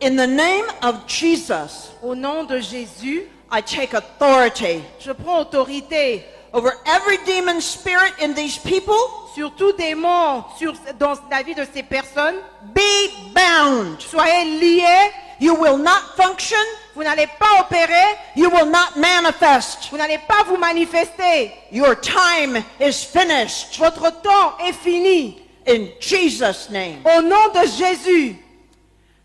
[SPEAKER 1] In the name of Jesus,
[SPEAKER 2] Au nom de Jésus,
[SPEAKER 1] I take authority
[SPEAKER 2] je prends autorité
[SPEAKER 1] over every demon spirit in these people.
[SPEAKER 2] sur tout démon dans la vie de ces personnes.
[SPEAKER 1] Be bound.
[SPEAKER 2] Soyez liés,
[SPEAKER 1] You will not function.
[SPEAKER 2] vous n'allez pas opérer,
[SPEAKER 1] You will not manifest.
[SPEAKER 2] vous n'allez pas vous manifester.
[SPEAKER 1] Your time is finished.
[SPEAKER 2] Votre temps est fini.
[SPEAKER 1] In Jesus' name.
[SPEAKER 2] Au nom de Jésus.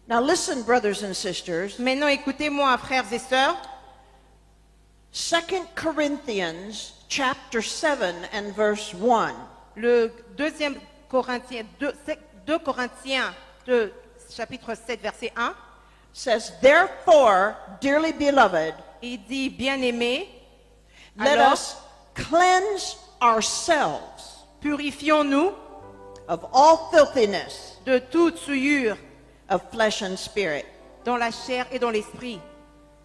[SPEAKER 1] Now listen, brothers and sisters.
[SPEAKER 2] Maintenant, écoutez-moi, frères et sœurs.
[SPEAKER 1] 2 Corinthians chapter 7 and verse 1.
[SPEAKER 2] Le 2 Corinthiens, 2 Corinthiens chapitre 7, verset 1.
[SPEAKER 1] Says, therefore, dearly beloved,
[SPEAKER 2] Il dit, bien-aimés,
[SPEAKER 1] let
[SPEAKER 2] alors
[SPEAKER 1] us cleanse ourselves
[SPEAKER 2] purifions-nous
[SPEAKER 1] of all filthiness
[SPEAKER 2] de toute souillure
[SPEAKER 1] of flesh and spirit.
[SPEAKER 2] dans la chair et dans l'esprit.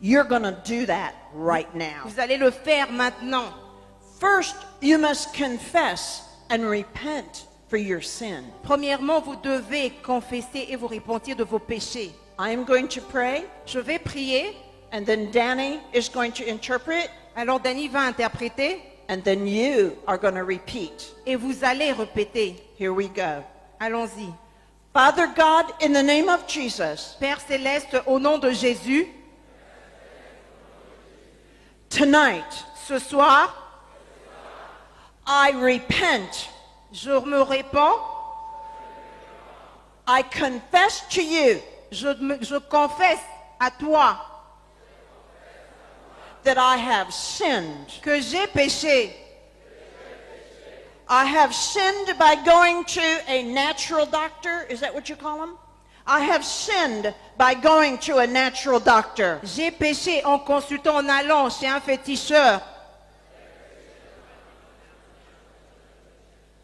[SPEAKER 1] You're going to do that right now.
[SPEAKER 2] Vous allez le faire maintenant.
[SPEAKER 1] First, you must confess and repent for your sin.
[SPEAKER 2] Premièrement, vous devez confesser et vous repentir de vos péchés.
[SPEAKER 1] I am going to pray,
[SPEAKER 2] Je vais prier,
[SPEAKER 1] and then Danny is going to interpret,
[SPEAKER 2] alors Danny va interpréter
[SPEAKER 1] and then you are going to repeat.
[SPEAKER 2] et vous allez répéter.
[SPEAKER 1] Here we go.
[SPEAKER 2] Allons-y.
[SPEAKER 1] Father God, in the name of Jesus,
[SPEAKER 2] Père céleste, au nom de Jésus,
[SPEAKER 1] tonight
[SPEAKER 2] ce soir,
[SPEAKER 1] I repent.
[SPEAKER 2] je me répands,
[SPEAKER 1] I confess to you
[SPEAKER 2] je confesse à toi
[SPEAKER 1] that I have sinned
[SPEAKER 2] que j'ai péché
[SPEAKER 1] I have sinned by going to a natural doctor. Is that what you call them? I have sinned by going to a natural doctor.
[SPEAKER 2] J'ai péché en consultant, en allant chez un féticheur.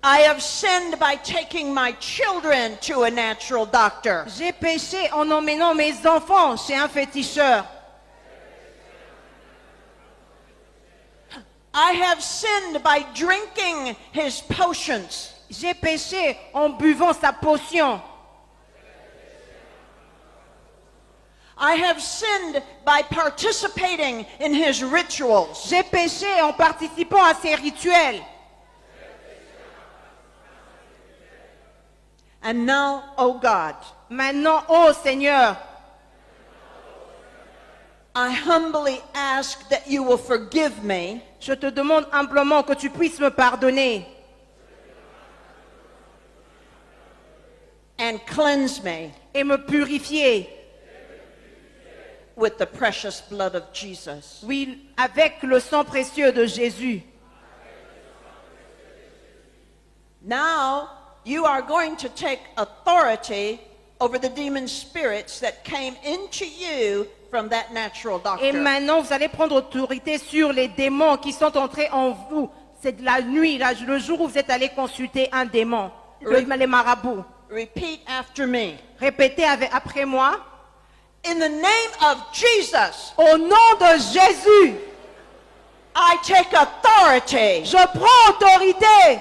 [SPEAKER 1] I have sinned by taking my children to a natural doctor.
[SPEAKER 2] J'ai péché en emmenant mes enfants chez un féticheur.
[SPEAKER 1] I have sinned by drinking his potions.
[SPEAKER 2] J'ai péché en buvant sa potion.
[SPEAKER 1] I have sinned by participating in his rituals.
[SPEAKER 2] J'ai péché en participant à ses rituels.
[SPEAKER 1] And now, oh God,
[SPEAKER 2] Maintenant, ô Seigneur,
[SPEAKER 1] I humbly ask that you will forgive me
[SPEAKER 2] je te demande humblement que tu puisses me pardonner
[SPEAKER 1] and cleanse me
[SPEAKER 2] et me purifier.
[SPEAKER 1] with the precious blood of Jesus.
[SPEAKER 2] Oui, avec le sang précieux de Jésus.
[SPEAKER 1] Now, you are going to take authority over the demon spirits that came into you from that natural
[SPEAKER 2] Et
[SPEAKER 1] doctor.
[SPEAKER 2] maintenant, vous allez prendre autorité sur les démons qui sont entrés en vous. C'est de la nuit, là, le jour où vous êtes allé consulter un démon, les marabouts.
[SPEAKER 1] Repeat after me.
[SPEAKER 2] Répétez après moi.
[SPEAKER 1] In the name of Jesus,
[SPEAKER 2] Au nom de Jésus,
[SPEAKER 1] I take authority
[SPEAKER 2] je prends autorité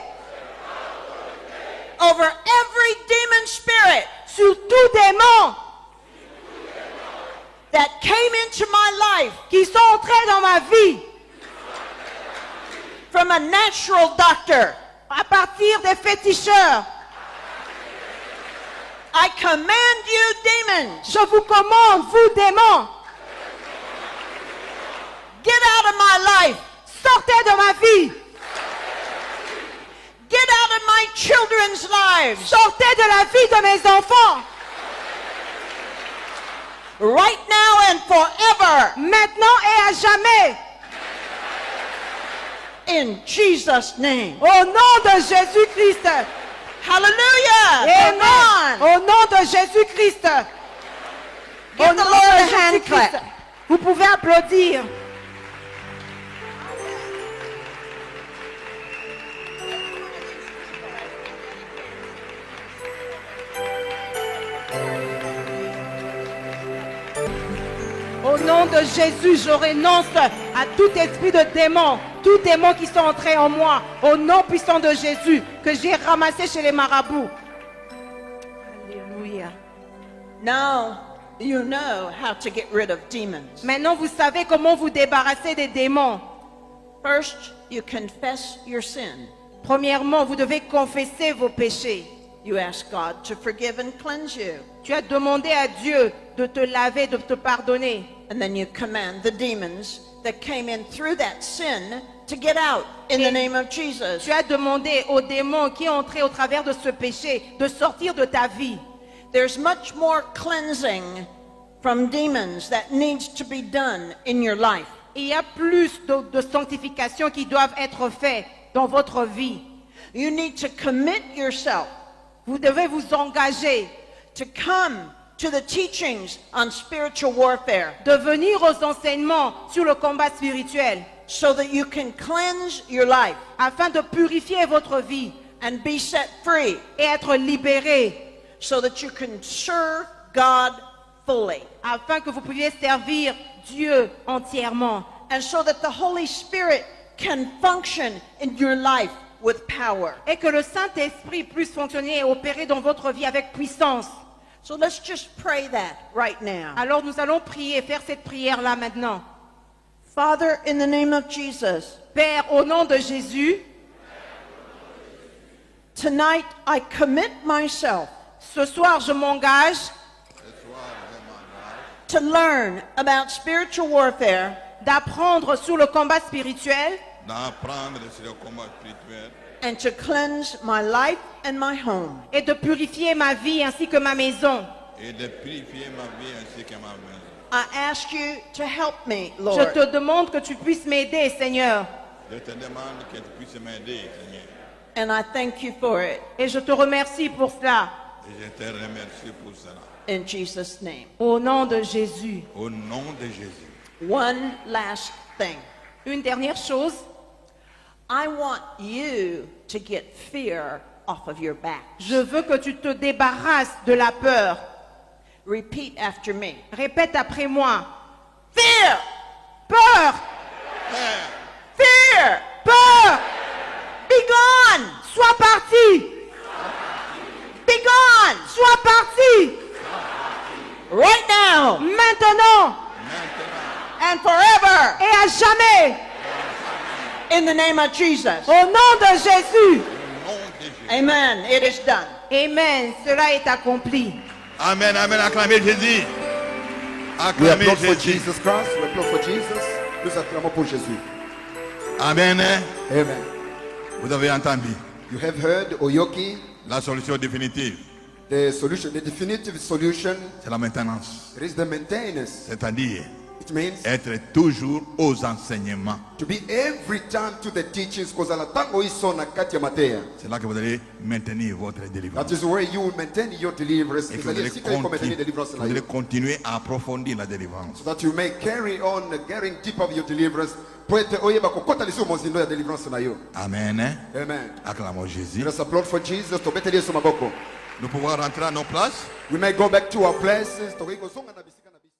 [SPEAKER 1] over every demon spirit
[SPEAKER 2] sur tout démon
[SPEAKER 1] that came into my life
[SPEAKER 2] qui sont entrés dans ma vie
[SPEAKER 1] from a natural doctor.
[SPEAKER 2] à partir des féticheurs.
[SPEAKER 1] I command you, demons,
[SPEAKER 2] Je vous commande, vous démons,
[SPEAKER 1] get out of my life.
[SPEAKER 2] sortez de ma vie,
[SPEAKER 1] Get out of my children's lives.
[SPEAKER 2] sortez de la vie de mes enfants,
[SPEAKER 1] Right now and forever.
[SPEAKER 2] maintenant et à jamais,
[SPEAKER 1] In Jesus' name.
[SPEAKER 2] au nom de Jésus-Christ.
[SPEAKER 1] Hallelujah.
[SPEAKER 2] Amen.
[SPEAKER 1] Come on.
[SPEAKER 2] Au nom de Jésus-Christ. Au
[SPEAKER 1] Give the
[SPEAKER 2] nom
[SPEAKER 1] Lord a
[SPEAKER 2] de
[SPEAKER 1] hand
[SPEAKER 2] Jésus-Christ.
[SPEAKER 1] clap.
[SPEAKER 2] Vous pouvez applaudir. Au nom de Jésus, je renonce à tout esprit de démon, tout démon qui sont entrés en moi, au nom puissant de Jésus, que j'ai ramassé chez les marabouts. Alléluia.
[SPEAKER 1] Now you know how to get rid of demons.
[SPEAKER 2] Maintenant, vous savez comment vous débarrasser des démons.
[SPEAKER 1] First, you confess your sin.
[SPEAKER 2] Premièrement, vous devez confesser vos péchés.
[SPEAKER 1] You ask God to forgive and cleanse you.
[SPEAKER 2] Tu as demandé à Dieu de te laver, de te pardonner.
[SPEAKER 1] And then you command the demons that came in through that sin to get out in the name of Jesus.
[SPEAKER 2] Tu as demandé aux démons qui ont entré au travers de ce péché de sortir de ta vie.
[SPEAKER 1] There's much more cleansing from demons that needs to be done in your life.
[SPEAKER 2] Il y a plus de sanctification qui doivent être faites dans votre vie.
[SPEAKER 1] You need to commit yourself
[SPEAKER 2] Vous devez vous engager
[SPEAKER 1] to come to the teachings on spiritual warfare
[SPEAKER 2] de venir aux enseignements sur le combat spirituel
[SPEAKER 1] so that you can cleanse your life
[SPEAKER 2] afin de purifier votre vie
[SPEAKER 1] and be set free
[SPEAKER 2] et être libéré,
[SPEAKER 1] so that you can serve God fully
[SPEAKER 2] afin que vous puissiez servir Dieu entièrement
[SPEAKER 1] and so that the Holy Spirit can function in your life with power.
[SPEAKER 2] et que le Saint-Esprit puisse fonctionner et opérer dans votre vie avec puissance.
[SPEAKER 1] So let's just pray that right now.
[SPEAKER 2] Alors nous allons prier, faire cette prière-là maintenant.
[SPEAKER 1] Father, in the name of Jesus,
[SPEAKER 2] Père, au nom de Jésus,
[SPEAKER 1] tonight I commit myself
[SPEAKER 2] ce soir je m'engage
[SPEAKER 1] to learn about spiritual warfare
[SPEAKER 2] d'apprendre sur le combat spirituel
[SPEAKER 4] D'apprendre sur le combat spirituel
[SPEAKER 1] and to cleanse my life and my home.
[SPEAKER 2] et de purifier ma vie ainsi que ma maison.
[SPEAKER 4] et de purifier ma vie ainsi que ma maison.
[SPEAKER 1] I ask you to help me,
[SPEAKER 2] Je
[SPEAKER 1] Lord.
[SPEAKER 2] te demande que tu puisses m'aider, Seigneur.
[SPEAKER 4] Je te demande que tu puisses m'aider, Seigneur.
[SPEAKER 1] And I thank you for it
[SPEAKER 2] Et je te remercie pour cela.
[SPEAKER 4] Et je te remercie pour cela.
[SPEAKER 1] in Jesus' name.
[SPEAKER 2] Au nom de Jésus.
[SPEAKER 4] Au nom de Jésus.
[SPEAKER 1] One last thing.
[SPEAKER 2] Une dernière chose.
[SPEAKER 1] I want you to get fear off of your back.
[SPEAKER 2] Je veux que tu te débarrasses de la peur.
[SPEAKER 1] Repeat after me.
[SPEAKER 2] Répète après moi.
[SPEAKER 1] Fear!
[SPEAKER 2] Peur!
[SPEAKER 1] Fear!
[SPEAKER 2] Peur!
[SPEAKER 1] Be gone!
[SPEAKER 2] Sois parti!
[SPEAKER 1] Be gone!
[SPEAKER 2] Sois parti!
[SPEAKER 1] Right now
[SPEAKER 2] Maintenant
[SPEAKER 1] and forever
[SPEAKER 2] et à jamais!
[SPEAKER 1] in the name of Jesus.
[SPEAKER 2] Au nom de Jésus!
[SPEAKER 4] Au nom de Jésus.
[SPEAKER 1] Amen. It is done.
[SPEAKER 2] Amen. Cela est accompli.
[SPEAKER 4] Amen, amen. Acclamez Jésus.
[SPEAKER 5] We
[SPEAKER 4] Acclamez
[SPEAKER 5] applaud for
[SPEAKER 4] Jésus.
[SPEAKER 5] Jesus Christ. We applaud for Jesus. Nous acclamons pour Jésus.
[SPEAKER 4] Amen.
[SPEAKER 5] Amen.
[SPEAKER 4] Vous avez entendu
[SPEAKER 5] You have heard Oyoki,
[SPEAKER 4] la solution définitive,
[SPEAKER 5] the solution, the definitive solution.
[SPEAKER 4] c'est la maintenance.
[SPEAKER 5] It is the maintenance.
[SPEAKER 4] C'est-à-dire
[SPEAKER 5] It means
[SPEAKER 4] être toujours aux enseignements.
[SPEAKER 5] to be every time to the teachings. Because alatango iso na kati ya mateya.
[SPEAKER 4] C'est là que vous allez maintenir votre
[SPEAKER 5] That
[SPEAKER 4] délivrance.
[SPEAKER 5] is where you will maintain your deliverance.
[SPEAKER 4] Et que
[SPEAKER 5] Because
[SPEAKER 4] vous allez,
[SPEAKER 5] sika iko maintain deliverance na
[SPEAKER 4] vous allez
[SPEAKER 5] yo.
[SPEAKER 4] continuer à approfondir la délivrance.
[SPEAKER 5] So that you may carry on getting deep of your deliverance. Poete oyeba kokota liso mozindo ya deliverance na yo.
[SPEAKER 4] Amen.
[SPEAKER 5] Amen.
[SPEAKER 4] Acclamons Jésus.
[SPEAKER 5] Let us applaud for Jesus. Tobete yesu maboko.
[SPEAKER 4] Nous pouvons rentrer à nos places.
[SPEAKER 5] We may go back to our places. Tokikozonga na bisika na